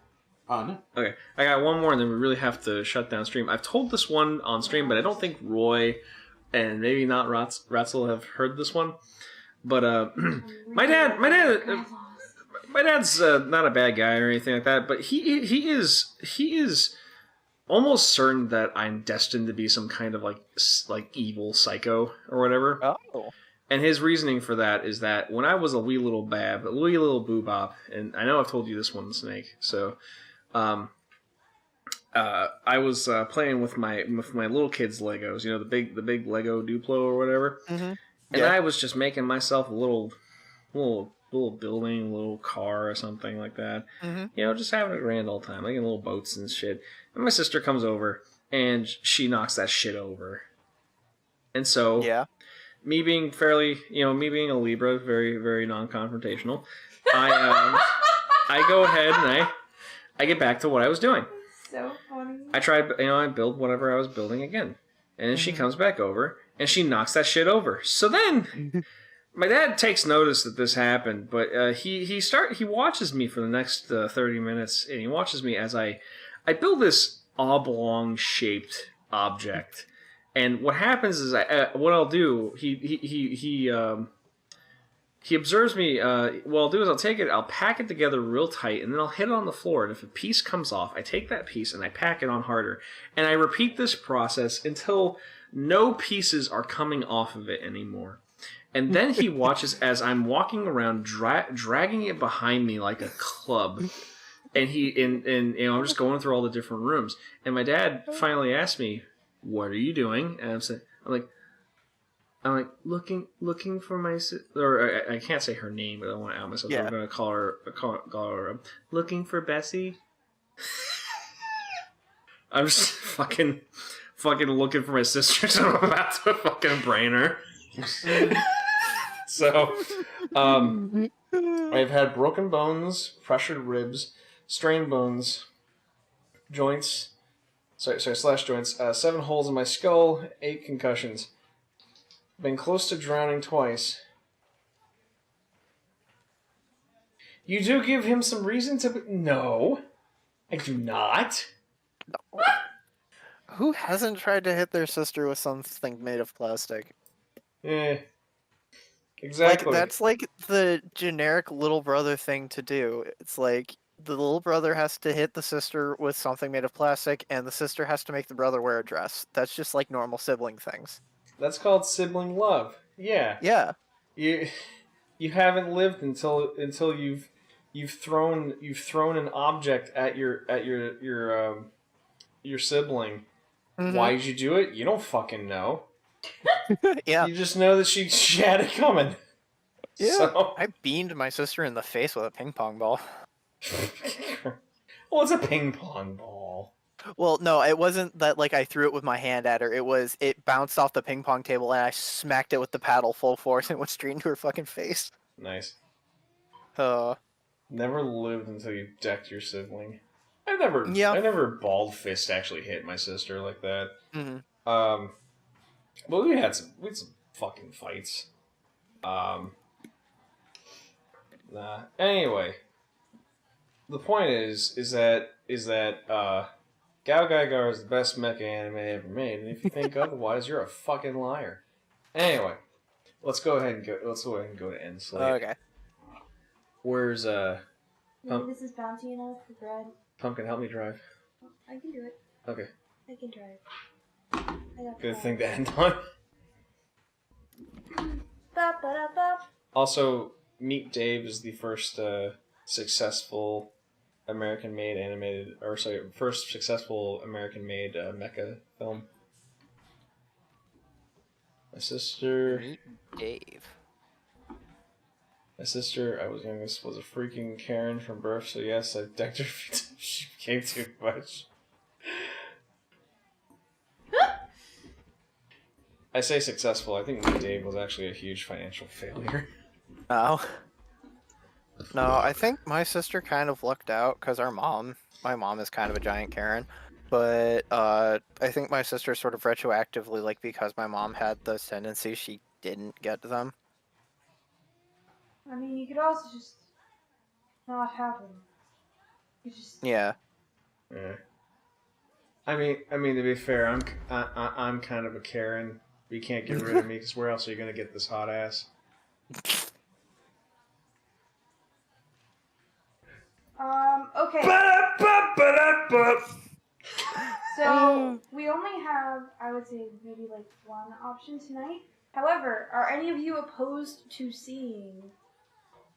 No. Okay, I got one more, and then we really have to shut down stream. I've told this one on stream, but I don't think Roy and maybe not Ratzel have heard this one. But my dad's not a bad guy or anything like that. But he is almost certain that I'm destined to be some kind of like evil psycho or whatever. Oh. And his reasoning for that is that when I was a wee little boobop, and I know I've told you this one, Snake. So. I was playing with my little kids' Legos, you know, the big Lego Duplo or whatever, and I was just making myself a little building, a little car or something like that. You know, just having a grand old time, making little boats and shit. And my sister comes over and she knocks that shit over. And so, me being a Libra, very very non-confrontational, I go ahead and I get back to what I was doing. So funny. I build whatever I was building again. And then she comes back over, and she knocks that shit over. So then, my dad takes notice that this happened, but he watches me for the next 30 minutes, and he watches me as I build this oblong-shaped object. And what happens is, what I'll do, he observes me. What I'll do is I'll pack it together real tight, and then I'll hit it on the floor. And if a piece comes off, I take that piece and I pack it on harder. And I repeat this process until no pieces are coming off of it anymore. And then he watches as I'm walking around, dragging it behind me like a club. And I'm just going through all the different rooms. And my dad finally asked me, "What are you doing?" And I'm like looking for my sister, or I can't say her name, but I don't want to out myself. So I'm gonna call her looking for Bessie. I'm just fucking looking for my sister, so I'm about to fucking brain her. So, I've had broken bones, fractured ribs, strained bones, slash joints, 7 holes in my skull, 8 concussions. Been close to drowning twice. You do give him some reason to... No, I do not. No. Who hasn't tried to hit their sister with something made of plastic? Exactly. Like, that's like the generic little brother thing to do. It's like the little brother has to hit the sister with something made of plastic, and the sister has to make the brother wear a dress. That's just like normal sibling things. That's called sibling love. Yeah. Yeah. You haven't lived until you've thrown an object at your sibling. Why did you do it? You don't fucking know. Yeah. You just know that she had it coming. Yeah. So... I beamed my sister in the face with a ping pong ball. Well, it's a ping pong ball. Well, no, it wasn't that like I threw it with my hand at her. It bounced off the ping pong table and I smacked it with the paddle full force and went straight into her fucking face. Nice. Never lived until you decked your sibling. I never bald fist actually hit my sister like that. Well, we had some fucking fights. Anyway, the point is that Gao Gaigar is the best mecha anime ever made, and if you think otherwise, you're a fucking liar. Anyway, let's go ahead and go to end slate. Okay. Where's Maybe this is bounty enough for bread. Pumpkin? Help me drive. I can do it. Okay. I can drive. I got Good thing to end on. Ba-ba-da-ba. Also, Meet Dave is the first successful American-made animated, or sorry, first successful American-made mecha film. My sister. Meet Dave. My sister, I was youngest, was a freaking Karen from birth, so yes, I decked her. She became too much. I say successful. I think Dave was actually a huge financial failure. Oh. No, I think my sister kind of lucked out because my mom is kind of a giant Karen, but I think my sister sort of retroactively, like, because my mom had those tendencies, she didn't get them. I mean, you could also just not have them. You just Yeah. Yeah. I mean, to be fair, I'm kind of a Karen. You can't get rid of me because where else are you gonna get this hot ass? Okay. So we only have, I would say, maybe like one option tonight. However, are any of you opposed to seeing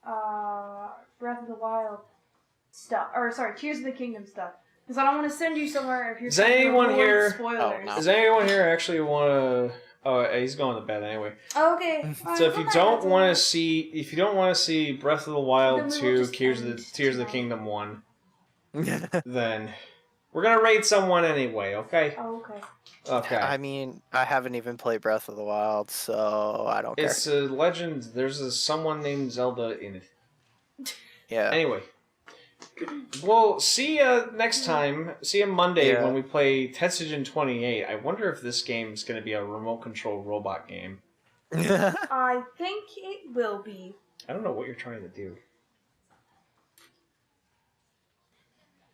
Breath of the Wild stuff? Or sorry, Tears of the Kingdom stuff? Because I don't want to send you somewhere if you're Does anyone here? spoilers. Oh, no. Does anyone here actually want to? Oh, he's going to bed anyway. Okay. So if you don't want to see, Breath of the Wild Then we will 2, just Tears of end the tonight. Kingdom 1, then we're gonna raid someone anyway. Okay. Oh, okay. Okay. I mean, I haven't even played Breath of the Wild, so I don't care. It's a legend. There's someone named Zelda in it. Yeah. Anyway. Well, see you next time. See you Monday when we play Tetsujin 28. I wonder if this game is going to be a remote control robot game. I think it will be. I don't know what you're trying to do.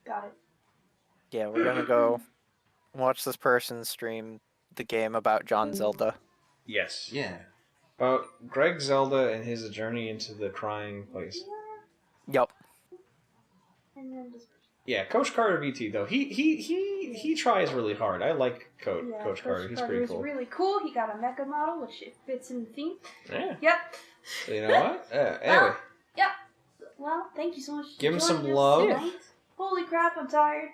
Got it. Yeah, we're gonna go watch this person stream the game about John Zelda. Yes. Yeah. About Greg Zelda and his journey into the crying place. Yep. And then just Yeah, Coach Carter VT though. He tries really hard. I like Coach Carter. He's pretty cool. Really cool. He got a mecha model, which it fits in the theme. Yeah. Yep. So you know what? Anyway. Yep. Well, thank you so much. Give him for some joining us love. tonight. Holy crap, I'm tired.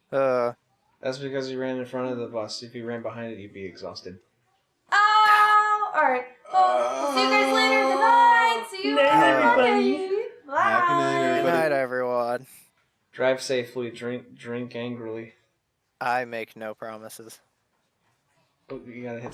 That's because you ran in front of the bus. If you ran behind it, you'd be exhausted. Oh! Alright. Well, we'll see you guys later. Good night. See you everybody. Bye. Happy night, Good everybody. night, everyone. Drive safely. Drink angrily. I make no promises. Oh, you gotta hit